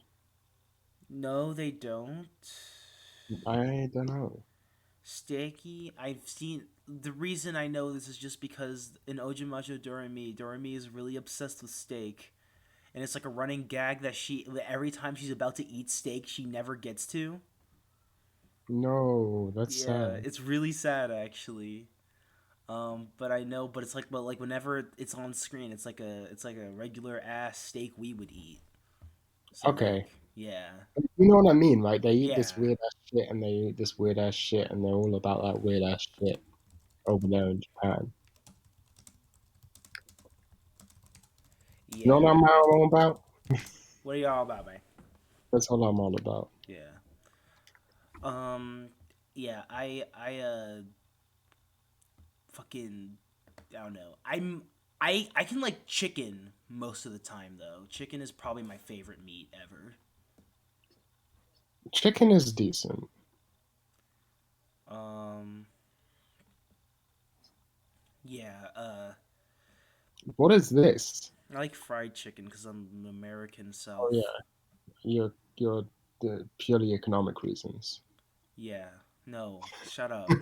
No, they don't. I don't know. Steaky. I've seen the reason I know this is just because in Ojimajo Doremi is really obsessed with steak, and it's like a running gag that she every time she's about to eat steak, she never gets to. No, that's Yeah, sad. it's really sad actually. But I know, but like whenever it's on screen, it's like a regular ass steak we would eat. So like, Okay. yeah, You know what I mean, right? They eat this yeah, weird ass shit and they eat this weird ass shit and they're all about that weird ass shit over there in Japan. You know yeah. what I'm all about? What are y'all about, man? That's all I'm all about. Yeah. Um, yeah. Fucking, I don't know. I can like chicken most of the time though. Chicken is probably my favorite meat ever. Chicken is decent. Um, yeah. What is this? I like fried chicken because I'm American Oh South. yeah, you're the purely economic reasons. Yeah. No, shut up.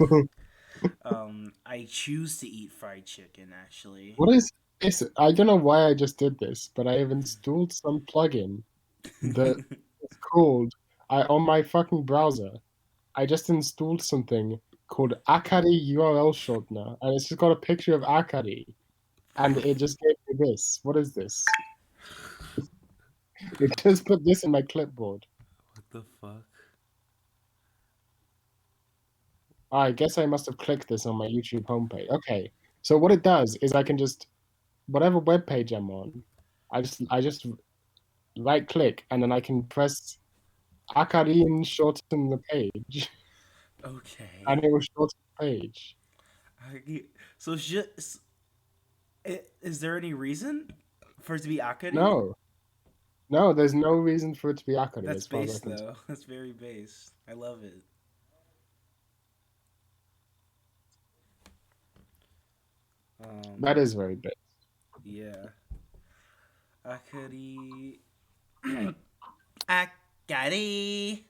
I choose to eat fried chicken actually. What is this? I don't know why I just did this, but I have installed some plugin that is called I on my fucking browser. I just installed something called Akari URL shortener, and it's just got a picture of Akari, and it just gave me this. What is this? It just put this in my clipboard. What the fuck? I guess I must have clicked this on my YouTube homepage. Okay, so what it does is I can just whatever web page I'm on, I just right click and then I can press Akari and shorten the page. and Okay. it was short page. I- So just is there any reason for it to be Akari? No, no, there's no reason for it to be Akari That's as far as base I can tell. though. That's very base. I love it. That Um, is very big. yeah. Akari. Akari.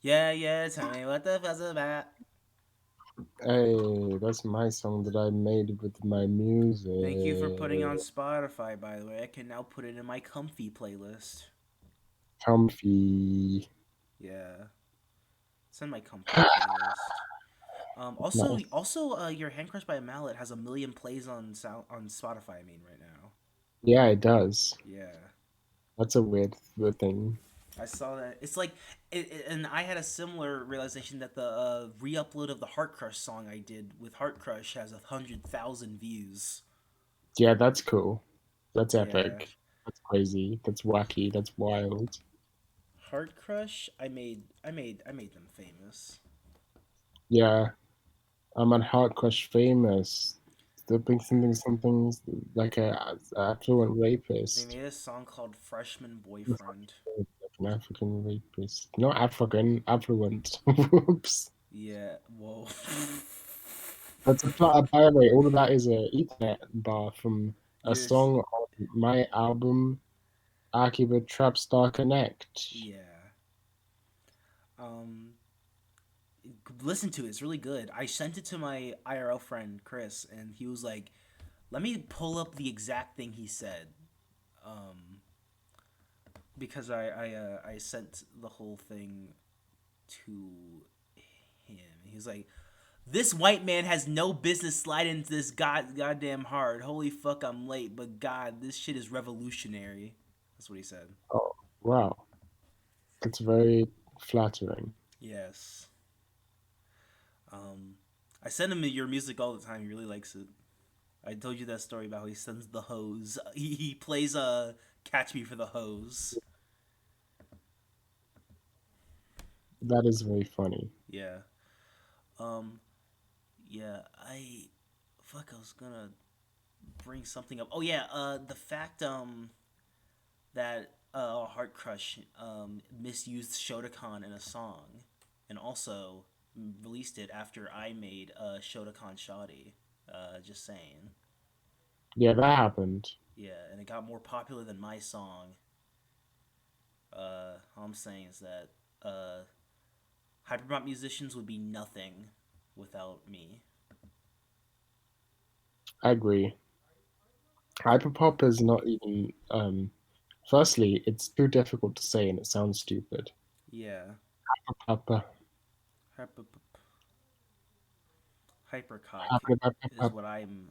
Yeah, yeah. Tell me what the fuss about. Hey, that's my song that I made with my Thank you for putting on music. Spotify. By the way, I can now put it in my comfy playlist. Comfy. Yeah, it's in my comfy playlist. Also, Nice. your hand crushed by a mallet has 1 million plays on Spotify. I mean, right now. Yeah, it does. Yeah, That's a weird thing. I saw that. It's like, and I had a similar realization that the re-upload of the Heart Crush song I did with Heart Crush has 100,000 views. Yeah, that's cool. That's Yeah, epic. That's crazy. That's wacky. That's wild. Heart Crush. I made them famous. Yeah, I'm on Heart Crush famous. Still think something like a affluent They rapist. made a song called Freshman Boyfriend. Like an African rapist. Not African, affluent. Whoops. Yeah, whoa. That's a plot. By the way, all of that is a Ethernet bar from a You're, song on my album, Akiba Trapstar Connect. yeah. Um, Listen to it. It's really good. I sent it to my IRL friend Chris, and he was like, "Let me pull up the exact thing he said." Um, because I sent the whole thing to him. He's like, "This white man has no business sliding into this goddamn hard. Holy fuck, I'm late, but God, this shit is revolutionary." That's what he said. Oh, wow. That's very flattering. Yes. Um, I send him your music all the time. He really likes it. I told you that story about how he sends the hose. He plays "Catch Me for the Hose." That is very funny. Yeah. Um. Yeah. Fuck. I was gonna bring something up. Oh yeah. The fact that Heart Crush misused Shotokan in a song, and also released it after I made Shotokan Shoddy. Just saying. Yeah, that happened. Yeah, and it got more popular than my song. All I'm saying is that hyperbop musicians would be nothing without me. I agree. Hyperpop is not even. Firstly, it's too difficult to say and it sounds stupid. Yeah, Hyper, Hyper- hypercock is hyper, what I'm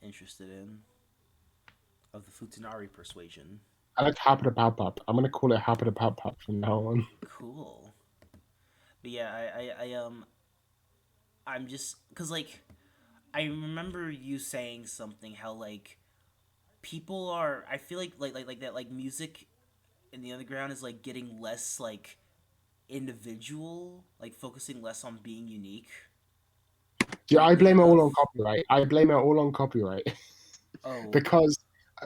interested in of the Futanari persuasion. I like hyper. I'm gonna call it hyper from now on. Cool. But yeah, I'm just because like I remember you saying something how like people are. I feel like that like music in the underground is like getting less like individual, like focusing less on being unique. Yeah, I Weirdly blame it all on enough. copyright. I blame it all on copyright Oh, because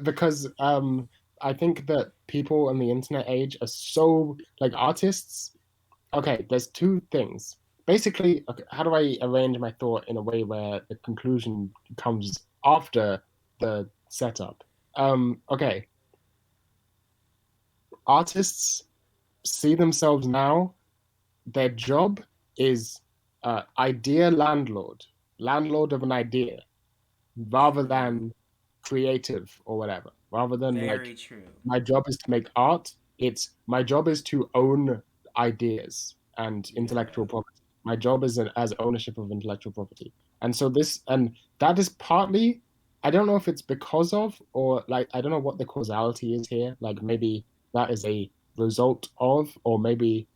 because I think that people in the internet age are so like artists. Okay, there's two things. Basically, okay, how do I arrange my thought in a way where the conclusion comes after the setup? Okay, artists see themselves now. Their job is idea landlord of an idea, rather true. than creative or whatever. Rather than like Very true. my job is to make art, it's my job is to own ideas and intellectual Yeah. property. My job is as ownership of intellectual property. And so this and that is partly, I don't know if it's because of or like I don't know what the causality is here. Like maybe that is a result of or maybe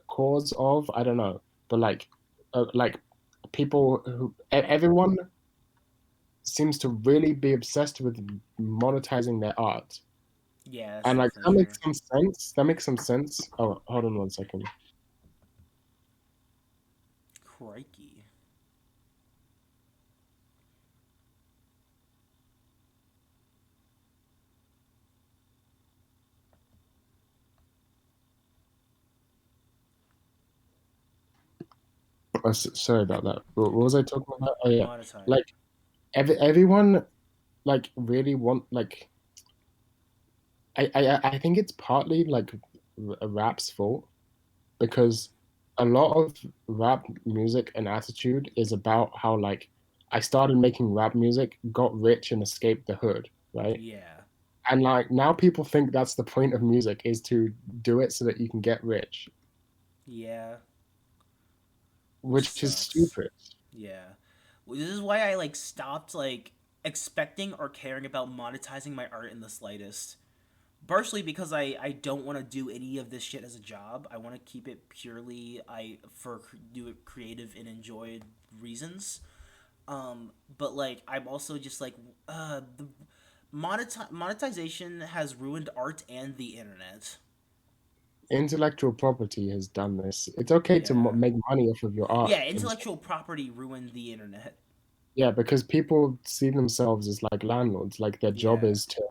cause of, I don't know. But like people who everyone seems to really be obsessed with monetizing their art. Yeah, that's And like definitely that true. makes some sense. That makes some sense. Oh, hold on one second. Crikey. Oh, sorry about that. What was I talking about? Oh yeah, Monetizing. like everyone like really want like I think it's partly like rap's fault because a lot of rap music and attitude is about how like I started making rap music, got rich and escaped the hood, right? Yeah. And like now people think that's the point of music is to do it so that you can get rich, Yeah. Which which is sucks. stupid. Yeah. Well, this is why I like stopped like expecting or caring about monetizing my art in the slightest. Partially because I don't want to do any of this shit as a job. I want to keep it purely I for do it creative and enjoyed reasons. But like I'm also just like the monetization has ruined art and the internet. Intellectual property has done this. It's okay to Yeah. make money off of your art. Yeah, And intellectual property ruined the internet. yeah, because people see themselves as like landlords. Like their job Yeah. is to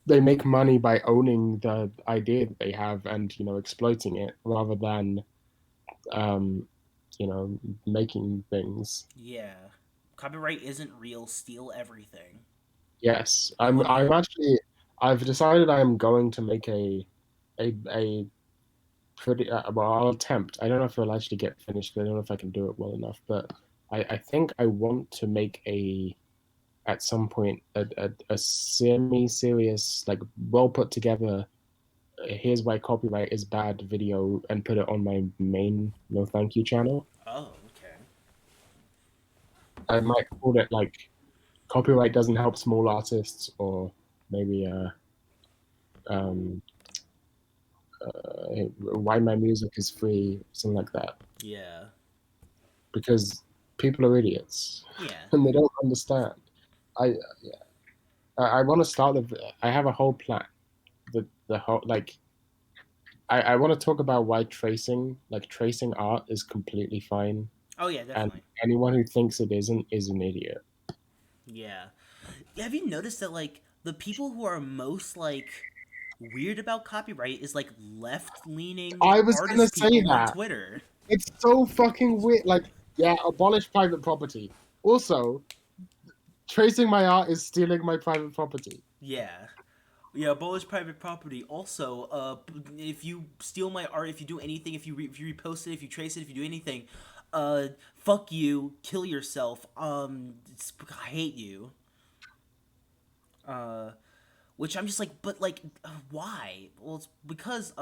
they make money by owning the idea that they have and exploiting it rather than um, making things. Yeah. Copyright isn't real, steal everything. Yes, And when I'm you actually I've decided I am going to make a pretty well, I'll attempt. I don't know if it'll actually get finished. I don't know if I can do it well enough, but I think I want to make a at some point a semi-serious, like well put together. Here's why copyright is bad video and put it on my main no thank you channel. Oh, okay. I might call it like copyright doesn't help small artists, or maybe um, why my music is free, something like that. Yeah. Because people are idiots Yeah. and they don't understand. I I want to start the. I have a whole plan. The whole like I want to talk about why tracing art is completely fine, Oh yeah, and definitely. anyone who thinks it isn't is an idiot. Yeah. Have you noticed that like the people who are most like weird about copyright is like left-leaning I was gonna artist say people on that. Twitter? It's so fucking weird. Like, yeah, abolish private property. Also, tracing my art is stealing my private property. Yeah. Yeah, abolish private property. Also, if you steal my art, if you do anything, if you repost it, if you trace it, if you do anything, fuck you, kill yourself. I hate you. Uh, which I'm just like, but like, why? Well, it's because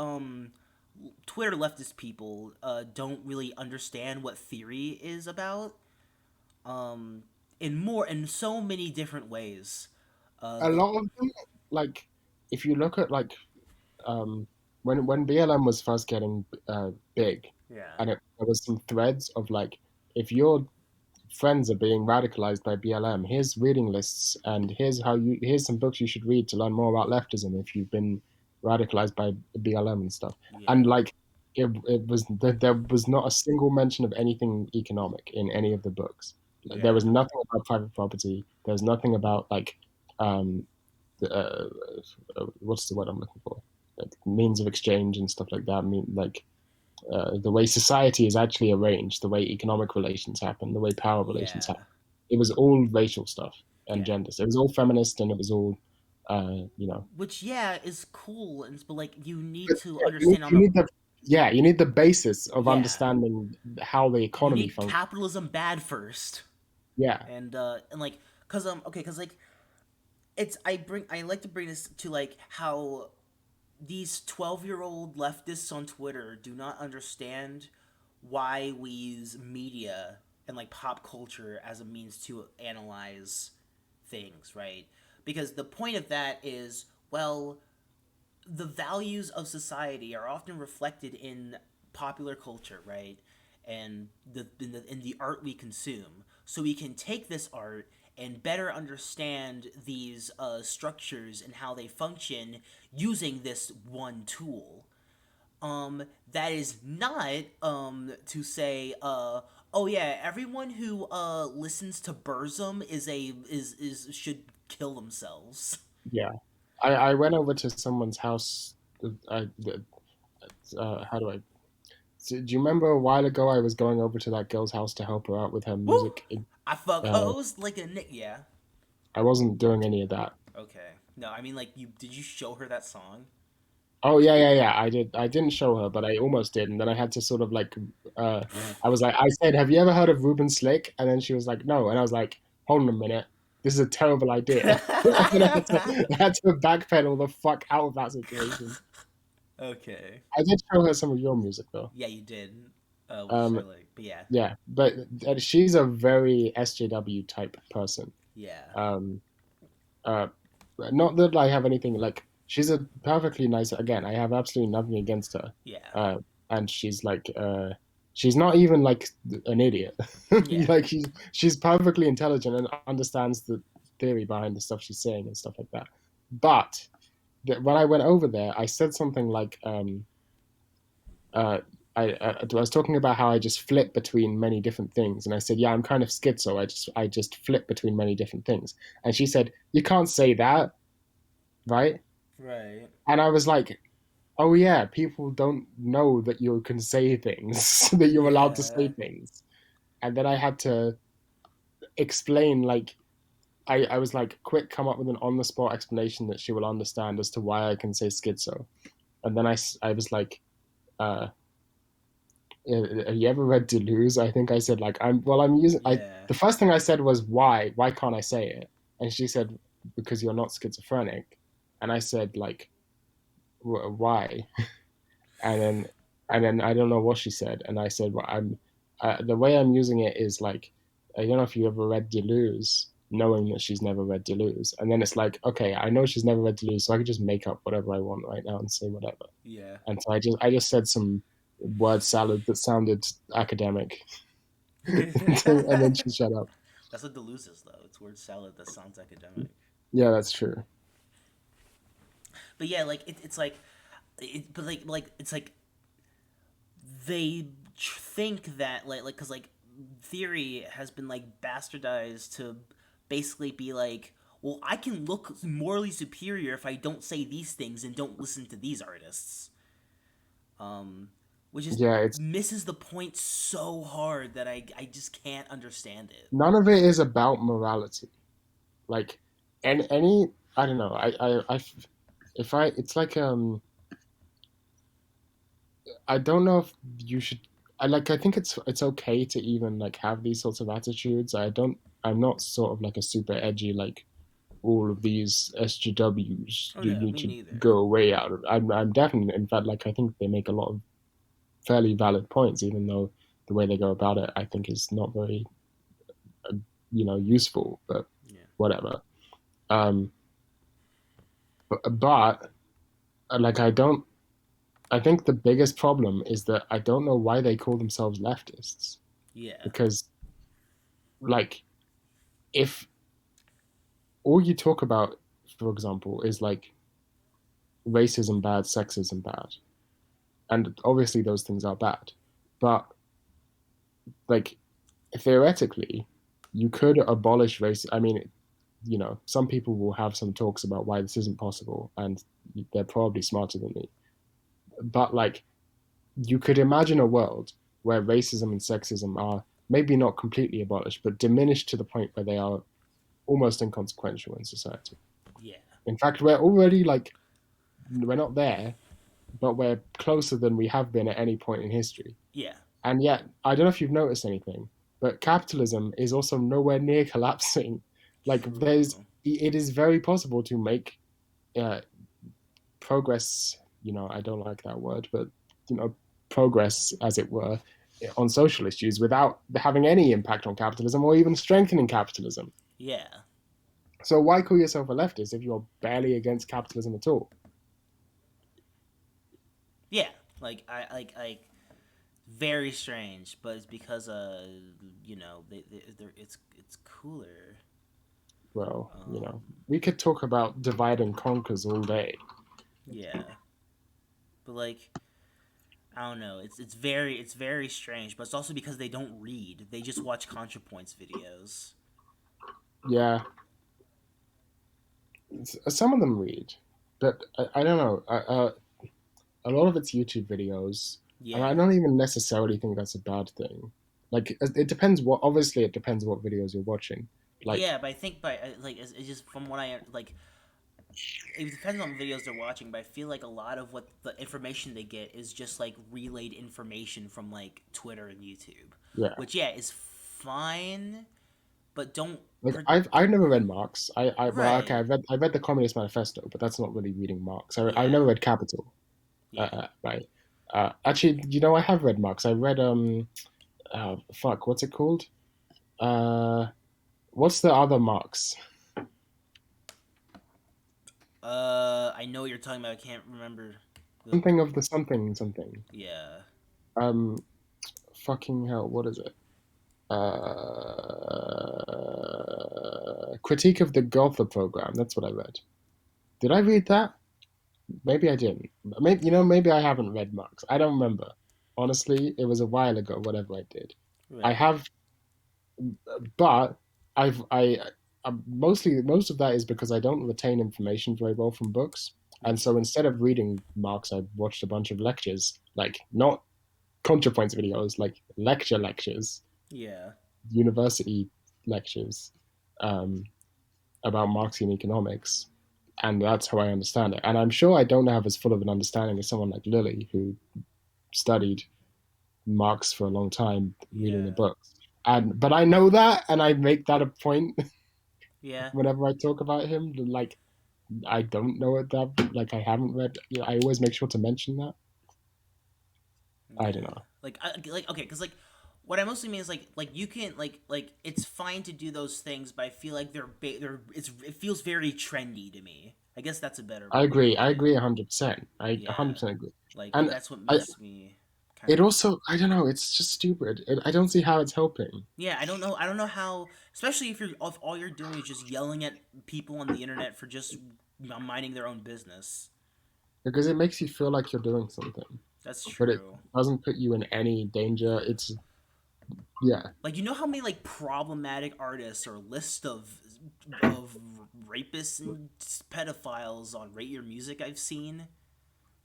Twitter leftist people don't really understand what theory is about. Um, in so many different ways. A The lot of them, like, if you look at like um, when BLM was first getting big, Yeah. and there was some threads of like, if your friends are being radicalized by BLM, here's reading lists, and here's some books you should read to learn more about leftism if you've been radicalized by BLM and stuff. And Yeah. like, it was there was not a single mention of anything economic in any of the books. There Yeah. was nothing about private property. There was nothing about like um, what's the word I'm looking for? Like means of exchange and stuff like that. I mean, like the way society is actually arranged, the way economic relations happen, the way power relations Yeah. happen. It was all racial stuff and Yeah. gender. So it was all feminist and it was all, you know. Which yeah is cool, and but like you need But to yeah, understand on you a need the you need the basis of yeah understanding how the you economy need functions. capitalism bad first, Yeah, and like because like I like to bring this to like how these 12-year-old leftists on Twitter do not understand why we use media and like pop culture as a means to analyze things, right? Because the point of that is, well, the values of society are often reflected in popular culture, right? And in the art we consume. So we can take this art and better understand these structures and how they function using this one tool. that is not to say oh yeah, everyone who listens to Burzum is should kill themselves. Yeah, I went over to someone's house. I how do I? Do you remember a while ago I was going over to that girl's house to help her out with her Woo! music? I fuck Uh, hoes like a nick. Yeah. I wasn't doing any of that. Okay. No, I mean like you did you show her that song? Oh yeah, yeah, yeah. I did. I didn't show her, but I almost did, and then I had to sort of like, uh, I was like, I said, "Have you ever heard of Ruben Slick?" And then she was like, "No," and I was like, "Hold on a minute, this is a terrible idea." And then I had to backpedal the fuck out of that situation. Okay. I did show her some of your music though. Yeah, you did. Which I Um, like. But yeah. yeah, but she's a very SJW type person. Yeah. Um, uh, not that I have anything like. She's a perfectly nice. Again, I have absolutely nothing against her. Yeah. And she's like, she's not even like an idiot. Yeah. Like she's perfectly intelligent and understands the theory behind the stuff she's saying and stuff like that. But when I went over there, I said something like, uh, I was talking about how I just flip between many different things, and I said, "Yeah, I'm kind of schizo. I just flip between many different things." And she said, "You can't say that, right?" Right. And I was like, "Oh yeah, people don't know that you can say things, that you're allowed to say Yeah. things." And then I had to explain, like, I was like, "Quick, come up with an on the spot explanation that she will understand as to why I can say schizo." And then I was like, uh, "Have you ever read Deleuze?" I think I said like, I'm using I Yeah. the first thing I said was why can't I say it? And she said because you're not schizophrenic. And I said like, why? And then I don't know what she said, and I said, "Well, I'm the way I'm using it is like I don't know if you ever read Deleuze, knowing that she's never read Deleuze, and then it's like, okay, I know she's never read Deleuze, so I can just make up whatever I want right now and say whatever." Yeah. And so I just said some word salad that sounded academic, and then she shut up. That's what Deleuze is, though. It's word salad that sounds academic. Yeah, that's true. But yeah, like it's like, but like it's like they think that because like theory has been like bastardized to basically be like, well, I can look morally superior if I don't say these things and don't listen to these artists. Which is Yeah, it's misses the point so hard that I just can't understand it. none of it is about morality. Like, and any I don't know. If I it's like I don't know if you should. I think it's okay to even like have these sorts of attitudes. I'm not sort of like a super edgy like all of these SGWs. Oh You no, need me to neither. go away out of. I'm definitely in fact like I think they make a lot of fairly valid points, even though the way they go about it I think is not very uh, useful. But Yeah. whatever. Um, but like I don't. I think the biggest problem is that I don't know why they call themselves leftists Yeah. because like if all you talk about, for example, is like racism bad, sexism bad, and obviously those things are bad, but like theoretically, you could abolish race. I mean, some people will have some talks about why this isn't possible, and they're probably smarter than me. But like, you could imagine a world where racism and sexism are maybe not completely abolished, but diminished to the point where they are almost inconsequential in society. Yeah. In fact, we're not there, but we're closer than we have been at any point in history. Yeah. And yet, I don't know if you've noticed anything, but capitalism is also nowhere near collapsing. Like True. it is very possible to make uh, progress. I don't like that word, but progress, as it were, on social issues without having any impact on capitalism or even strengthening capitalism. Yeah. So why call yourself a leftist if you're barely against capitalism at all? Yeah. Like very strange, but it's because it's cooler. Well, Um. we could talk about divide and conquers all day. Yeah. But like I don't know. It's very strange, but it's also because they don't read. They just watch ContraPoints videos. Yeah, some of them read, but I don't know. A lot of it's YouTube videos, and I Yeah. don't even necessarily think that's a bad thing. Like it depends what. Obviously, it depends what videos you're watching. Like Yeah, but I think by like it's just from what I like, it depends on the videos they're watching. But I feel like a lot of what the information they get is just like relayed information from like Twitter and YouTube, yeah, which yeah is fine, but don't like I've never read Marx. Well, okay, right. I read the Communist Manifesto, but that's not really reading Marx. I've never Yeah, read Capital. yeah. Right. Actually, I have read Marx. I read fuck, what's it called? Uh, what's the other Marx? I know what you're talking about. I can't remember the Something of the something something. yeah. Um, fucking hell, what is it? Critique of the Gotha program. That's what I read. Did I read that? Maybe I didn't. Maybe maybe I haven't read Marx. I don't remember. Honestly, it was a while ago. Whatever I did, I Right. have, but mostly most of that is because I don't retain information very well from books, Me and so too. instead of reading Marx, I watched a bunch of lectures, like not ContraPoints videos, like lectures, Yeah. university lectures, um, about Marxian economics, and that's how I understand it. And I'm sure I don't have as full of an understanding as someone like Lily, who studied Marx for a long time, reading the Yeah. books. And but I know that, and I make that a point Yeah. whenever I talk about him. Like I don't know it that, like I haven't read. I always make sure to mention that. I don't Yeah. know. Like okay, because like what I mostly mean is like you can like it's fine to do those things, but I feel like they're it feels very trendy to me. I guess that's a better I way to agree. put I it. agree 100%. I Yeah. 100% agree. Like And that's what I, makes me kind it of also, I don't know. It's just stupid. I don't see how it's helping yeah. I don't know how, especially if all you're doing is just yelling at people on the internet for just minding their own business. because it makes you feel like you're doing something, That's but it true. doesn't put you in any danger. It's yeah, Like you know how many like problematic artists or list of rapists and pedophiles on Rate Your Music I've seen.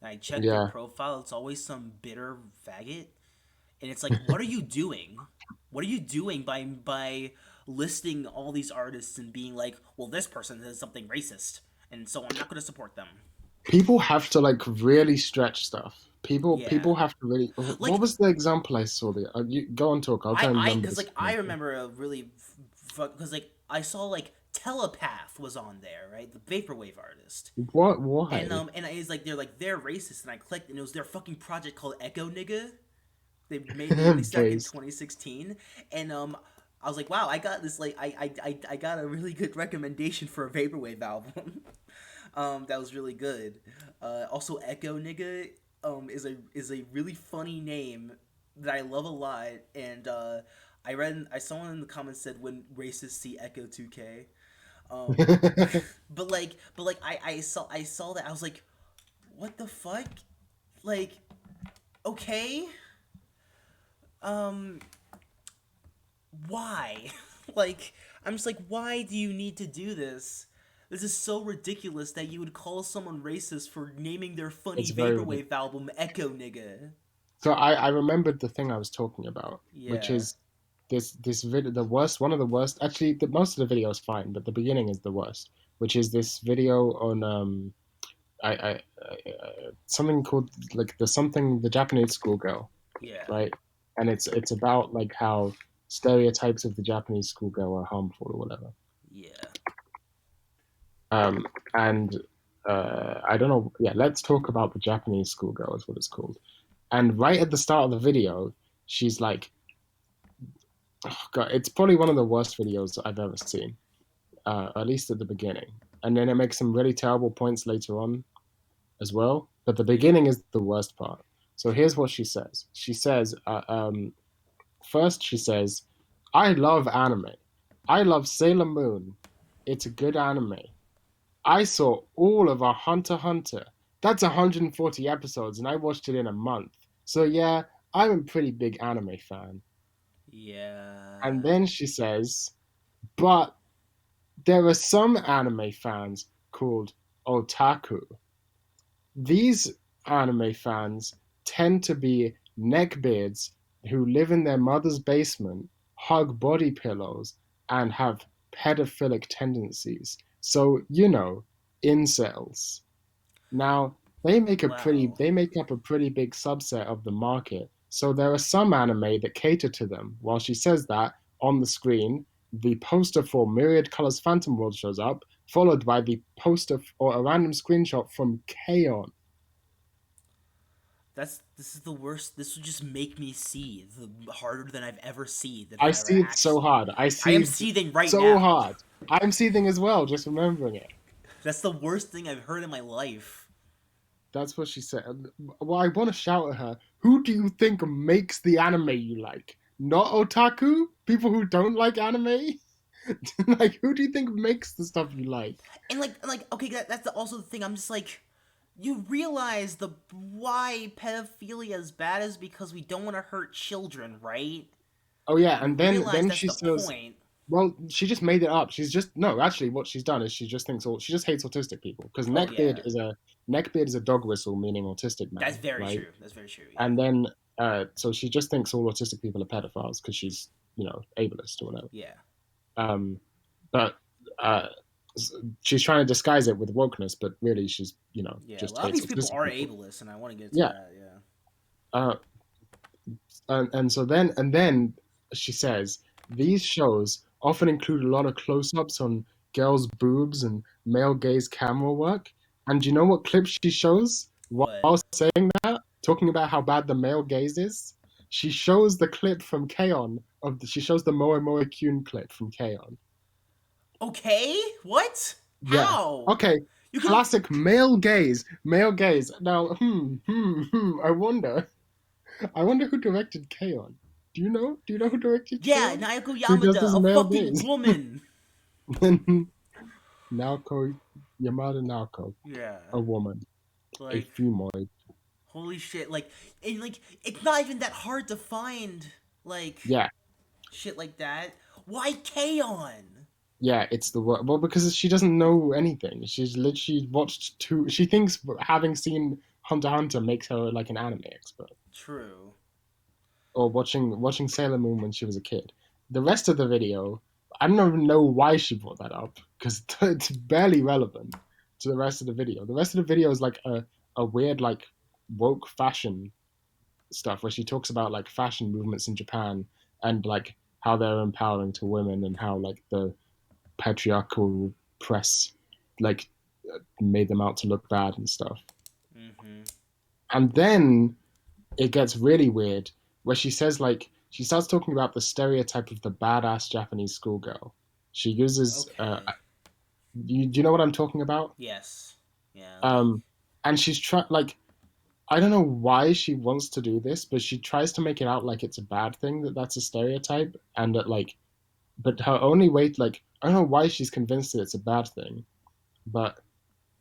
And I check their yeah. profile, it's always some bitter faggot, and it's like, what are you doing? What are you doing by listing all these artists and being like, well, this person says something racist, and so I'm not going to support them. People have to like really stretch stuff. People Yeah, have to really. What like was the example I saw there? You go on talk. I'll try and remember because this like I example. remember a really because like I saw like Telepath was on there, right? The vaporwave artist. What? Why? And I was like they're racist, and I clicked, and it was their fucking project called Echo Nigga. They released that in Please. 2016, and I was like, wow, I got this like I got a really good recommendation for a vaporwave album. That was really good. Also, Echo Nigga is a really funny name that I love a lot, and I someone in the comments said when racists see Echo 2K. Um, but like I saw that I was like, what the fuck? Like, okay, um, why? Like, I'm just like, why do you need to do this? This is so ridiculous that you would call someone racist for naming their funny It's very ridiculous. vaporwave album Echo Nigga. So I remembered the thing I was talking about, which Yeah, is this video, the worst, one of the worst. Actually, most of the video is fine, but the beginning is the worst, which is this video on something called like the Japanese schoolgirl, yeah, right? And it's about like how stereotypes of the Japanese schoolgirl are harmful or whatever. yeah, Um, and I don't know. Yeah, let's talk about the Japanese schoolgirl is what it's called. And right at the start of the video, she's like, oh God, it's probably one of the worst videos I've ever seen, at least at the beginning. And then it makes some really terrible points later on as well. But the yeah, beginning is the worst part. So here's what she says. She says, first, she says, I love anime. I love Sailor Moon. It's a good anime. I saw all of our Hunter x Hunter. That's 140 episodes, and I watched it in a month. So yeah, I'm a pretty big anime fan. And Yeah. then she says, but there are some anime fans called otaku. These anime fans tend to be neckbeards who live in their mother's basement, hug body pillows, and have pedophilic tendencies. So, incels. Now, Wow. they make up a pretty big subset of the market. So there are some anime that cater to them. While she says that, on the screen, the poster for Myriad Colors Phantom World shows up, followed by the poster or a random screenshot from K-On! This is the worst. This would just make me see the harder than I've ever seen than I I've ever see it so actually. hard. I I see am it seething right so now. hard. I'm seething as well, just remembering it. That's the worst thing I've heard in my life. That's what she said. Well, I want to shout at her. Who do you think makes the anime you like? Not otaku? People who don't like anime? Like, who do you think makes the stuff you like? And okay, also the thing. I'm just like, you realize the why pedophilia is bad is because we don't want to hurt children, right? Oh yeah, You and then realize then that's she the says, point. well, she just made it up. She's just no, actually, what she's done is she just hates autistic people because Oh yeah, neckbeard is a dog whistle meaning autistic that's man, very right? true. That's very true. Yeah, And then so she just thinks all autistic people are pedophiles because she's ableist or whatever. yeah, Um, but uh, she's trying to disguise it with wokeness, but really she's yeah. A just lot of hates these people autistic are people. ableist, and I want to get to Yeah. that. Yeah. Uh, and so then she says these shows often include a lot of close-ups on girls' boobs and male gaze camera work. And do you know what clip she shows What? while saying that, talking about how bad the male gaze is? She shows the clip from K-On! She shows the Moe Moe Kyun clip from K-On! Okay. What? Yeah. How? Okay. You could. Classic male gaze. Male gaze. Now, I wonder who directed K-On! Do you know? Do you know who directed Yeah, K-On!? Naoko Who does Yamada, this a male fucking gaze? woman. Naoko Yamada Naoko, Yeah. a woman, a Like, female. holy shit. It's not even that hard to find, like, Yeah, shit like that. Why K-On? yeah, it's the word. Well, because she doesn't know anything. She's literally watched two. She thinks having seen Hunter x Hunter makes her like an anime expert, True. or watching Sailor Moon when she was a kid. The rest of the video, I don't even know why she brought that up because it's barely relevant to the rest of the video. The rest of the video is like a weird like woke fashion stuff where she talks about like fashion movements in Japan and like how they're empowering to women and how like the patriarchal press like made them out to look bad and stuff. Mm-hmm. And then it gets really weird where she says like she starts talking about the stereotype of the badass Japanese schoolgirl. She uses Okay. do you know what I'm talking about? Yes. Yeah, like, Um and she's trying like I don't know why she wants to do this, but she tries to make it out like it's a bad thing that that's a stereotype, and that like, but her only way, like, I don't know why she's convinced that it's a bad thing, but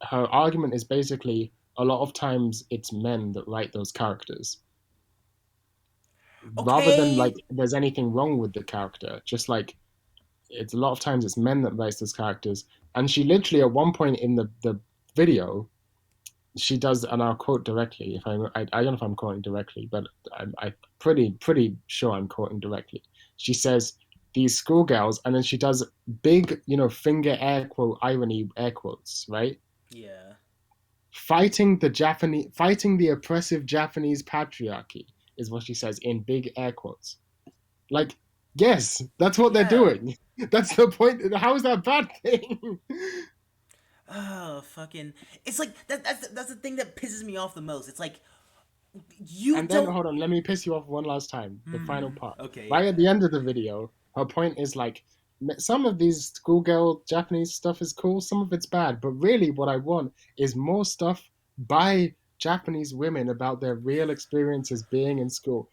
her argument is basically a lot of times it's men that write those characters, rather than okay. like there's anything wrong with the character, just like it's a lot of times it's men that write those characters, and she literally at one point in the video she does, and I'll quote directly. If I don't know if I'm quoting directly, but I'm pretty sure I'm quoting directly. She says these schoolgirls, and then she does big, finger air quote irony air quotes, right? Yeah. Fighting the oppressive Japanese patriarchy is what she says in big air quotes. Like, yes, that's what they're Yeah. doing. That's the point. How is that a bad thing? Oh, fucking. It's like, that's the thing that pisses me off the most. It's like, you And then don't. hold on, let me piss you off one last time. The final Hmm. part. Okay, Right at yeah. the end of the video, her point is like, some of these schoolgirl Japanese stuff is cool, some of it's bad, but really what I want is more stuff by Japanese women about their real experiences being in school.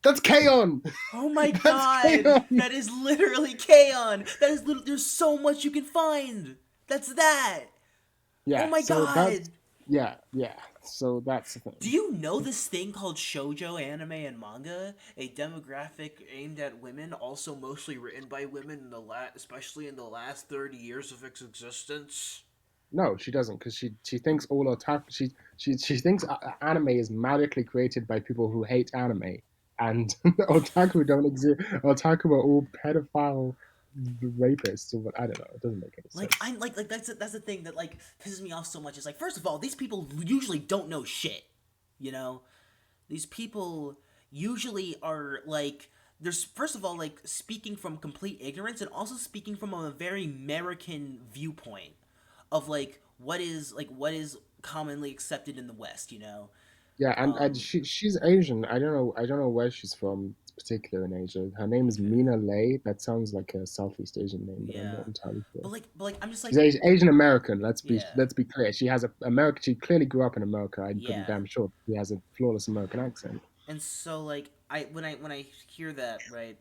That's K-On! Oh my That's god! K-On! That is literally K-On! That is there's so much you can find! That's that! Oh Yeah, my so god! Yeah. So that's the Do thing. you know this thing called shoujo anime and manga? A demographic aimed at women, also mostly written by women in especially in the last 30 years of its existence. No, she doesn't, because she thinks all otaku she thinks anime is magically created by people who hate anime, and otaku don't exist. Otaku are all pedophile rapists, or what? I don't know. It doesn't make any Like sense. I'm like that's the thing that like pisses me off so much. Is like first of all, these people usually don't know shit. You know, these people usually are like there's first of all like speaking from complete ignorance and also speaking from a very American viewpoint of like what is commonly accepted in the West. You know, Yeah, and um, she's Asian. I don't know where she's from, particular in Asia. Her name is okay, Mina Lei. That sounds like a Southeast Asian name, but I'm yeah, not entirely sure. but like I'm just She's like Asian American. yeah, Let's be clear. She has a America. She clearly grew up in America. I'm pretty yeah. damn sure she has a flawless American accent. And so like when I hear that right,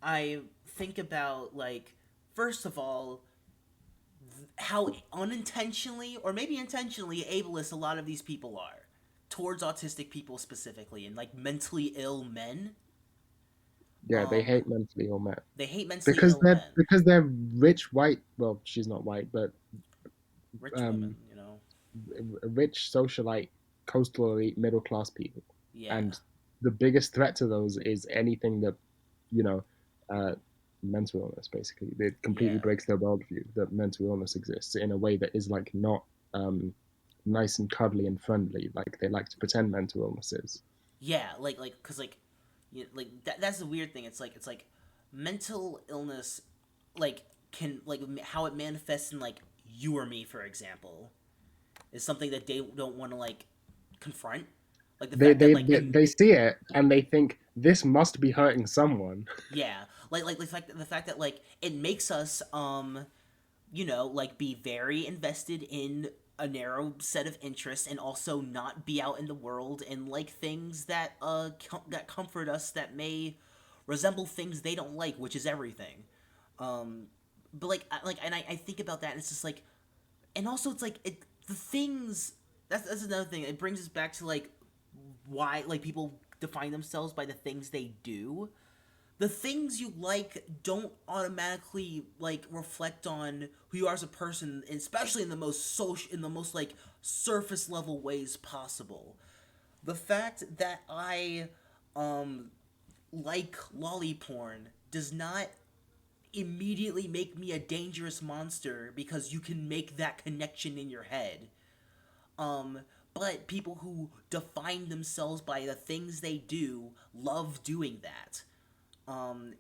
I think about like first of all how unintentionally or maybe intentionally ableist a lot of these people are towards autistic people specifically and like mentally ill men. Yeah, they Um, hate mentally ill men they hate mentally ill men, because they're rich white. Well, she's not white, but rich women. um, You know, rich socialite, coastal elite, middle class people, yeah, and the biggest threat to those is anything that you know, uh, mental illness. Basically, it completely yeah, breaks their worldview that mental illness exists in a way that is like not nice and cuddly and friendly, like they like to pretend mental illness is. yeah. Because that's the weird thing. It's like mental illness like can like how it manifests in like you or me for example is something that they don't want to like confront. Like the They, fact that they like they they see it and they think this must be hurting someone. yeah, like the fact that like it makes us you know like be very invested in a narrow set of interests and also not be out in the world and like things that that comfort us that may resemble things they don't like, which is everything. Um, but I think about that and it's just like and also it's like the things that's another thing. It brings us back to like why like people define themselves by the things they do. The things you like don't automatically like reflect on who you are as a person, especially in the most social in the most like surface level ways possible. The fact that I um like lolly porn does not immediately make me a dangerous monster because you can make that connection in your head. Um, but people who define themselves by the things they do love doing that.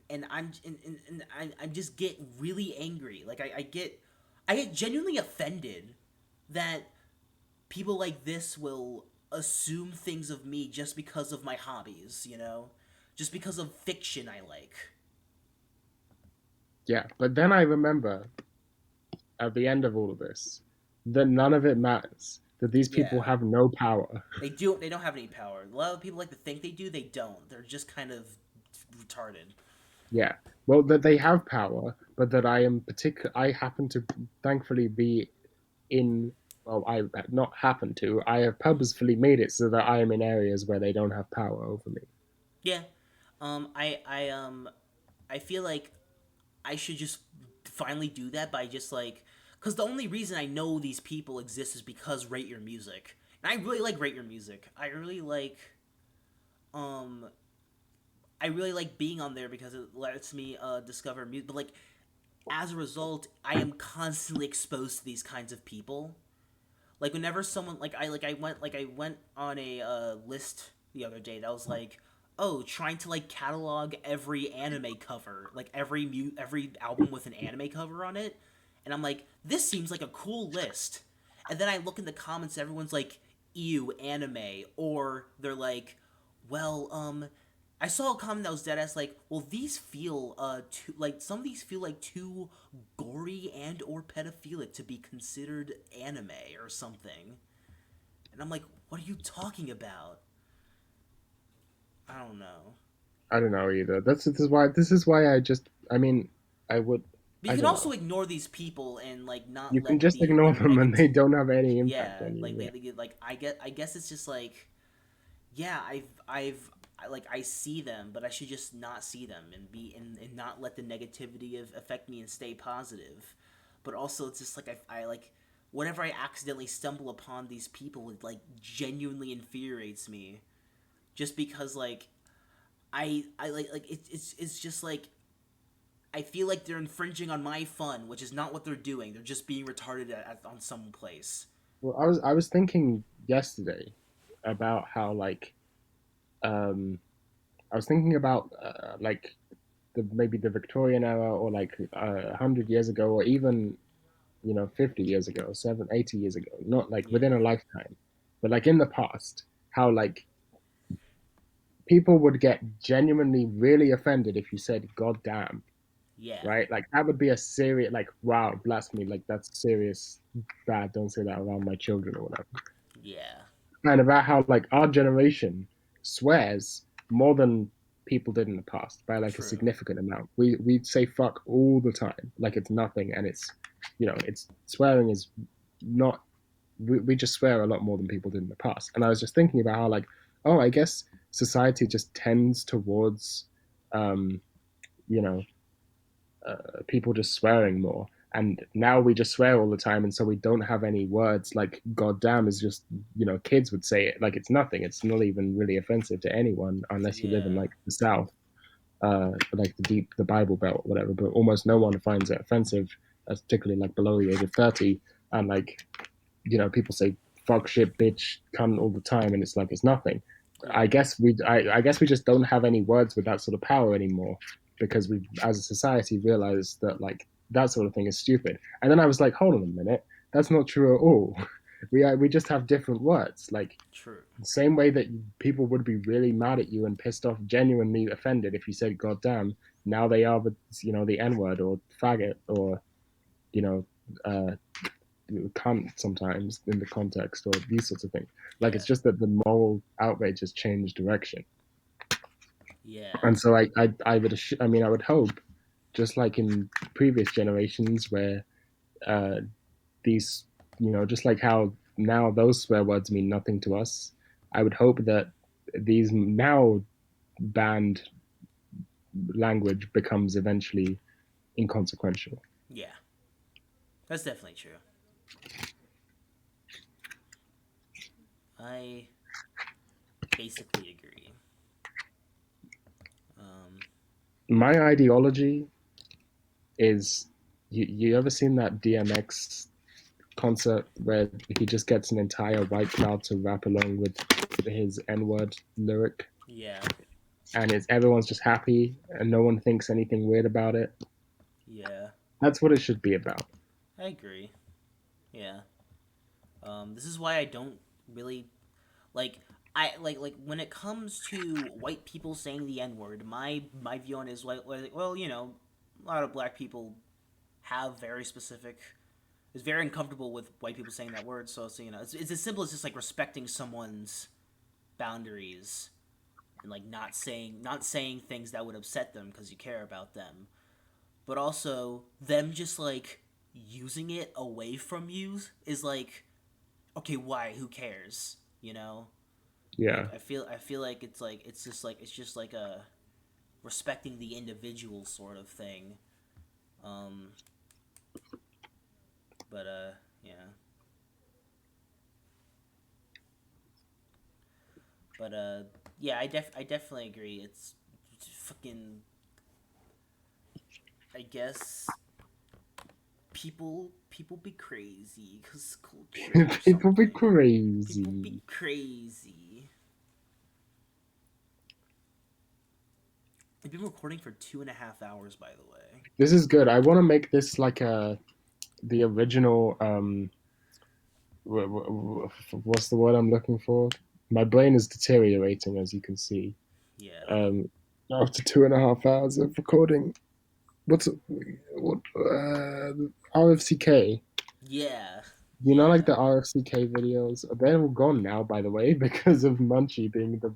And I just get really angry. Like I get genuinely offended that people like this will assume things of me just because of my hobbies. You know, just because of fiction I like. Yeah, but then I remember at the end of all of this that none of it matters. That these people Yeah, have no power. they do. They don't have any power. A lot of people like to think they do. They don't. They're just kind of retarded. Yeah. Well, that they have power, but that I am particular. I happen to thankfully be in. Well, I not happen to. I have purposefully made it so that I am in areas where they don't have power over me. Yeah. I feel like I should just finally do that by just like because the only reason I know these people exist is because Rate Your Music, and I really like Rate Your Music. Um I really like being on there because it lets me discover music. But like as a result, I am constantly exposed to these kinds of people. Like whenever someone like I went on a list the other day that was like, oh, trying to like catalog every anime cover, like every album with an anime cover on it, and I'm like, this seems like a cool list. And then I look in the comments, everyone's like, ew, anime, or they're like, well, I saw a comment that was dead ass like, well, these feel too like some of these feel like too gory and or pedophilic to be considered anime or something. And I'm like, what are you talking about? I don't know. I don't know either. This is why I just. I mean, I would. But you I can don't also know. ignore these people and like not You can let just the ignore them and negative. they don't have any impact Yeah, on like you. they get like I guess it's just like yeah I see them, but I should just not see them and and not let the negativity affect me and stay positive. But also it's just like I like whenever I accidentally stumble upon these people, it like genuinely infuriates me. Just because like I like it's just like I feel like they're infringing on my fun, which is not what they're doing. They're just being retarded on some place. Well, I was thinking yesterday about how like um I was thinking about like the maybe the Victorian era or like 100 years ago or even 50 years ago, 80 years ago, not like within a Yeah, lifetime, but like in the past, how like people would get genuinely really offended if you said "God damn," yeah, right? Like that would be a serious like wow blasphemy, like that's serious bad. Don't say that around my children or whatever. yeah. And about how like our generation swears more than people did in the past by like a True. significant amount. We say fuck all the time, like it's nothing, and it's it's swearing is not. We just swear a lot more than people did in the past. And I was just thinking about how like oh I guess society just tends towards um, you know people just swearing more. And now we just swear all the time, and so we don't have any words like "God damn" is just kids would say it like it's nothing. It's not even really offensive to anyone unless you live in Yeah, like the South, like the Bible Belt, or whatever. But almost no one finds it offensive, particularly like below the age of 30. And like people say fuck, shit, bitch, cunt all the time, and it's like it's nothing. I yeah, guess I guess we just don't have any words with that sort of power anymore because we, as a society, realized that like that sort of thing is stupid. And then I was like, hold on a minute, that's not true at all. We just have different words. Like true. the same way that people would be really mad at you and pissed off, genuinely offended if you said "God damn." Now they are with the N word or faggot or you know uh, cunt sometimes in the context or these sorts of things. Like Yeah, it's just that the moral outrage has changed direction, yeah, and so I would I mean I would hope, just like in previous generations where uh, these just like how now those swear words mean nothing to us, I would hope that these now banned language becomes eventually inconsequential. yeah. That's definitely true. I basically agree. Um, My ideology is you ever seen that DMX concert where he just gets an entire white crowd to rap along with his N word lyric, yeah, and it's everyone's just happy and no one thinks anything weird about it. yeah. That's what it should be about. I agree. Yeah. This is why I don't really like like when it comes to white people saying the N word. My view on it is like well, a lot of black people have very specific is very uncomfortable with white people saying that word. So it's as simple as just like respecting someone's boundaries and like not saying things that would upset them because you care about them, but also them just like using it away from you is like okay, why? Who cares? Yeah. Like I feel like it's just like a respecting the individual sort of thing. Um, but yeah. But yeah, I definitely agree. It's fucking. I guess people be crazy because culture or People be something. People be crazy. crazy. We've been recording for 2.5 hours, by the way. This is good. I want to make this like the original what's the word I'm looking for? My brain is deteriorating, as you can see. Yeah. Um, after 2.5 hours of recording, what's what RFCK? Yeah. Like Yeah. the RFCK videos? They're all gone now, by the way, because of Munchie being the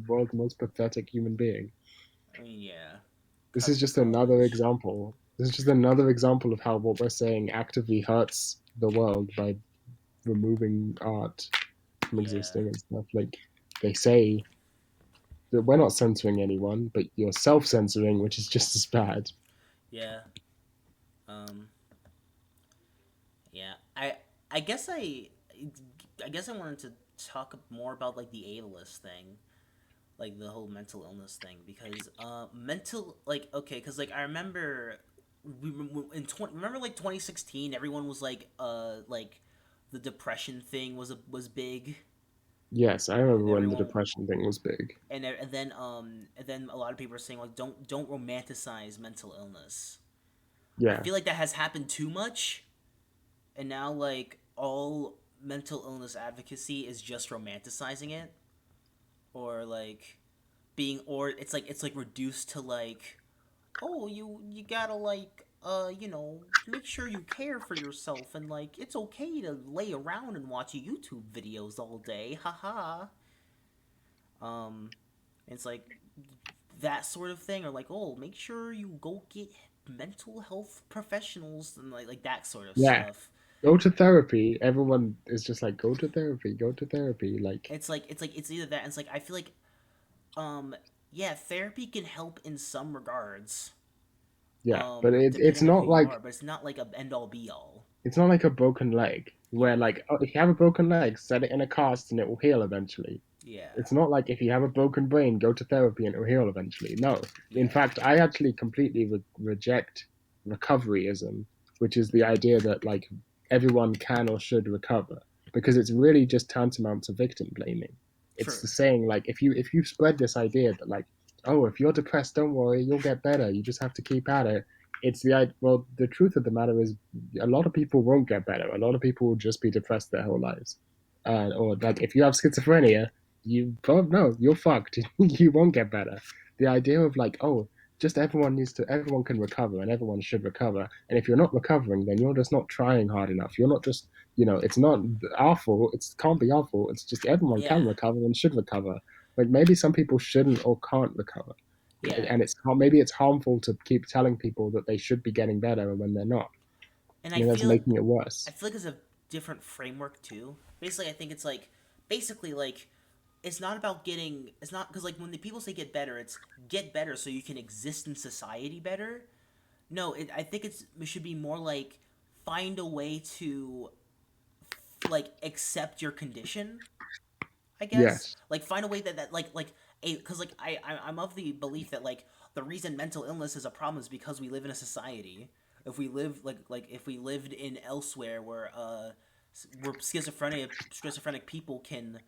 world's most pathetic human being. I mean, yeah. This is Coverage just another garbage. example. This is just another example of how what we're saying actively hurts the world by removing art from Yeah, existing and stuff. Like they say that we're not censoring anyone, but you're self-censoring, which is just as bad. yeah, um, yeah. I guess I guess I wanted to talk more about like the ableist thing, like the whole mental illness thing, because mental like okay, because like I remember in 20 remember like 2016, everyone was like the depression thing was big, Yes, I remember and when the everyone depression thing was big. and then a lot of people are saying like don't romanticize mental illness. I Yeah, feel like that has happened too much, and now like all mental illness advocacy is just romanticizing it, or like being, or it's like reduced to like, oh, you gotta like you know, make sure you care for yourself, and like it's okay to lay around and watch YouTube videos all day, haha. um it's like that sort of thing, or like, oh, make sure you go get mental health professionals, and like that sort of yeah. stuff. Go to therapy. Everyone is just like, go to therapy, go to therapy. Like, It's either that, and it's like I feel like um yeah, therapy can help in some regards, yeah, but it's depending on who not you like are, but it's not like a end all be all. it's not like a broken leg where Yeah, like, oh, if you have a broken leg, set it in a cast and it will heal eventually. yeah, It's not like if you have a broken brain, go to therapy and it will heal eventually. No. In yeah, fact, I actually completely reject recoveryism, which is the idea that like everyone can or should recover, because it's really just tantamount to victim blaming. It's true. the saying like if you spread this idea that like, oh, if you're depressed, don't worry, you'll get better. You just have to keep at it. It's well, the truth of the matter is, a lot of people won't get better. A lot of people will just be depressed their whole lives. Or like if you have schizophrenia, you don't know, you're fucked. You won't get better. The idea of like, oh, just everyone can recover and everyone should recover. And if you're not recovering, then you're just not trying hard enough. You're not just, it's not our fault. It can't be our fault. It's just everyone Yeah, can recover and should recover. Like maybe some people shouldn't or can't recover. yeah, And maybe it's harmful to keep telling people that they should be getting better when they're not. and That's making it I worse. feel like it's a different framework too. Basically, I think it's like basically like it's not about getting, it's not because like when the people say get better, it's get better so you can exist in society better. No, I think it should be more like find a way to like accept your condition, I guess. Yes. Like find a way that a, because like I'm of the belief that like the reason mental illness is a problem is because we live in a society. If we live like if we lived in elsewhere where schizophrenic people can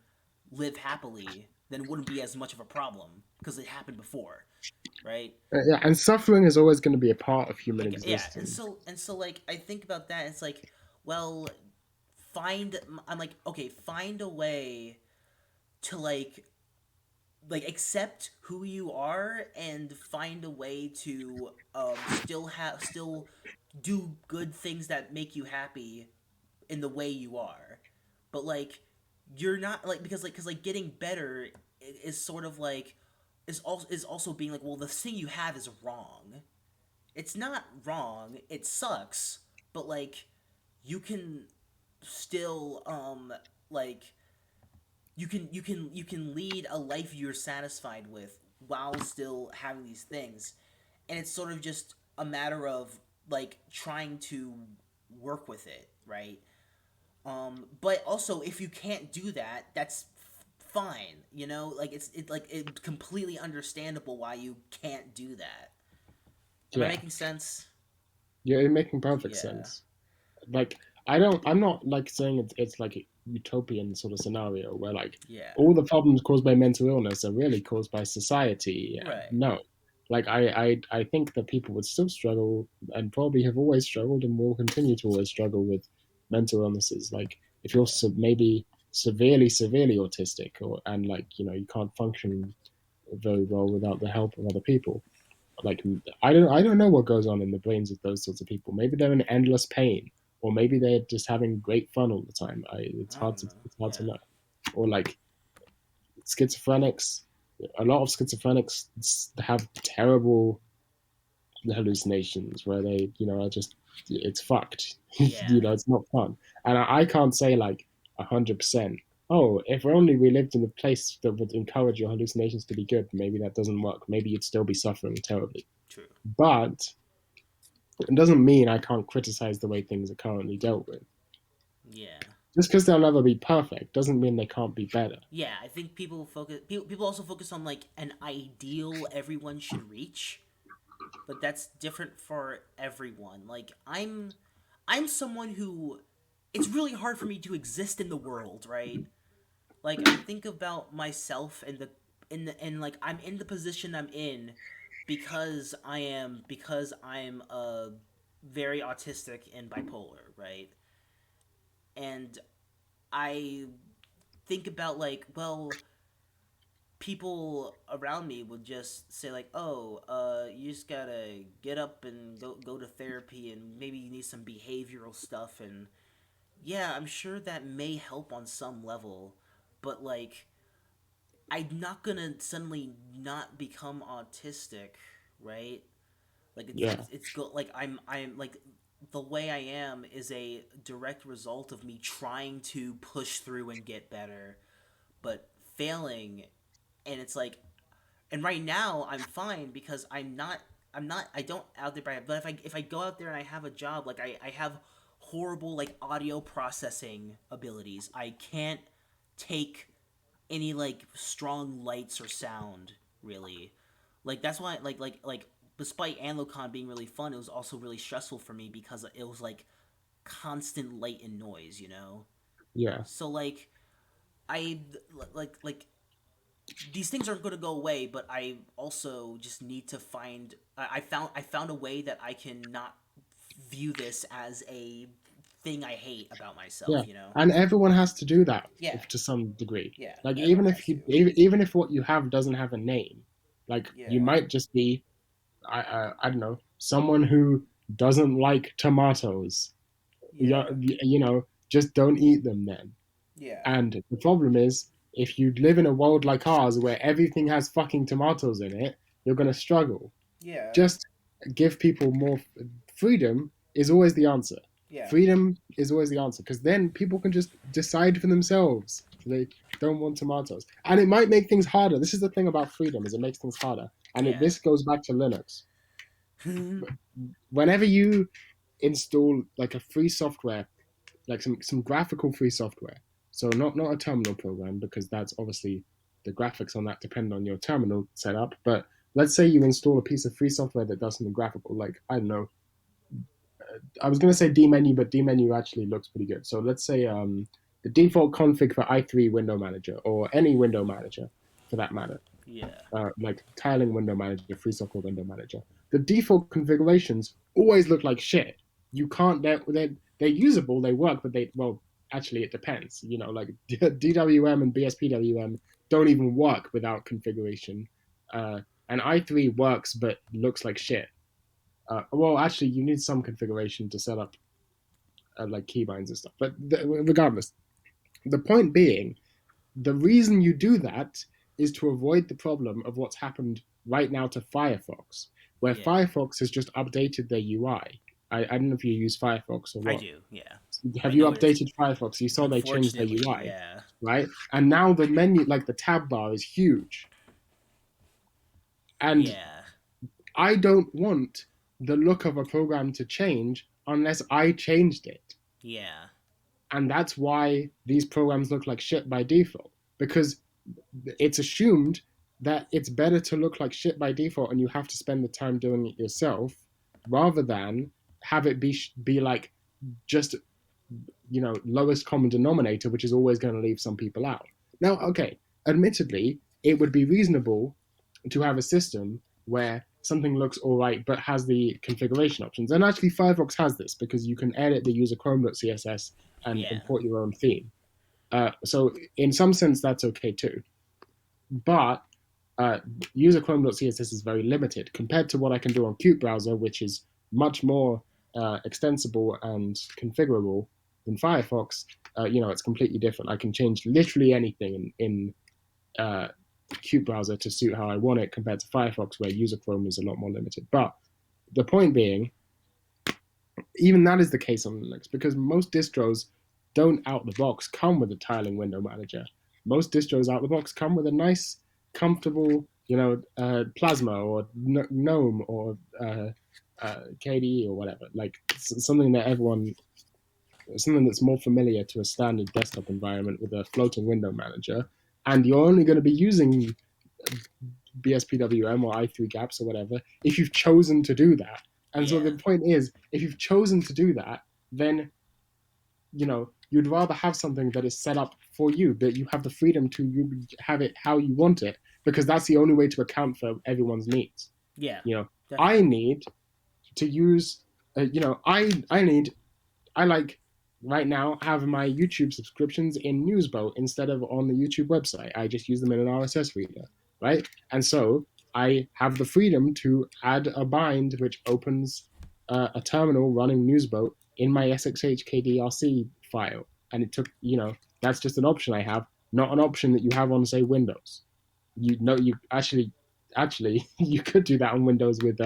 live happily, then it wouldn't be as much of a problem because it happened before, right? Yeah, and suffering is always going to be a part of human Like yeah, existence. and so like I think about that. It's like, well, I'm like, okay, find a way to like accept who you are and find a way to still do good things that make you happy in the way you are, but like you're not like, because like getting better is sort of like is also being like, well, the thing you have is wrong. It's not wrong, it sucks, but like you can still like you can lead a life you're satisfied with while still having these things, and it's sort of just a matter of like trying to work with it, right? But also if you can't do that, that's fine, you know, like it's completely understandable why you can't do that. Am I Yeah, making sense? you're making perfect Yeah, sense. Like I'm not like saying it's like a utopian sort of scenario where like yeah, all the problems caused by mental illness are really caused by society. right, No, like I think that people would still struggle and probably have always struggled and will continue to always struggle with mental illnesses. Like if you're yeah, maybe severely autistic, or and like you can't function very well without the help of other people. Like I don't know what goes on in the brains of those sorts of people. Maybe they're in endless pain, or maybe they're just having great fun all the time. It's I hard don't to know, it's hard to yeah, know. Or like schizophrenics, a lot of schizophrenics have terrible hallucinations where they, are just, it's fucked. Yeah. It's not fun. And I can't say like 100%. Oh, if only we lived in a place that would encourage your hallucinations to be good, maybe that doesn't work. Maybe you'd still be suffering terribly. True. But it doesn't mean I can't criticize the way things are currently dealt with. Yeah. Just because they'll never be perfect doesn't mean they can't be better. Yeah, I think people also focus on like an ideal everyone should reach, but that's different for everyone. Like I'm someone who it's really hard for me to exist in the world, right? Like I think about myself and like I'm in the position I'm in because I'm very autistic and bipolar, right? And I think about like, well, people around me would just say like, "Oh, you just gotta get up and go to therapy, and maybe you need some behavioral stuff." And yeah, I'm sure that may help on some level, but like, I'm not gonna suddenly not become autistic, right? Like Yeah, like I'm like the way I am is a direct result of me trying to push through and get better, but failing, and it's like, and right now I'm fine because I don't out there, but if I go out there and I have a job, like I have horrible like audio processing abilities. I can't take any like strong lights or sound really. Like that's why like despite Anlocon being really fun, it was also really stressful for me because it was like constant light and noise, you know. yeah, So like I like these things aren't going to go away, but I also just need to find. I found a way that I can not view this as a thing I hate about yeah. myself. You know? And everyone has to do that Yeah, to some degree. yeah. Like Everyone even has if to. even if what you have doesn't have a name, like you Yeah, might just be, I don't know, someone who doesn't like tomatoes. Yeah, yeah, just don't eat them then. yeah, And the problem is, if you live in a world like ours where everything has fucking tomatoes in it, you're gonna struggle. yeah, Just give people more freedom is always the answer. yeah, Freedom is always the answer because then people can just decide for themselves. They don't want tomatoes, and it might make things harder. This is the thing about freedom: is it makes things harder, and yeah. this goes back to Linux. Whenever you install like a free software, like some graphical free software, so not a terminal program because that's obviously the graphics on that depend on your terminal setup. But let's say you install a piece of free software that does something graphical, like I don't know, I was going to say dmenu, but dmenu actually looks pretty good. So let's say the default config for i3 window manager or any window manager for that matter, Yeah, like tiling window manager, free software window manager. The default configurations always look like shit. You can't. They're usable. They work, but they well. Actually, it depends. Like DWM and BSPWM don't even work without configuration. And i3 works, but looks like shit. Well, actually, you need some configuration to set up like keybinds and stuff. But regardless, the point being, the reason you do that is to avoid the problem of what's happened right now to Firefox, where yeah. Firefox has just updated their UI. I don't know if you use Firefox or I what. do. Yeah, I Have you know it. updated Firefox? You saw they changed their Unfortunately, UI, yeah, right? And now the menu, like the tab bar, is huge. And yeah, I don't want the look of a program to change unless I changed it. yeah, And that's why these programs look like shit by default, because it's assumed that it's better to look like shit by default and you have to spend the time doing it yourself rather than have it be like just lowest common denominator, which is always going to leave some people out. Now, okay, admittedly it would be reasonable to have a system where something looks all right but has the configuration options, and actually Firefox has this because you can edit the user chrome.css and yeah, import your own theme. So in some sense that's okay too, but user chrome.css is very limited compared to what I can do on Qt browser, which is much more extensible and configurable than Firefox. It's completely different. I can change literally anything in Qt browser to suit how I want it compared to Firefox, where user Chrome is a lot more limited. But the point being, even that is the case on Linux because most distros don't out the box come with a tiling window manager. Most distros out the box come with a nice, comfortable, Plasma or GNOME or KDE or whatever, like something that something that's more familiar to a standard desktop environment with a floating window manager. And you're only going to be using BSPWM or i3GApps or whatever if you've chosen to do that. And so the point is, if you've chosen to do that, then you'd rather have something that is set up for you, that you have the freedom to have it how you want it, because that's the only way to account for everyone's needs. Yeah. I need to use, I like right now have my YouTube subscriptions in Newsboat instead of on the YouTube website. I just use them in an RSS reader, right? And so I have the freedom to add a bind which opens a terminal running Newsboat in my SXHKDRC file. And it took, that's just an option I have, not an option that you have on, say, Windows. You actually, you could do that on Windows with,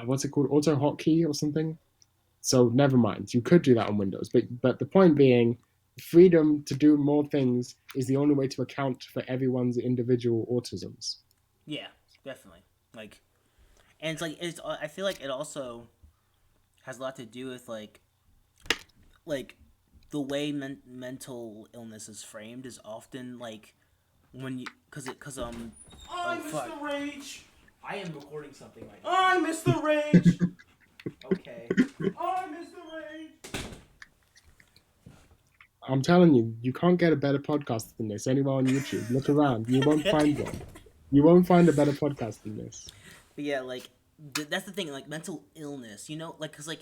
what's it called? Auto hotkey or something? So never mind. You could do that on Windows, but the point being, freedom to do more things is the only way to account for everyone's individual autisms. Yeah, definitely. And I feel like it also has a lot to do with like the way mental illness is framed is often like when you because I miss the rage. I am recording something right now. I miss the rage. Okay. I miss the rage. I'm telling you, you can't get a better podcast than this anywhere on YouTube. Look around, you won't find one. You won't find a better podcast than this. But yeah, that's the thing. Like mental illness, because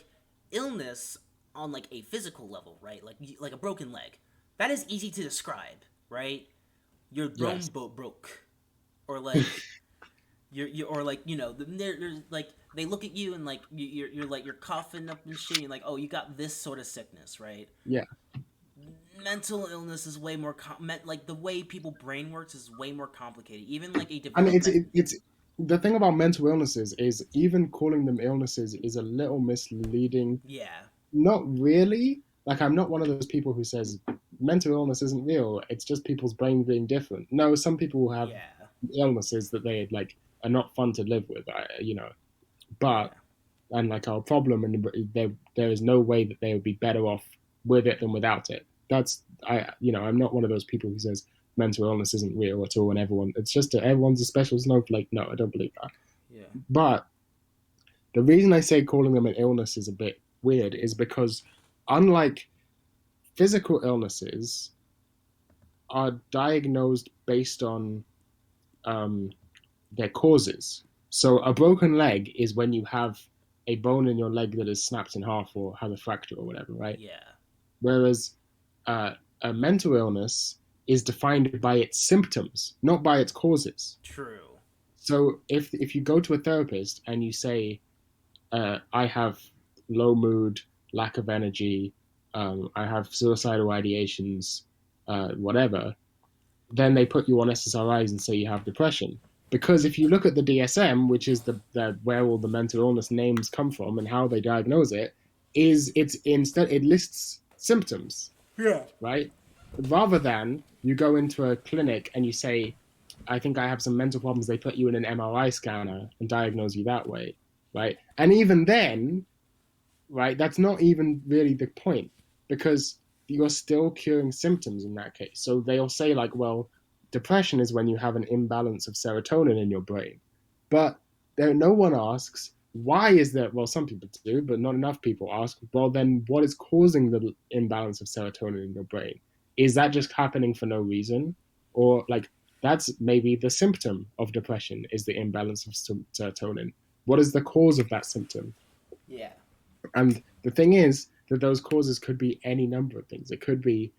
illness on like a physical level, right? Like a broken leg, that is easy to describe, right? Your bone broke, or like or like they're like they look at you and like you're like you're coughing up and shit. And like, oh, you got this sort of sickness, right? Yeah. Mental illness is way more like the way people brain works is way more complicated. Even like a I mean, it's the thing about mental illnesses is even calling them illnesses is a little misleading. Yeah. Not really. Like, I'm not one of those people who says mental illness isn't real. It's just people's brain being different. No, some people have illnesses that they like are not fun to live with. But and like our problem, and there is no way that they would be better off with it than without it. I'm not one of those people who says mental illness isn't real at all, and it's just everyone's a special snowflake. No, I don't believe that. Yeah. But the reason I say calling them an illness is a bit weird is because unlike physical illnesses are diagnosed based on their causes. So a broken leg is when you have a bone in your leg that is snapped in half or has a fracture or whatever, right? Yeah. Whereas a mental illness is defined by its symptoms, not by its causes. True. So if you go to a therapist and you say, I have low mood, lack of energy, I have suicidal ideations, whatever, then they put you on SSRIs and say you have depression. Because if you look at the DSM, which is the where all the mental illness names come from and how they diagnose it, it lists symptoms. Yeah. Right? Rather than you go into a clinic and you say, I think I have some mental problems, they put you in an MRI scanner and diagnose you that way. Right? And even then, right, that's not even really the point, because you're still curing symptoms in that case. So they'll say like, well, depression is when you have an imbalance of serotonin in your brain. But no one asks, why is that? Well, some people do, but not enough people ask, well, then what is causing the imbalance of serotonin in your brain? Is that just happening for no reason? Or like, that's maybe the symptom of depression is the imbalance of serotonin. What is the cause of that symptom? Yeah. And the thing is that those causes could be any number of things. It could be,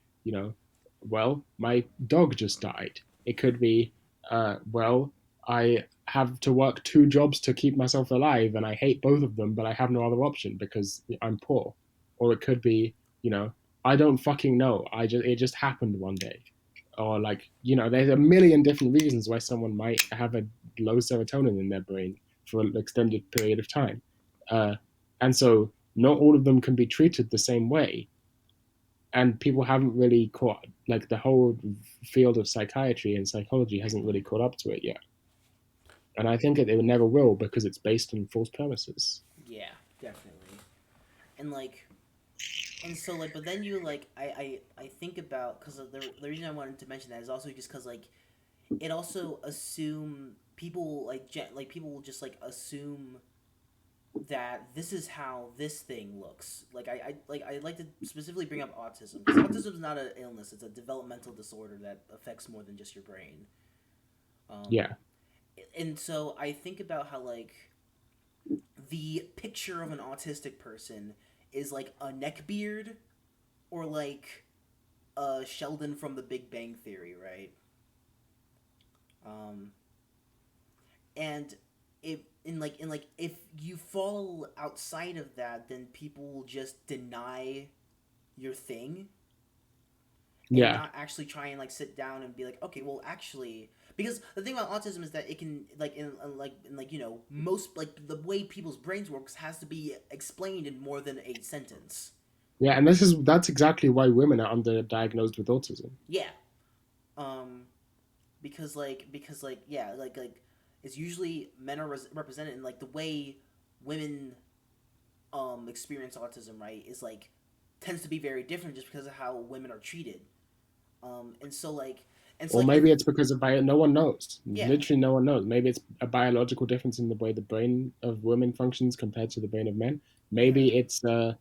well, my dog just died. It could be, well, I have to work 2 jobs to keep myself alive and I hate both of them, but I have no other option because I'm poor. Or it could be, I don't fucking know. It just happened one day. Or like, there's a million different reasons why someone might have a low serotonin in their brain for an extended period of time. And so not all of them can be treated the same way. And people haven't really caught, like the whole field of psychiatry and psychology hasn't really caught up to it yet. And I think it never will because it's based on false premises. Yeah, definitely. And like, and so like, but then you like, I think about because the reason I wanted to mention that is also just because like it also assume people like people will just like assume that this is how this thing looks. Like I like to specifically bring up autism because autism is not an illness; it's a developmental disorder that affects more than just your brain. Yeah. And so I think about how like the picture of an autistic person is like a neckbeard or like Sheldon from The Big Bang Theory, right? Um, and if you fall outside of that, then people will just deny your thing and Yeah. not actually try and like sit down and be like, okay, well, actually, because the thing about autism is that it can like you know most like the way people's brains works has to be explained in more than a sentence. Yeah, and that's exactly why women are underdiagnosed with autism. Yeah, um, because like yeah like it's usually men are represented in like the way women experience autism, right, is like tends to be very different just because of how women are treated. And so like Or if maybe it's because of no one knows. yeah Literally, no one knows. Maybe it's a biological difference in the way the brain of women functions compared to the brain of men. yeah Maybe it's a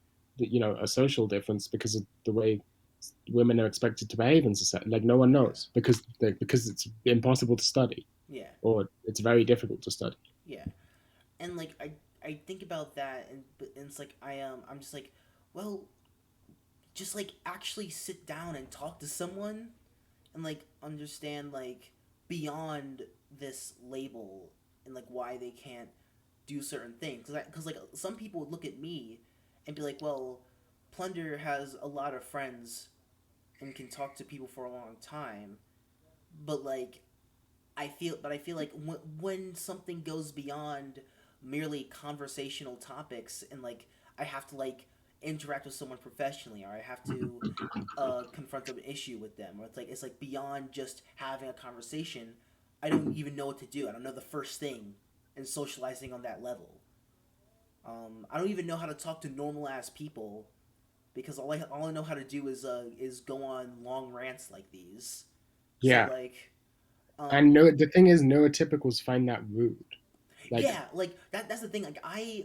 social difference because of the way women are expected to behave in society. Like no one yeah knows because it's impossible to study yeah or it's very difficult to study. yeah and like I think about that and it's like I'm just like, well, just like actually sit down and talk to someone and like understand like beyond this label and like why they can't do certain things because like some people would look at me and be like, well, Plunder has a lot of friends and can talk to people for a long time, but like I feel like when something goes beyond merely conversational topics and like I have to like interact with someone professionally or I have to confront an issue with them or it's like beyond just having a conversation, I don't even know what to do. I don't know the first thing in socializing on that level. I don't even know how to talk to normal ass people because all I know how to do is go on long rants like these. So Yeah, like and um no, the thing is, neurotypicals find that rude. Like, yeah, like that's the thing. Like I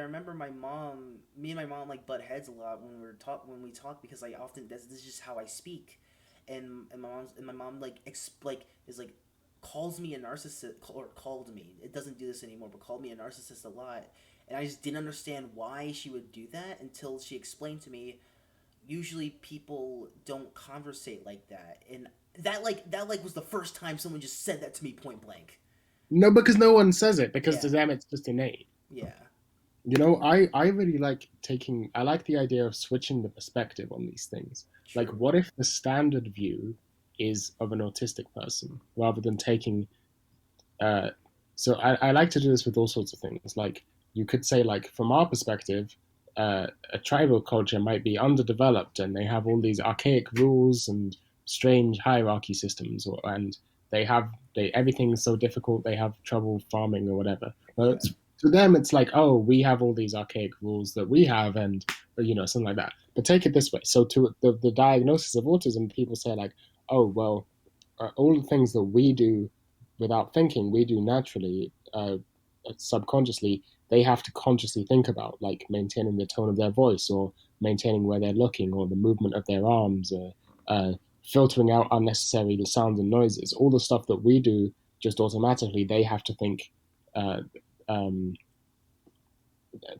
remember my mom, me and my mom like butt heads a lot when we talk because I often this is just how I speak, and my mom like is like calls me a narcissist or called me. It doesn't do this anymore, but called me a narcissist a lot, and I just didn't understand why she would do that until she explained to me. Usually people don't conversate like that, and that was the first time someone just said that to me point blank. no, because no one says it because to Yeah, them it's just innate. yeah, I really like I like the idea of switching the perspective on these things. Like, true. what if the standard view is of an autistic person rather than taking uh, so I like to do this with all sorts of things. Like you could say, like from our perspective, a tribal culture might be underdeveloped and they have all these archaic rules and strange hierarchy systems, and they everything's so difficult they have trouble farming or whatever. Yeah, But to them, it's like, oh, we have all these archaic rules that we have, and something like that. But take it this way. So to the diagnosis of autism, people say like, oh well, all the things that we do without thinking, we do naturally, subconsciously, they have to consciously think about, like maintaining the tone of their voice or maintaining where they're looking or the movement of their arms, filtering out unnecessary sounds and noises. All the stuff that we do just automatically, they have to think uh, um,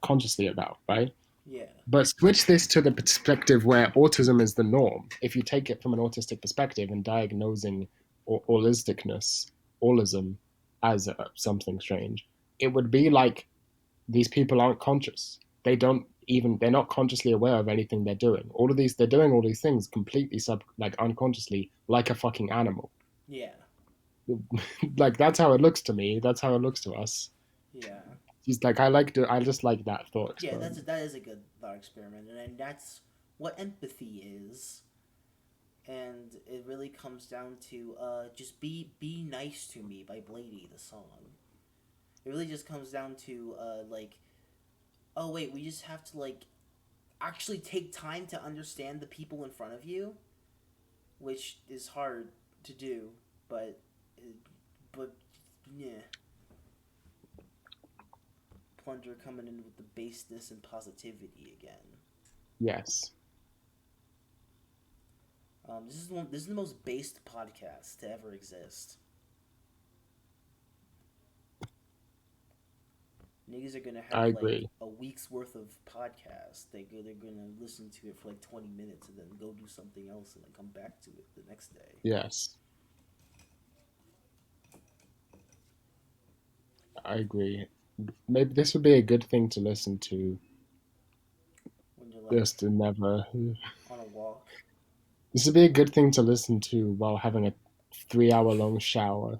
consciously about, right? yeah, But switch this to the perspective where autism is the norm. If you take it from an autistic perspective and diagnosing aulism as something strange, it would be like these people aren't conscious. They're not consciously aware of anything they're doing. They're doing all these things completely like unconsciously, like a fucking animal. yeah, Like that's how it looks to me. That's how it looks to us. Yeah. He's like, I just like that thought Yeah, experiment. that is a good thought experiment, and that's what empathy is. And it really comes down to just be nice to me by Blady the song. It really just comes down to like, oh wait, we just have to like actually take time to understand the people in front of you, which is hard to do, but but yeah, Plunger coming in with the baseness and positivity again. Yes, This is the most based podcast to ever exist. Niggas are gonna I have like agree. a week's worth of podcasts. They're gonna listen to it for like 20 minutes and then go do something else and then come back to it the next day. Yes, I agree. Maybe this would be a good thing to listen to, When you're like just to never. on a walk. This would be a good thing to listen to while having a 3 hour long shower.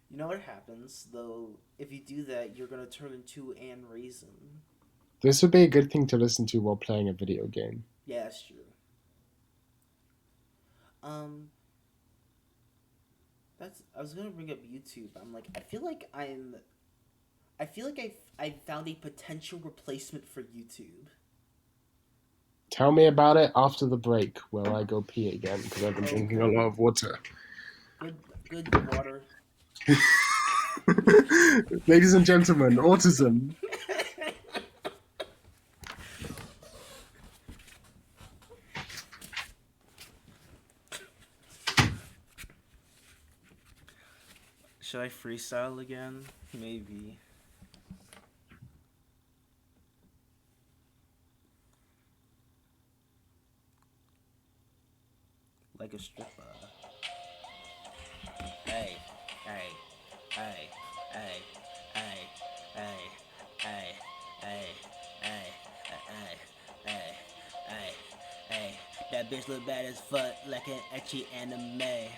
You know what happens though? If you do that, you're gonna turn into Anne Raisin. This would be a good thing to listen to while playing a video game. Yeah, that's true. Um, that's I was gonna bring up YouTube. I'm like, I feel like I found a potential replacement for YouTube. Tell me about it after the break while I go pee again because I've been drinking a Okay. lot of water. Good water. Ladies and gentlemen, autism. Should I freestyle again? Maybe. Like a stripper. Hey, hey, hey, hey, hey, hey, hey, hey, hey, hey, hey, hey, hey. That bitch look bad as fuck, like an ecchi anime.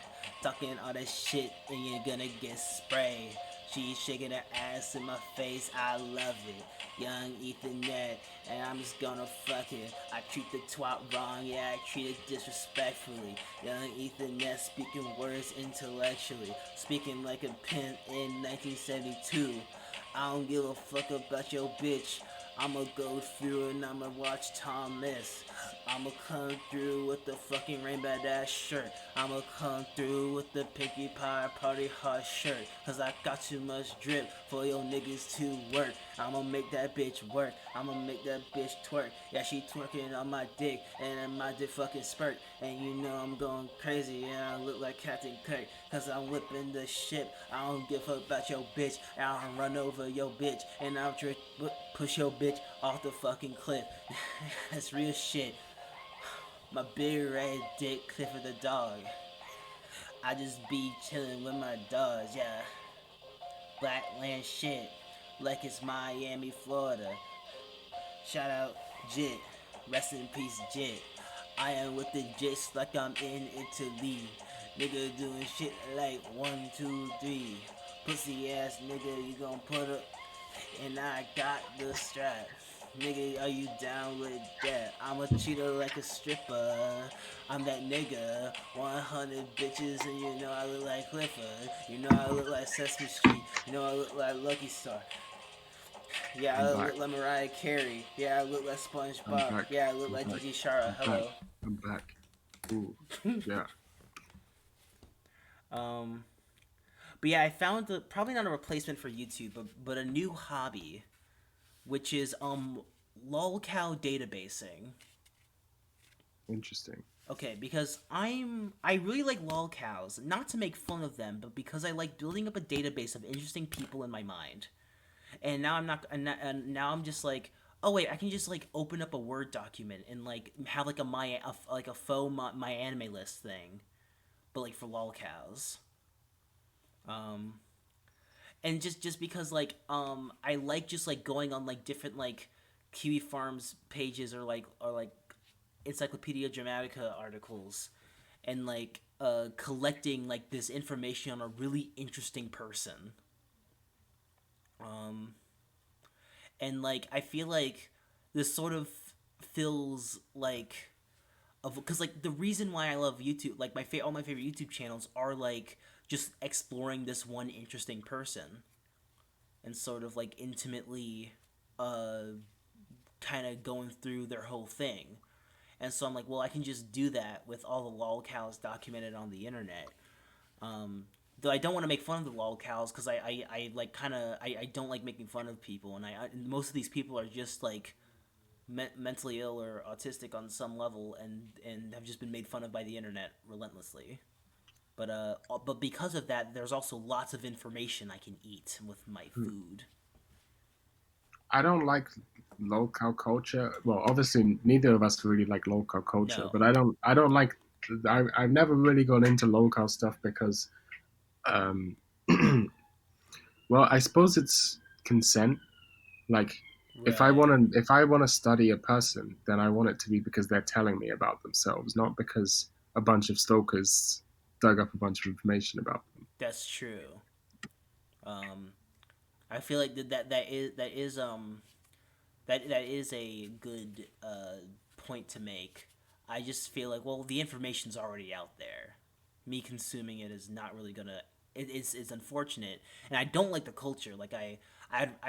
Talking all that shit and you're gonna get sprayed. She's shaking her ass in my face, I love it. Young Ethernet, and I'm just gonna fuck it. I treat the twat wrong, yeah, I treat it disrespectfully. Young Ethernet speaking words intellectually, speaking like a pimp in 1972. I don't give a fuck about your bitch. I'ma go through and I'ma watch Thomas. I'ma come through with the fucking rainbow dash shirt. I'ma come through with the Pinkie Pie party hard shirt. Cause I got too much drip for your niggas to work. I'ma make that bitch work. I'ma make that bitch twerk. Yeah, she twerking on my dick and then my dick fucking spurt. And you know I'm going crazy and I look like Captain Kirk. Cause I'm whipping the ship. I don't give a fuck about your bitch. I'll run over your bitch and I'll push your bitch off the fucking cliff. That's real shit. My big red dick, Clifford the dog. I just be chilling with my dogs, yeah. Blackland shit, like it's Miami, Florida. Shout out Jit, rest in peace Jit. I am with the Jits like I'm in Italy. Nigga doing shit like 1, 2, 3. Pussy ass nigga, you gon' put up, and I got the strap. Nigga, are you down with that? I'm a cheater like a stripper. I'm that nigga. 100 bitches, and you know I look like Clifford. You know I look like Sesame Street. You know I look like Lucky Star. Yeah, I'm I back. look like Mariah Carey. Yeah, I look like I'm SpongeBob. back. Yeah, I look I'm like back. Gigi Shara. I'm back. Hello. I'm back. Ooh, yeah. Um, but yeah, I found probably not a replacement for YouTube, but a new hobby, which is lolcow databasing. Interesting. Okay, because I really like lolcows, not to make fun of them, but because I like building up a database of interesting people in my mind. And now I'm not, and now I'm just like, oh wait, I can just like open up a Word document and like have like like a faux my anime list thing, but like for lolcows. Um, and just because like I like just like going on like different like Kiwi Farms pages or like Encyclopedia Dramatica articles and like collecting like this information on a really interesting person. Um, and like I feel like this sort of feels like of because like the reason why I love YouTube, like all my favorite YouTube channels are like just exploring this one interesting person and sort of like intimately uh kind of going through their whole thing. And so I'm like, well, I can just do that with all the lolcows documented on the internet. Though I don't want to make fun of the lolcows because I like kind of I don't like making fun of people, and most of these people are just like mentally ill or autistic on some level, and have just been made fun of by the internet relentlessly. But because of that, there's also lots of information I can eat with my food. I don't like local culture. Well, obviously, neither of us really like local culture, No. but I don't like. I've never really gone into local stuff because, um, well, I suppose it's consent. Like, Right. if I want to study a person, then I want it to be because they're telling me about themselves, not because a bunch of stalkers dug up a bunch of information about them. That's true. Um, I feel like that is a good point to make. I just feel like, well, the information's already out there. Me consuming it is not really gonna. It's unfortunate, and I don't like the culture. Like I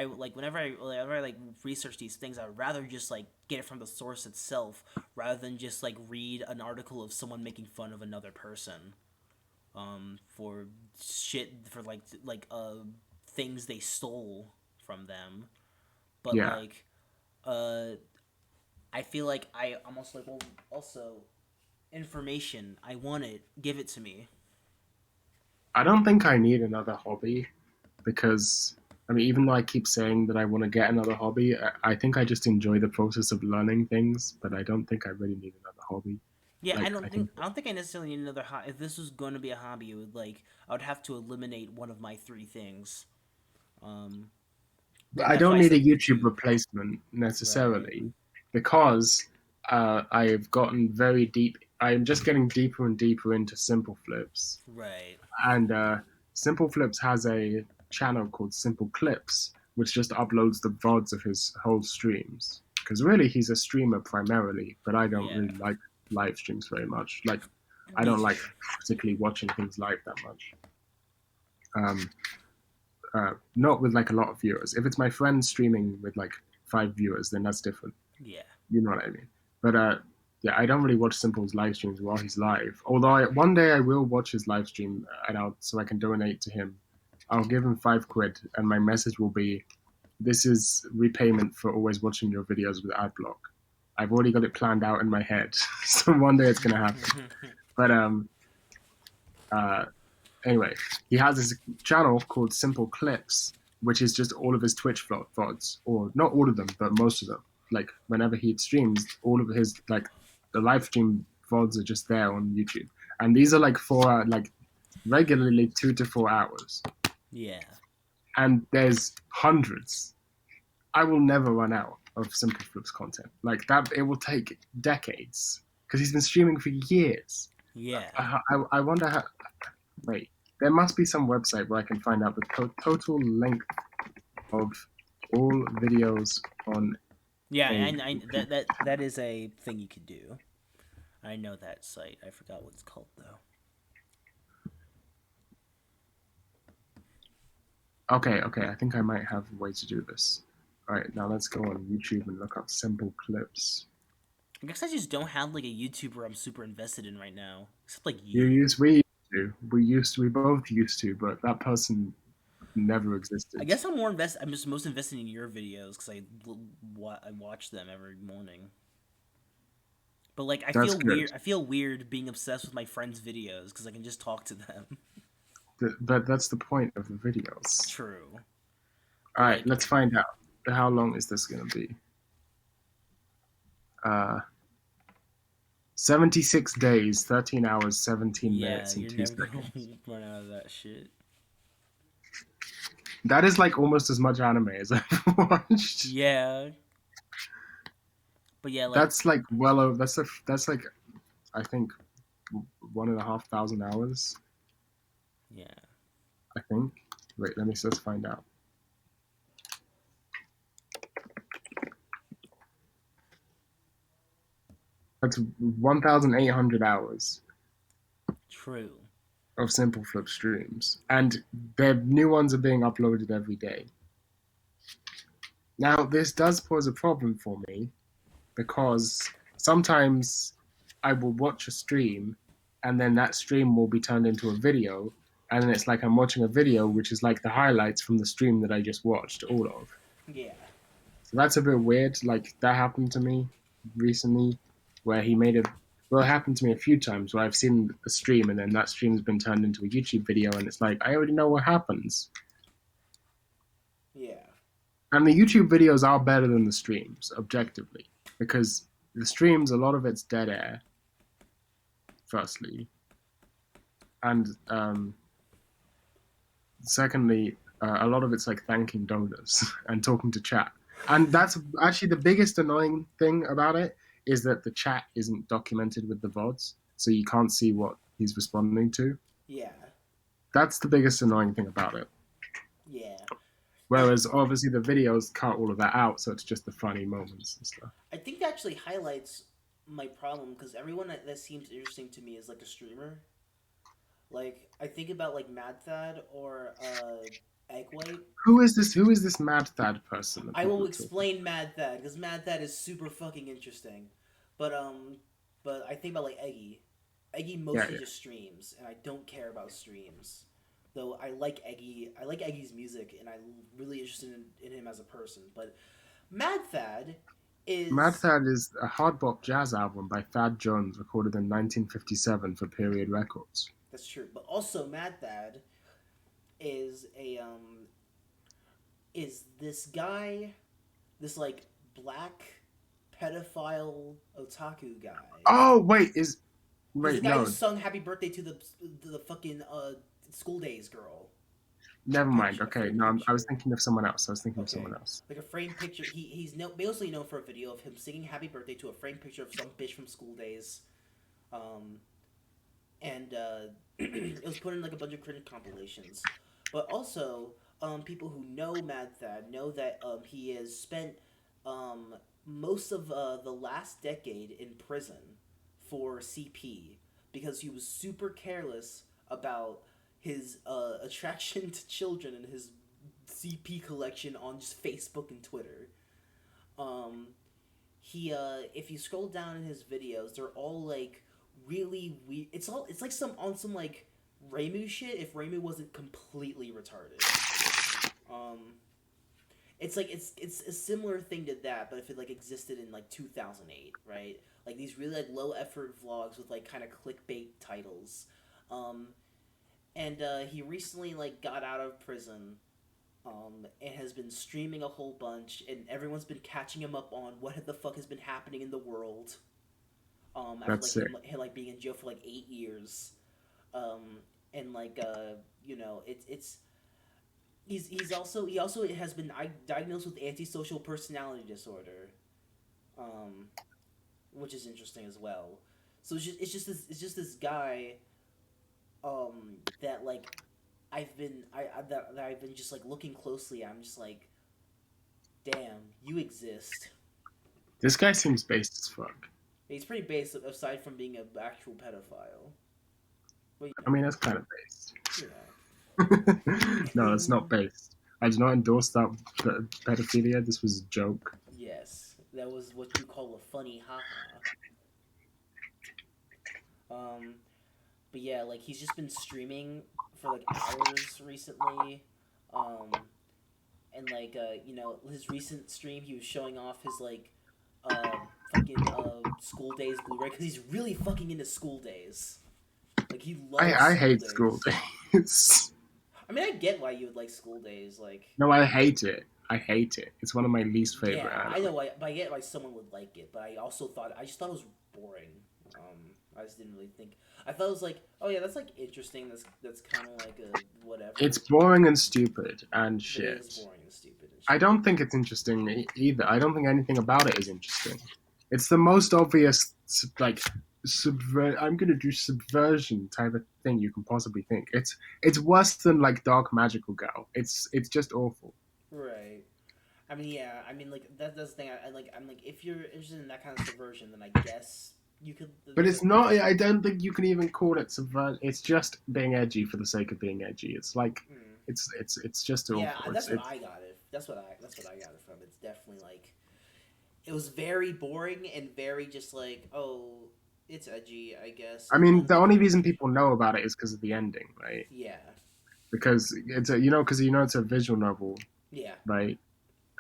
like whenever I like research these things, I'd rather just like get it from the source itself rather than just like read an article of someone making fun of another person for shit for things they stole from them. But Yeah, like uh I feel like I almost like, well, also information, I want it, give it to me. I don't think I need another hobby because I mean, even though I keep saying that I want to get another hobby, I think I just enjoy the process of learning things, but I don't think I really need another hobby. Yeah, Like, I think I don't think I necessarily need another hobby. If this was going to be a hobby, it would like I would have to eliminate one of my three things. Um but I that's why don't I need a said YouTube YouTube. replacement Right. necessarily because I've gotten very deep. I'm just getting deeper and deeper into Simple Flips, Right. and Simple Flips has a channel called Simple Clips, which just uploads the VODs of his whole streams. Because really, he's a streamer primarily, but I don't Yeah. really like live streams very much. Like, I Me don't like too. particularly watching things live that much. Um, not with like a lot of viewers. If it's my friend streaming with like 5 viewers, then that's different. Yeah. You know what I mean? But yeah, I don't really watch Simple's live streams while he's live. Although one day I will watch his live stream and so I can donate to him. I'll give him £5, and my message will be, "This is repayment for always watching your videos with adblock." I've already got it planned out in my head, so one day it's gonna happen. But uh, anyway, he has this channel called Simple Clips, which is just all of his Twitch VODs, or not all of them, but most of them. Like whenever he streams, all of his like the live stream VODs are just there on YouTube, and these are like like regularly 2 to 4 hours, Yeah. and there's hundreds. I will never run out of Simple Flips content like that. It will take decades because he's been streaming for years. Yeah. I wonder how. Wait, there must be some website where I can find out the total length of all videos on Yeah, a I YouTube. that is a thing you could do. I know that site. I forgot what it's called though. Okay, okay, I think I might have a way to do this. All right, now let's go on YouTube and look up Simple Clips. I guess I just don't have like a YouTuber I'm super invested in right now, except like You you. use we both used to, but that person never I existed. guess I'm more invested. I'm just most invested in your videos because I watch them every morning. But like I That's feel good. weird. I feel weird being obsessed with my friends' videos because I can just talk to them. But that's the point of the videos. True, All but right, like let's find out. How long is this going to be? Uh, 76 days, 13 hours, 17 yeah, minutes, and you're 2 never gonna seconds. run out of that shit. That is like almost as much anime as I've watched. Yeah, but yeah, like That's like well over, that's like, I think 1,500 hours, Yeah. I think. Wait, let me just find out. That's 1,800 hours True. of Simple Flip streams, and the new ones are being uploaded every day. Now, this does pose a problem for me because sometimes I will watch a stream, and then that stream will be turned into a video, and then it's like I'm watching a video, which is like the highlights from the stream that I just watched all of. Yeah. So that's a bit weird. Like that happened to me recently, where he made a. Well, it happened to me a few times where I've seen a stream and then that stream's been turned into a YouTube video, and it's like I already know what happens. Yeah. And the YouTube videos are better than the streams, objectively, because the streams, a lot of it's dead air. Firstly, and secondly, a lot of it's like thanking donors and talking to chat. And that's actually the biggest annoying thing about it is that the chat isn't documented with the VODs, so you can't see what he's responding to. Yeah. That's the biggest annoying thing about it. Yeah. Whereas obviously the videos cut all of that out, so it's just the funny moments and stuff. I think that actually highlights my problem because everyone that seems interesting to me is like a streamer. Like I think about like Mad Thad or Egg White. Who is this Mad Thad person? I will explain Mad Thad because Mad Thad is super fucking interesting, but I think about like Eggy. Eggy mostly just streams, and I don't care about streams. Though I like Eggy. I like Eggy's music, and I'm really interested in him as a person. But Mad Thad is a hard bop jazz album by Thad Jones, recorded in 1957 for Period Records. That's true, but also Mad Thad is this guy, this like black pedophile otaku guy. Oh wait, He's the guy who sung "Happy Birthday" to the fucking School Days girl. Never mind. Okay, no, I was thinking of someone else. Like a framed picture. He's mostly known for a video of him singing "Happy Birthday" to a framed picture of some bitch from School Days, and it was put in like a bunch of cringe compilations. But also, people who know Mad Thad know that he has spent most of the last decade in prison for CP because he was super careless about his attraction to children and his CP collection on just Facebook and Twitter. If you scroll down in his videos, they're all like really weird. It's like some like Reimu shit if Reimu wasn't completely retarded. It's like it's a similar thing to that, but if it like existed in like 2008, right? Like these really like low effort vlogs with like kind of clickbait titles. And he recently like got out of prison, and has been streaming a whole bunch, and everyone's been catching him up on what the fuck has been happening in the world. After him like being in jail for like 8 years, and like he also has been diagnosed with antisocial personality disorder, which is interesting as well. So it's just this guy, that like I've been just like looking closely at. I'm just like, damn, you exist. This guy seems based as fuck. He's pretty based aside from being an actual pedophile. But, I mean, that's kind of based. Yeah. No, it's not based. I do not endorse that pedophilia. This was a joke. Yes, that was what you call a funny haha. But yeah, like he's just been streaming for like hours recently, and like his recent stream he was showing off his like fucking School Days Blu-ray because he's really fucking into School Days. Like he loves. I hate School Days. I mean, I get why you would like School Days. Like no, I hate it. It's one of my least favorite. Yeah, I know why. But I get why someone would like it. But I just thought it was boring. I just didn't really think. I thought it was like, oh yeah, that's like interesting. That's kind of like a whatever. It's boring and stupid and shit. It is boring and stupid. I don't think it's interesting either. I don't think anything about it is interesting. It's the most obvious like I'm gonna do subversion type of thing you can possibly think. It's worse than like Dark Magical Girl. It's just awful. Right. I mean, yeah. I mean, like that's the thing. I'm like, if you're interested in that kind of subversion, then I guess you could. But it's not. I don't think you can even call it subversion. It's just being edgy for the sake of being edgy. It's like it's just awful. Yeah, that's what I got it. That's what I got it from. It's definitely like it was very boring and very just like, oh, it's edgy, I guess. I mean, the only reason people know about it is because of the ending, right? Yeah. Because it's it's a visual novel, Yeah. right?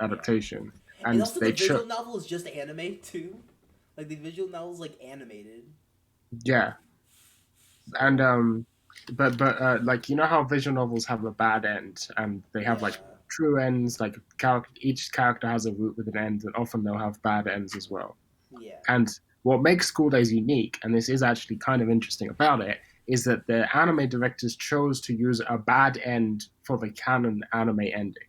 Adaptation, And also the visual novel is just anime too. Like the visual novel is like animated. Yeah, and but like how visual novels have a bad end and they have like true ends. Like each character has a root with an end, and often they'll have bad ends as well. Yeah. And what makes School Days unique, and this is actually kind of interesting about it, is that the anime directors chose to use a bad end for the canon anime ending.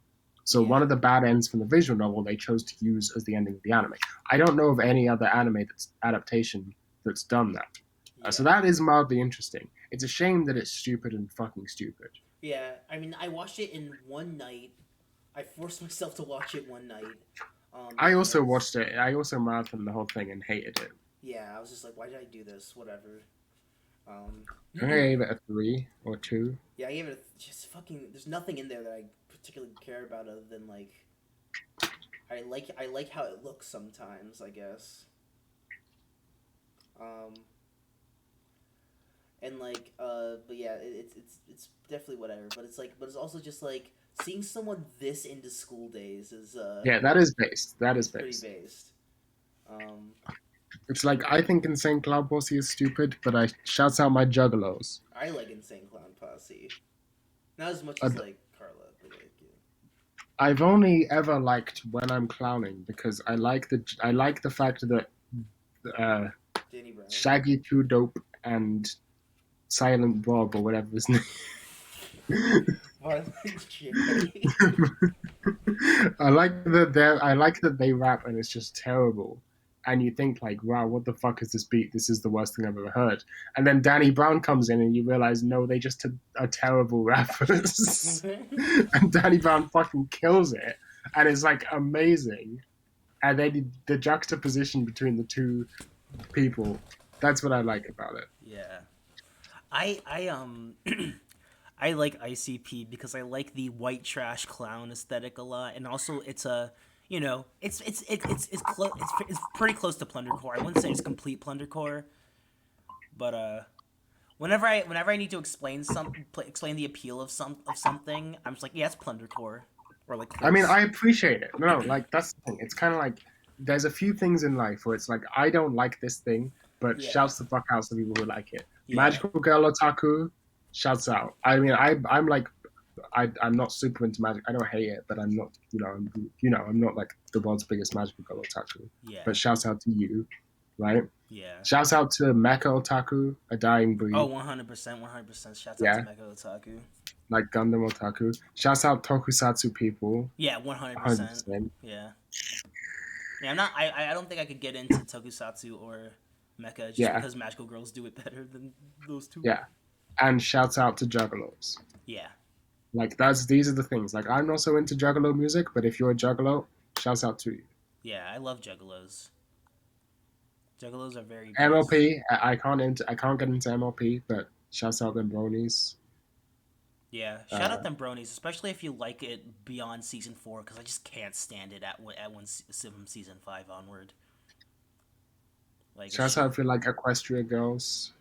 So one of the bad ends from the visual novel they chose to use as the ending of the anime. I don't know of any other anime adaptation that's done that. Yeah. So that is mildly interesting. It's a shame that it's stupid and fucking stupid. Yeah, I mean, I watched it in one night. I forced myself to watch it one night. I also watched it. I also marathoned the whole thing and hated it. Yeah, I was just like, why did I do this? Whatever. I gave it a 3 or 2. Yeah, I gave it just fucking. There's nothing in there that I particularly care about other than like. I like how it looks sometimes, I guess. And like, but yeah, it's definitely whatever. But it's also just like seeing someone this into School Days is. Yeah, that is based. That is pretty based. based. It's like I think Insane Clown Posse is stupid, but I shouts out my juggalos. I like Insane Clown Posse, not as much as like Carla, but like. Yeah. I've only ever liked When I'm Clowning because I like the fact that Danny Brown, Shaggy Two Dope and Silent Bob or whatever his name. I like that they rap and it's just terrible. And you think like, wow, what the fuck is this beat? This is the worst thing I've ever heard. And then Danny Brown comes in and you realize, no, they just are terrible rappers. And Danny Brown fucking kills it. And it's like amazing. And then the juxtaposition between the two people, that's what I like about it. Yeah. I I like ICP because I like the white trash clown aesthetic a lot, and also it's a it's pretty close to plundercore. I wouldn't say it's complete plundercore, but whenever I need to explain the appeal of something, I'm just like, yeah, it's plundercore, or like. Close. I mean, I appreciate it. No, like that's the thing. It's kind of like there's a few things in life where it's like I don't like this thing, but shouts the fuck out to people who like it. Yeah. Magical Girl Otaku, shouts out. I mean, I'm like, I'm not super into magic. I don't hate it, but I'm not, I'm not like the world's biggest Magical Girl Otaku. Yeah. But shouts out to you, right? Yeah. Shouts out to Mecha Otaku, a dying breed. Oh, 100%. Shouts out to Mecha Otaku. Like Gundam Otaku. Shouts out Tokusatsu people. Yeah, 100%. Yeah. Yeah, I'm not. I don't think I could get into Tokusatsu or Mecha just because Magical Girls do it better than those two. Yeah. And shouts out to Juggalos. Yeah. Like these are the things. Like I'm not so into Juggalo music, but if you're a Juggalo, shouts out to you. Yeah, I love Juggalos. Juggalos are very. MLP, I can't get into MLP, but shouts out them bronies. Yeah, shout out them bronies, especially if you like it beyond season 4, because I just can't stand it from season 5 onward. Like, shouts out if you like Equestria Girls.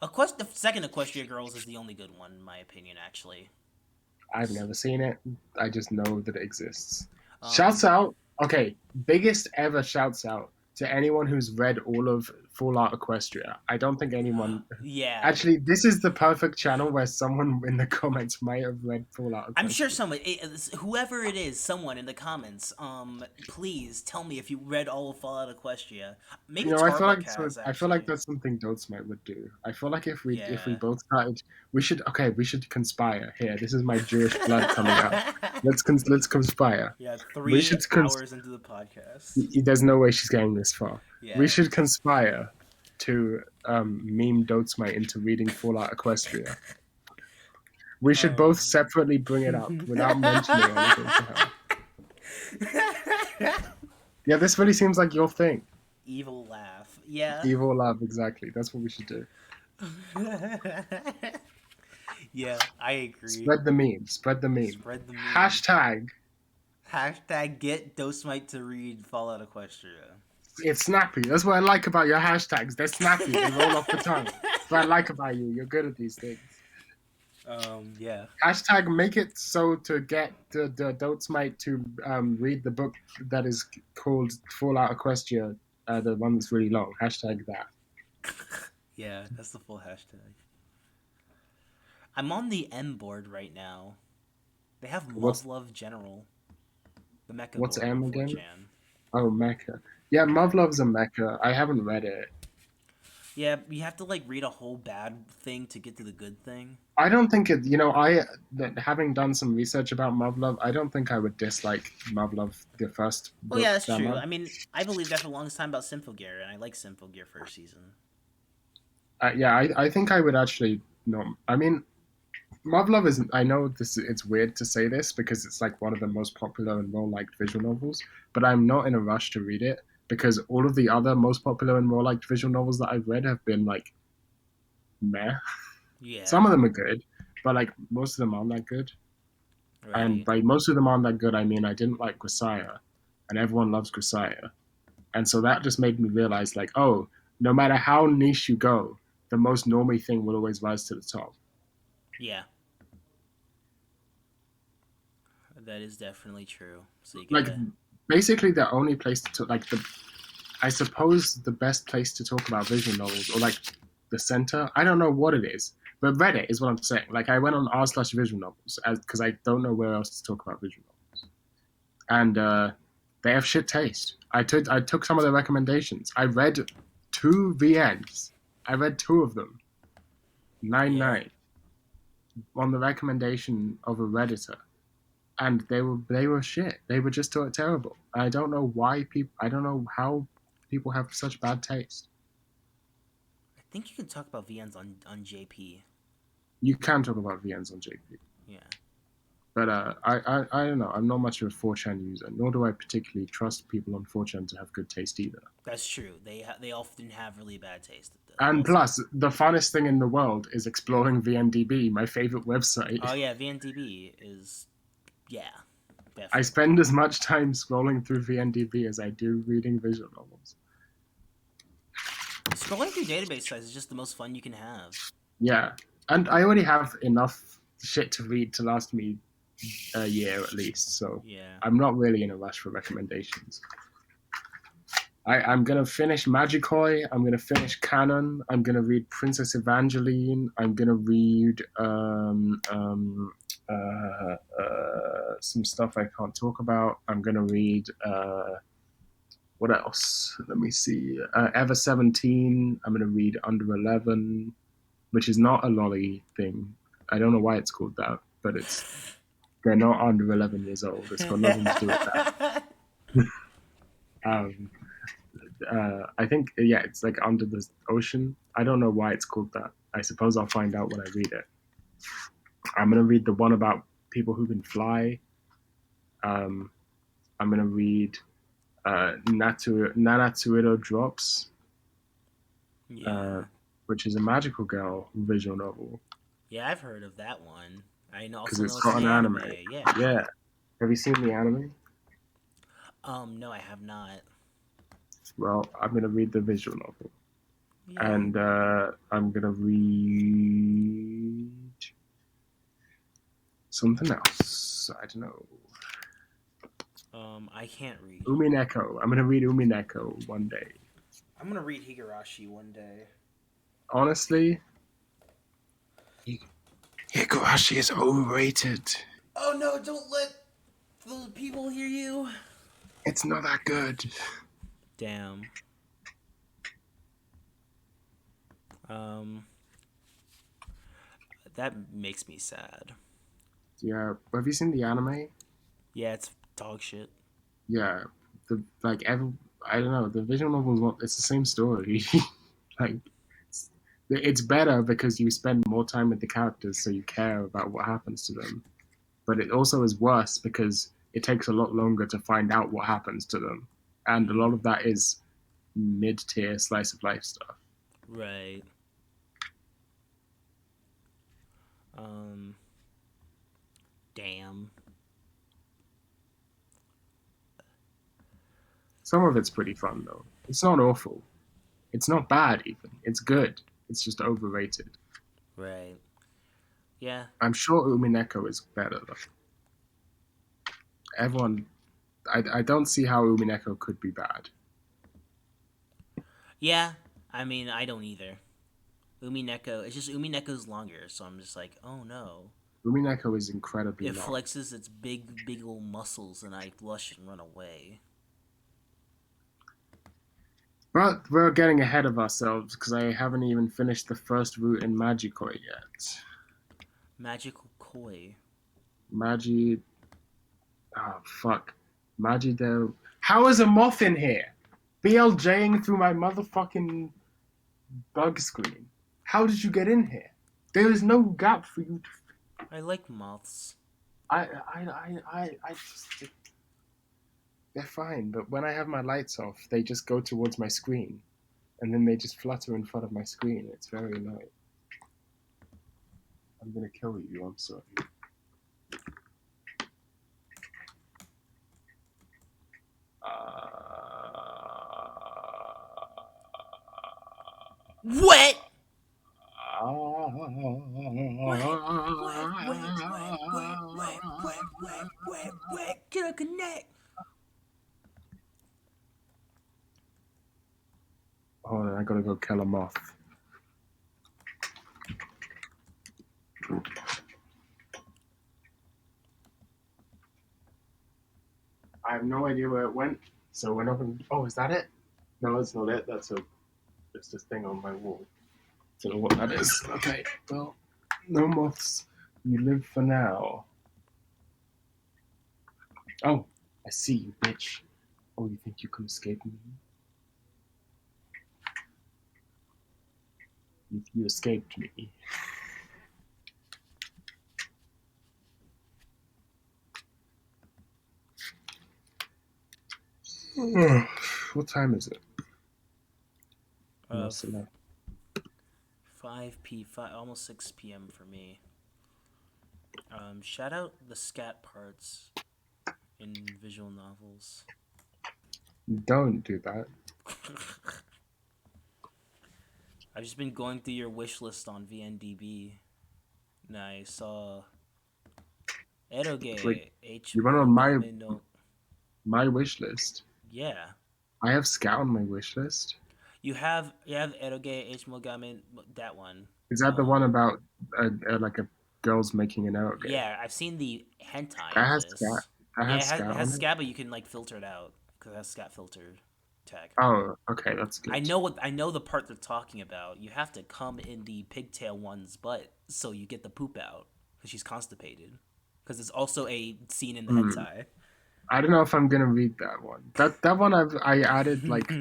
The second Equestria Girls is the only good one, in my opinion, actually. I've never seen it. I just know that it exists. Shouts out. Okay, biggest ever shouts out to anyone who's read all of Full Art Equestria. I don't think anyone... Yeah. Actually, this is the perfect channel where someone in the comments might have read Full Art Equestria. I'm sure someone... whoever it is, someone in the comments, please tell me if you read all of Full Art Equestria. Maybe I feel like that's something Dotesmite would do. I feel like if we both started... We should conspire. Here, this is my Jewish blood coming out. Let's conspire. Yeah, 3 hours into the podcast. There's no way she's getting this far. Yeah. We should conspire to meme Dotsmite into reading Fallout Equestria. We should both separately bring it up without mentioning anything to her. Yeah, this really seems like your thing. Evil laugh. Yeah. Evil love, exactly. That's what we should do. Yeah, I agree. Spread the meme. Spread the meme. Spread the meme. Hashtag. Hashtag get Dosemite to read Fallout Equestria. It's snappy. That's what I like about your hashtags. They're snappy. They roll off the tongue. That's what I like about you. You're good at these things. Yeah. Hashtag make it so to get the Dotsmite to read the book that is called Fallout Equestria, the one that's really long. Hashtag that. Yeah, that's the full hashtag. I'm on the M board right now. They have Muv-Love General. The Mecha What's board M on again? 4chan. Oh, Mecha. Yeah, Muv-Love's a Mecha. I haven't read it. Yeah, you have to like read a whole bad thing to get to the good thing. I don't think it. Having done some research about Muv-Love, I don't think I would dislike Muv-Love the first book. Well, yeah, that's true. much. I mean, I believed that for the longest time about Symphogear, and I like Symphogear first season. I think I would actually no. I mean, Muv-Love is. I know this. It's weird to say this because it's like one of the most popular and well-liked visual novels, but I'm not in a rush to read it because all of the other most popular and well-liked visual novels that I've read have been like meh. Yeah. Some of them are good, but like most of them aren't that good. Right. And by most of them aren't that good, I mean I didn't like Grisaya, and everyone loves Grisaya, and so that just made me realize like, oh, no matter how niche you go, the most normie thing will always rise to the top. Yeah. That is definitely true. So you Like gotta... basically the only place to talk, I suppose the best place to talk about visual novels or like the center. I don't know what it is, but Reddit is what I'm saying. Like I went on r/visual novels because I don't know where else to talk about visual novels, and they have shit taste. I took some of their recommendations. I read 2 VNs. I read 2 of them. 9 on the recommendation of a Redditor. And they were shit. They were just terrible. I don't know why I don't know how people have such bad taste. I think you can talk about VNs on JP. You can talk about VNs on JP. Yeah. But I don't know. I'm not much of a 4chan user, nor do I particularly trust people on 4chan to have good taste either. That's true. They often have really bad taste. And plus, the funnest thing in the world is exploring VNDB, my favorite website. Oh yeah, VNDB is... Yeah, definitely. I spend as much time scrolling through VNDB as I do reading visual novels. Scrolling through database sites is just the most fun you can have. Yeah, and I already have enough shit to read to last me a year at least, so yeah. I'm not really in a rush for recommendations. I'm gonna finish Magikoi, I'm gonna finish Canon, I'm gonna read Princess Evangeline, I'm gonna read some stuff I can't talk about. I'm gonna read what else? Let me see. Ever 17. I'm gonna read Under 11, which is not a lole thing. I don't know why it's called that, but they're not under 11 years old. It's got nothing to do with that. I think it's like Under the Ocean. I don't know why it's called that. I suppose I'll find out when I read it. I'm gonna read the one about people who can fly. I'm gonna read Nanatsuero Drops, which is a magical girl visual novel. Yeah, I've heard of that one. I know Because also it's know got an anime. Yeah. Have you seen the anime? No, I have not. Well, I'm gonna read the visual novel, Yeah. and I'm gonna read something else. I don't know. I can't read. Umineko. I'm gonna read Umineko one day. I'm gonna read Higurashi one day. Honestly, Higurashi is overrated. Oh no! Don't let the people hear you. It's not that good. Damn. That makes me sad. Yeah, have you seen the anime? Yeah, it's dog shit. Yeah, I don't know. The visual novel is it's the same story. Like, It's better because you spend more time with the characters, so you care about what happens to them. But it also is worse because it takes a lot longer to find out what happens to them, and a lot of that is mid-tier slice of life stuff. Right. Damn. Some of it's pretty fun though. It's not awful. It's not bad even. It's good. It's just overrated. Right. Yeah. I'm sure Umineko is better though. Everyone, I don't see how Umineko could be bad. Yeah. I mean, I don't either. Umineko, it's just Umineko's longer, so I'm just like, oh no. Umineko is incredibly It long. flexes its big old muscles, and I blush and run away. But we're getting ahead of ourselves because I haven't even finished the first route in Magikoi yet. Magical Koi. Magi. Oh, fuck. Magidel. How is a moth in here? BLJing through my motherfucking bug screen. How did you get in here? There is no gap for you to. I like moths. I just. They're fine, but when I have my lights off, they just go towards my screen. And then they just flutter in front of my screen. It's very annoying. I'm gonna kill you, I'm sorry. What? Wet. Get a connect. Hold on, I gotta go kill a moth. I have no idea where it went, so we're not gonna. Oh, is that it? No, that's not it. That's just a thing on my wall. Don't know what that is. Okay, well, no moths. You live for now. Oh, I see you, bitch. Oh, you think you can escape me? You escaped me. What time is it? 5 almost 6 p.m. for me. Shout out the scat parts in visual novels. Don't do that. I've just been going through your wish list on VNDB, and I saw Eroge Wait, H. you went on No. my wish list. Yeah. I have Scout on my wish list. You have Eroge H. Mogame, that one. Is that the one about like a girls making an eroge? Yeah, I've seen the hentai That of has this. Scout. That Yeah, has Scout it has on it? scat, but you can like filter it out because it has scat filter tag. Oh, okay, that's good. I know the part they're talking about. You have to come in the pigtail one's butt so you get the poop out because she's constipated. Because it's also a scene in the hentai. I don't know if I'm gonna read that one. That one I added like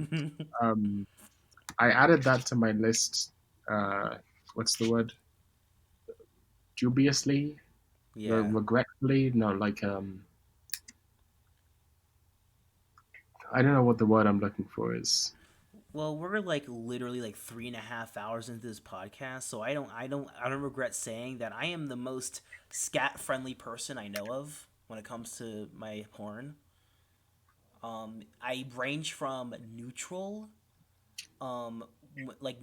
I added that to my list. What's the word? Dubiously, Yeah. regretfully. No, like I don't know what the word I'm looking for is. Well, we're like literally like 3.5 hours into this podcast, so I don't regret saying that I am the most scat friendly person I know of when it comes to my porn. I range from neutral, like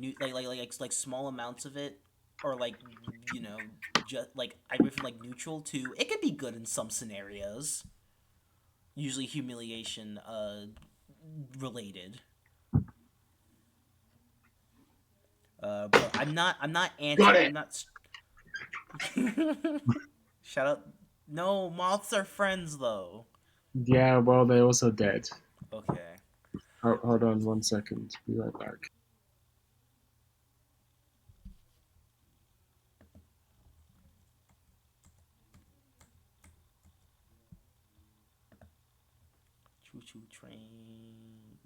small amounts of it, or like just like I range from like neutral to it could be good in some scenarios. Usually humiliation related. But I'm not anti. Got it. I'm not. Shout out. No, moths are friends though. Yeah, well, they're also dead. Okay. Hold on 1 second. Be right back. Choo choo train.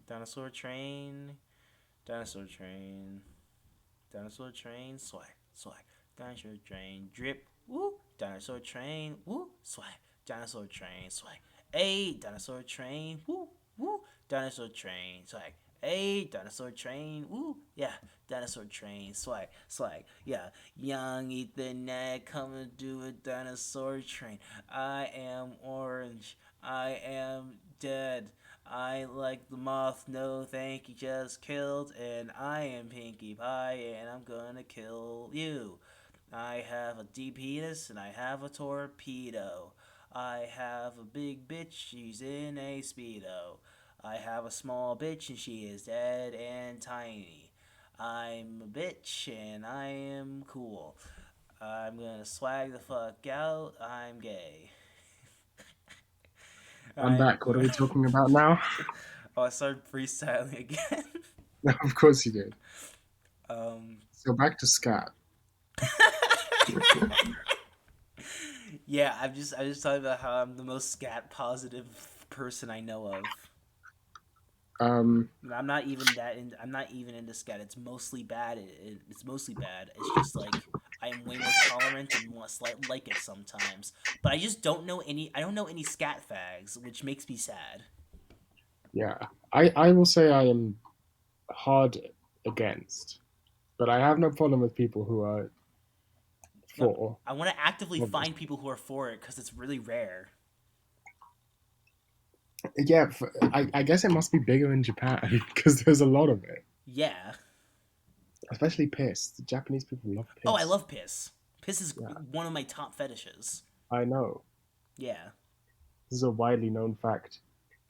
Dinosaur train. Dinosaur train. Dinosaur train, swag, swag. Dinosaur train, drip, woo. Dinosaur train, woo, swag. Dinosaur train, swag. Hey, dinosaur train, woo, woo. Dinosaur train, swag. Hey, dinosaur train, woo, yeah. Dinosaur train, swag, swag, yeah. Young Ethernet, come and do a dinosaur train. I am orange, I am dead. I like the moth, no thank you, just killed. And I am Pinkie Pie, and I'm gonna kill you. I have a deep penis, and I have a torpedo. I have a big bitch, she's in a Speedo. I have a small bitch, and she is dead and tiny. I'm a bitch, and I am cool. I'm gonna swag the fuck out, I'm gay. I'm back. What are we talking about now? Oh, I started freestyling again. Of course you did. um, So back to scat. yeah, I just talking about how I'm the most scat positive person I know of. I'm not even I'm not even into scat. It's mostly bad. It's mostly bad. It's just like I am way more tolerant and more like it sometimes. But I just don't know any. I don't know any scat fags, which makes me sad. Yeah, I will say I am hard against, but I have no problem with people who are No, for. I want to actively Well, find people who are for it because it's really rare. yeah, I guess it must be bigger in Japan because there's a lot of it, Yeah. especially piss. The Japanese people love Oh, I piss. love piss. Piss is Yeah, one of my top fetishes. I know. Yeah. This is a widely known fact.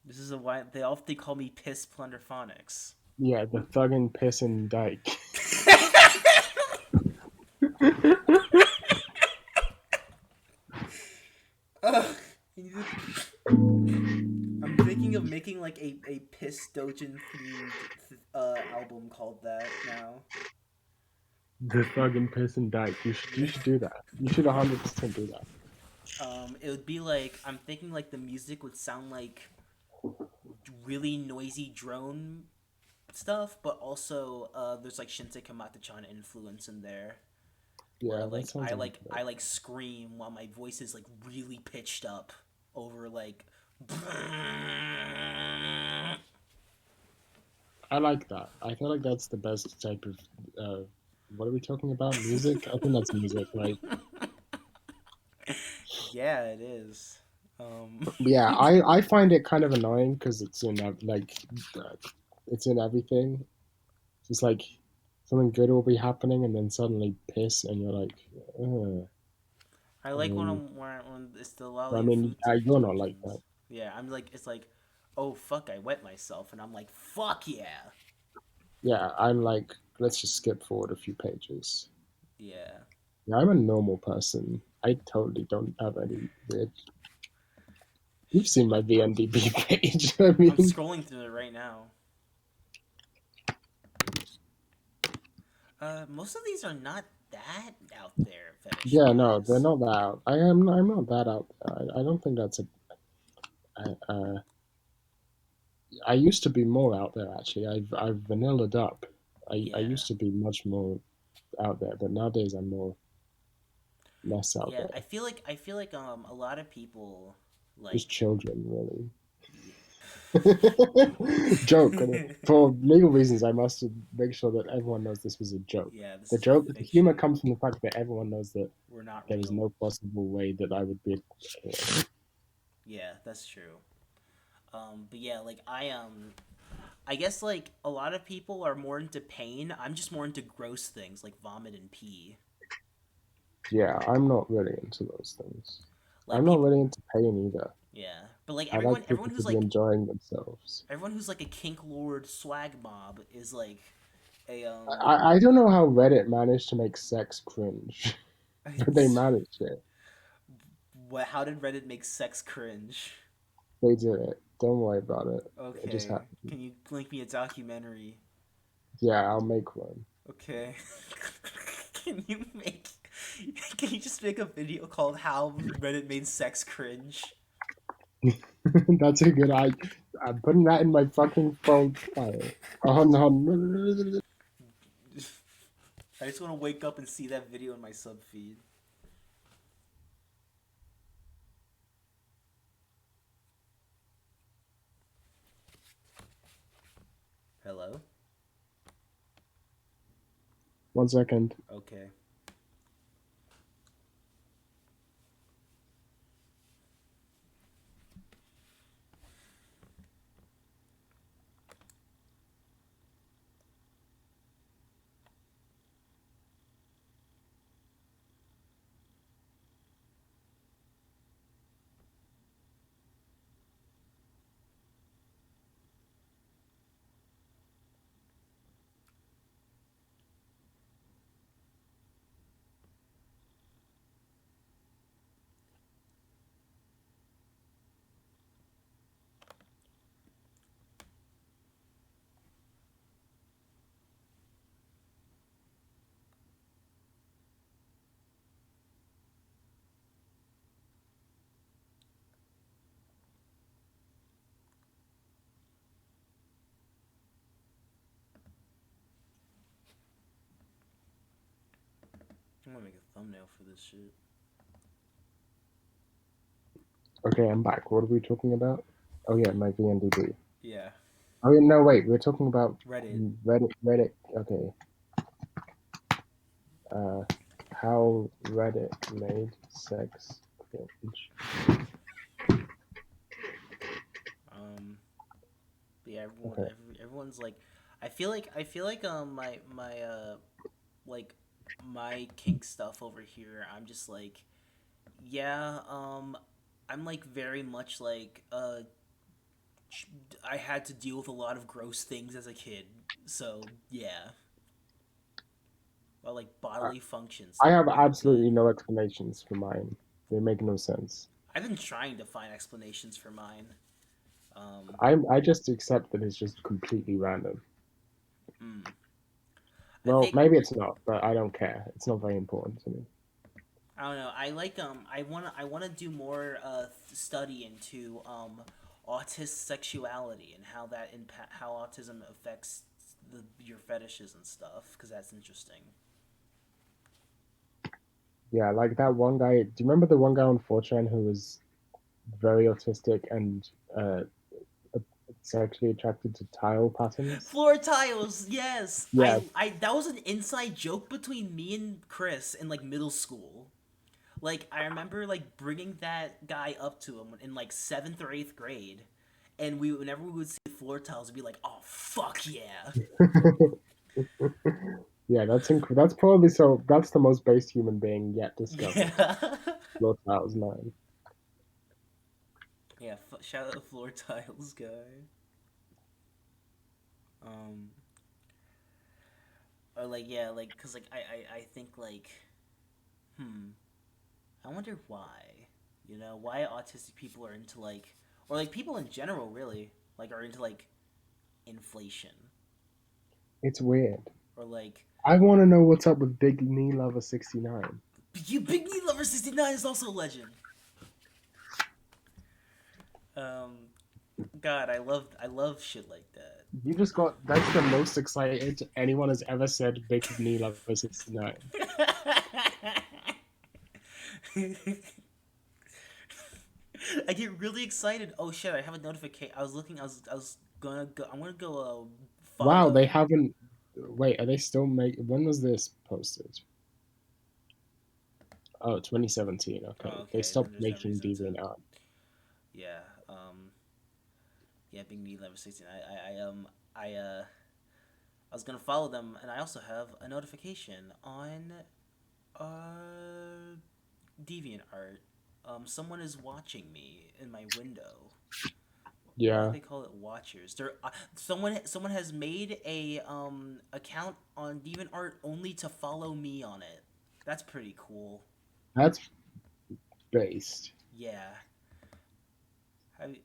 This is a why they often call me Piss Plunderphonics. Yeah, the thuggin' pissin' dyke. Ugh. I'm thinking of making like a Piss Dojin themed album called that now. The thuggin' pissin' dyke. You Yeah. should do that. You should 100% do that. It would be like I'm thinking like the music would sound like really noisy drone stuff, but also there's like Shinsei Kamata-chan influence in there. Where Yeah, that sounds like I like scream while my voice is like really pitched up over like I like that. I feel like that's the best type of. What are we talking about? Music? I think that's music, right? yeah, it is. Yeah, I find it kind of annoying because it's in uh, it's in everything. It's like something good will be happening and then suddenly piss and you're like, ugh. I I like mean, when it's the I lolly mean, fruits and you're not like dojins. that. Yeah, I'm like it's like, oh fuck, I wet myself, and I'm like, fuck yeah, Yeah, I'm like, let's just skip forward a few pages. yeah. Yeah, I'm a normal person. I totally don't have any weird. You've seen my VNDB page. I I'm mean, scrolling through it right now. Most of these are not that out there fetish yeah, no, they're wise. not that out. I'm not that out there. I don't think that's a. I used to be more out there actually. I've vanillaed up. I Yeah, used to be much more out there, but nowadays I'm more less out yeah. there. I feel like a lot of people Just like children, really. Joke. yeah. For legal reasons, I must make sure that everyone knows this was a joke. Yeah, this The is a joke, the humor fiction. comes from the fact that everyone knows that We're not there is real. no possible way that I would be. Yeah, that's true. But yeah, like I guess like a lot of people are more into pain. I'm just more into gross things like vomit and pee. Yeah, I'm not really into those things. Like I'm not people, really into pain either. yeah. But like I like people to be enjoying themselves. everyone who's like a kink lord swag mob is like a I don't know how Reddit managed to make sex cringe, but they managed it. what? How did Reddit make sex cringe? They did it. Don't worry about it. It just Okay, happened. can you link me a documentary? Yeah, I'll make one. Okay. can you make? Can you just make a video called "How Reddit Made Sex Cringe"? That's a good idea. I'm putting that in my fucking phone file. Oh no. I just want to wake up and see that video in my sub feed. Hello? 1 second. Okay. I'm gonna make a thumbnail for this shit. Okay, I'm back. What are we talking about? Oh yeah, my VNDB. Yeah. Oh yeah, no wait, we're talking about Reddit. Reddit. Okay. How Reddit made sex cringe. Yeah, Okay. everyone's like, I feel like like my kink stuff over here. I'm just like, yeah, I'm like very much like I had to deal with a lot of gross things as a kid, so yeah. Well, like bodily functions I sound have pretty absolutely good. no explanations for mine. They make no sense. I've been trying to find explanations for mine. I just accept that it's just completely random. Hmm. I Well, think maybe it's not, but I don't care. It's not very important to me. I don't know. I like I wanna do more study into autist sexuality and how that impact how autism affects your fetishes and stuff because that's interesting. Yeah, like that one guy. Do you remember the one guy on 4chan who was very autistic and sexually attracted to tile patterns? Floor tiles, yes. Yeah, I that was an inside joke between me and Chris in like middle school. Like I remember like bringing that guy up to him in like 7th or 8th grade, and we whenever we would see floor tiles, we'd be like, "Oh fuck yeah!" yeah. That's probably so. That's the most base human being yet discovered. Yeah. Lord Tiles 9. Yeah, shout out the floor tiles guy. Um, or like yeah, like cause like I think like, hmm, I wonder why, why autistic people are into like, or like people in general really like are into like inflation It's weird. or like I want to know what's up with Big Knee Lover 69. you Big Knee Lover 69 is also a legend. Um, God, I love shit like that. You just got that's the most excited anyone has ever said Big Knee Lover 69. I get really excited. Oh shit! I have a notification. I was looking. I was gonna go. I'm gonna go. Wow, they Follow. haven't. Wait, are they still make? When was this posted? Oh, 2017. Oh, Okay, they okay. Then stopped there's no making reason to. DeviantArt. Yeah. Yeah. Big Me 1116. I was gonna follow them, and I also have a notification on uh DeviantArt. Someone is watching me in my window. Why do Yeah, they call it watchers? They're someone has made a account on DeviantArt only to follow me on it. That's pretty cool. that's based. Yeah. I,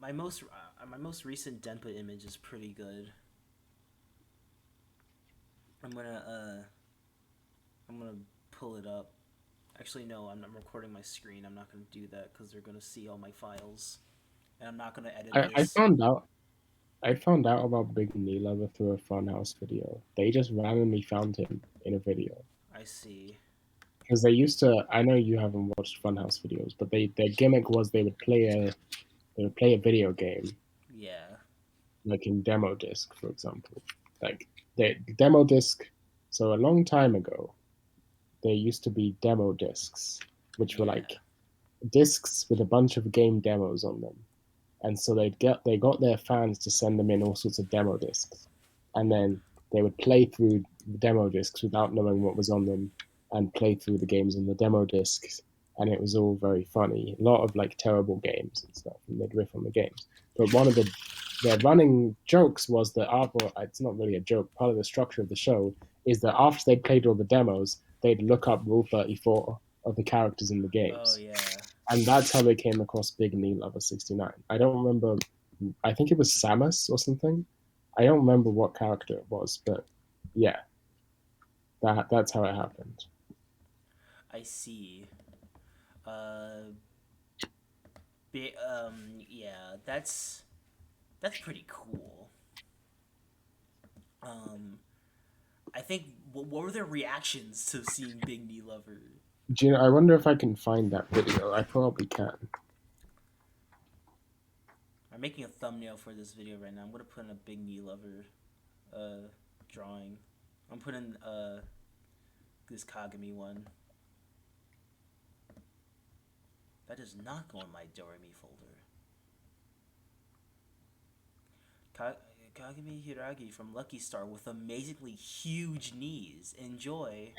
my most recent Denpa image is pretty good. I'm gonna I'm gonna pull it up. Actually, no, I'm not recording my screen. I'm not gonna do that because they're gonna see all my files, and I'm not gonna edit I this. found out. I found out about Big Knee Lover through a Funhouse video. They just randomly found him in a video. I see. Because they used to, I know you haven't watched Funhouse videos, but their gimmick was they would play a video game, Yeah. like in demo disc, for example. Like the demo disc. So a long time ago, there used to be demo discs, which were Yeah. like discs with a bunch of game demos on them. And so they got their fans to send them in all sorts of demo discs, and then they would play through the demo discs without knowing what was on them, and play through the games on the demo discs, and it was all very funny. A lot of like terrible games and stuff, and they'd riff on the games. But one of their running jokes was that after, it's not really a joke. Part of the structure of the show is that after they played all the demos, they'd look up Rule 34 of the characters in the Oh games, yeah. and that's how they came across Big Knee Lover 69. I don't remember. I think it was Samus or something. I don't remember what character it was, but yeah, that's how it happened. I see. Yeah, that's pretty cool. Um, I think what were their reactions to seeing Big Knee Lover? Do you know, I wonder if I can find that video. I probably can. I'm making a thumbnail for this video right now. I'm gonna put in a Big Knee Lover, drawing. I'm putting this Kagami one. That does not go in my Doremi folder. Kagami Hiragi from Lucky Star with amazingly huge knees. Enjoy.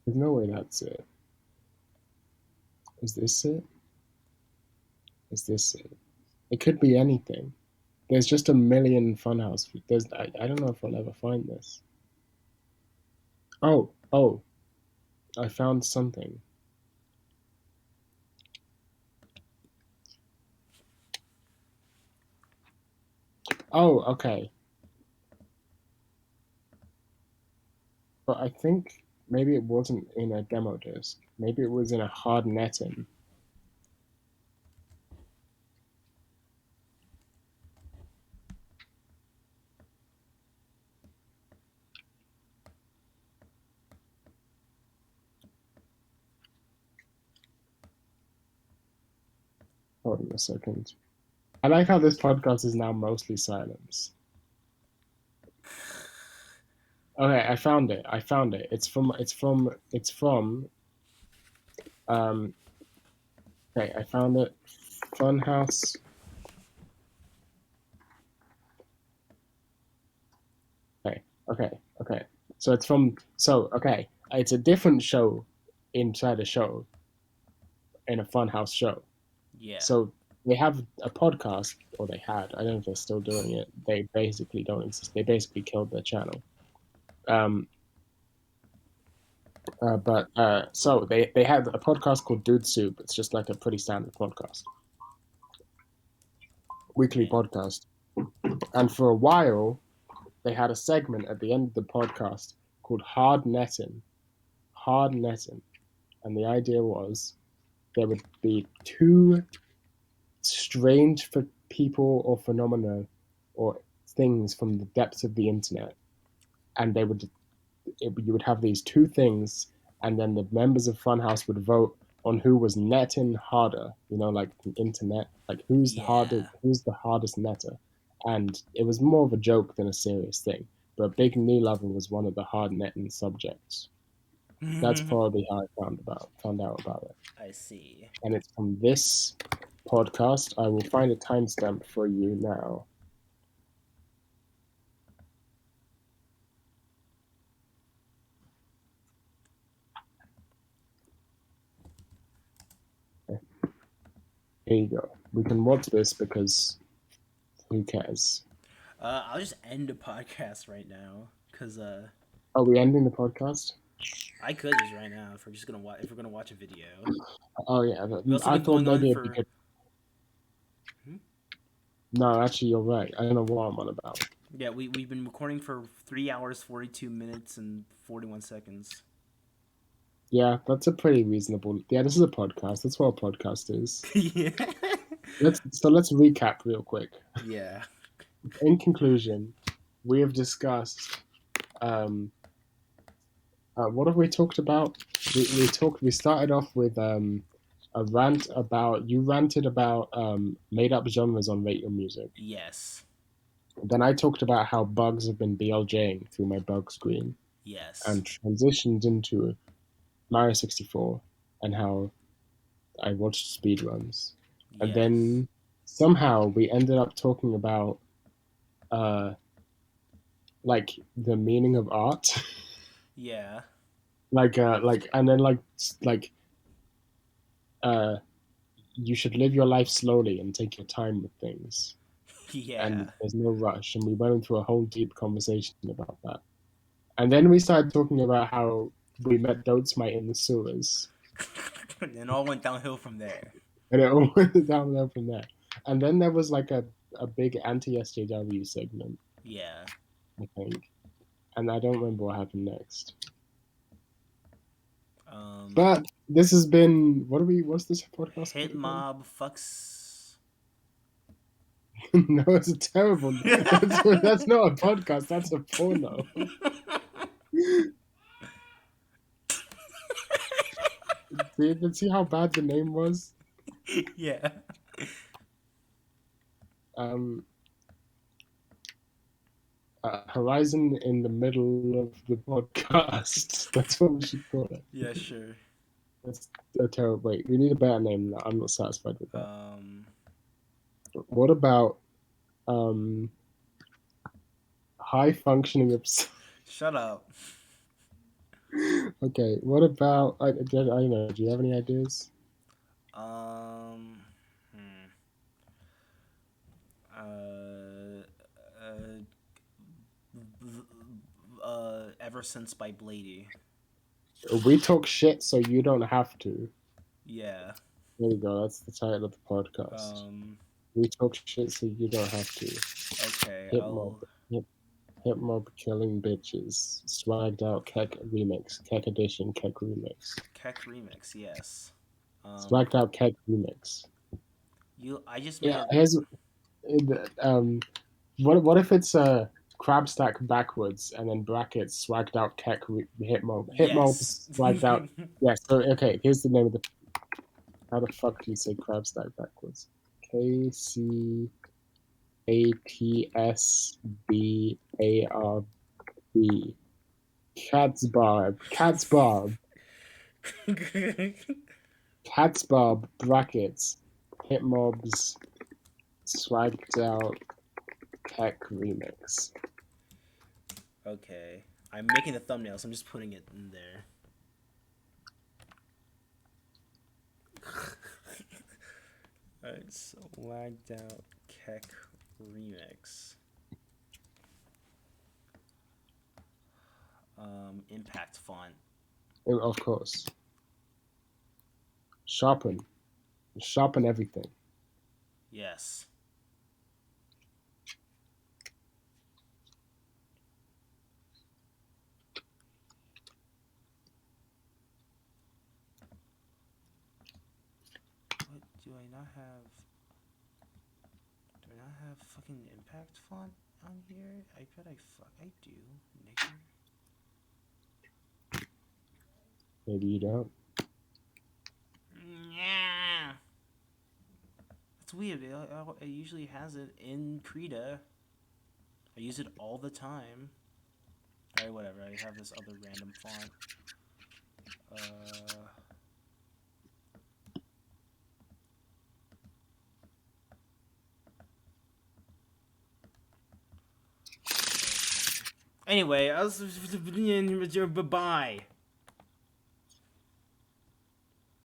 There's no way that's it. Is this it? Is this it? It could be anything. There's just a million Funhouse. I don't know if I'll ever find this. Oh, I found something. Oh, okay. But I think maybe it wasn't in a demo disc. Maybe it was in a hard netting. Hold on a second. I like how this podcast is now mostly silence. Okay, I found it. Um okay, I found it. Funhouse. Okay. So it's a different show inside a show in a Funhouse show. Yeah. So they have a podcast, or they had. I don't know if they're still doing it. They basically don't exist. They basically killed their channel. So they had a podcast called Dude Soup. It's just like a pretty standard podcast, weekly Okay. podcast. And for a while, they had a segment at the end of the podcast called Hard Netting. Hard Netting. And the idea was there would be two strange for people or phenomena or things from the depths of the internet, and you would have these two things, and then the members of Funhouse would vote on who was netting harder. You know, like the internet, like who's Yeah. the hardest netter, and it was more of a joke than a serious thing. But Big Knee Lover was one of the hard netting subjects. That's probably how I found out about it. I see. And it's from this podcast. I will find a timestamp for you now. Here you go. We can watch this because who cares? I'll just end the podcast right now because Are we ending the podcast? I could just right now if we're just gonna watch if we're gonna watch a video. Oh yeah, We've also I been thought going on maybe it'd be for. good. No, actually, you're right. I don't know what I'm on about. Yeah, we've been recording for 3 hours 42 minutes and 41 seconds. Yeah, that's a pretty reasonable. Yeah, this is a podcast. That's what a podcast is. Yeah. Let's recap real quick. Yeah. In conclusion, we have discussed. What have we talked about? We started off with a rant about you ranted about made up genres on Rate Your Music. Yes. Then I talked about how bugs have been BLJing through my bug screen Yes. and transitioned into Mario 64 and how I watched speedruns. And Yes. then somehow we ended up talking about uh like the meaning of art. Yeah. And then like uh you should live your life slowly and take your time with things. And Yeah. there's no rush. And we went into a whole deep conversation about that. And then we started talking about how we met Smite in the sewers. And it all went downhill from there. And it all went downhill from there. And then there was like a big anti SJW segment, Yeah. I think. And I don't remember what happened next. Um, But this has been what's this podcast called again? Hitmob No, it's a terrible that's not a podcast, that's a porno. See how bad the name was? Yeah. Um Horizon in the middle of the podcast. That's what we should call it. Yeah, sure. That's a terrible. Wait, we need a better name. I'm not satisfied with that. What about um, high functioning Shut up. Okay, what about I don't know. Do you have any ideas? Um, hmm. Uh, Ever Since by Blady. We talk shit, so you don't have to. Yeah. There you go. That's the title of the podcast. We talk shit, so you don't have to. Okay, Hitmob killing bitches. Swagged out Keck remix. Keck edition. Keck remix. Keck remix, yes. Swagged out Keck remix. I just made Yeah, here's what if it's a crab stack backwards and then brackets swagged out Keck Hitmob'S Yes. swagged out. Yeah, so okay, here's the name of the. How the fuck do you say crab stack backwards? Kcatsbarb. Kcatsbarb brackets Hitmob'S swagged out Keck remix. Okay. I'm making the thumbnail, so I'm just putting it in there. Alright, so lagged out Keck remix. Impact font. Of course. Sharpen everything. Yes. What do I not have? Do I not have fucking impact font on here? I bet I do, nigger. Maybe you don't. Yeah. That's weird. It usually has it in Krita. I use it all the time. Alright, whatever. I have this other random font. Anyway, bye.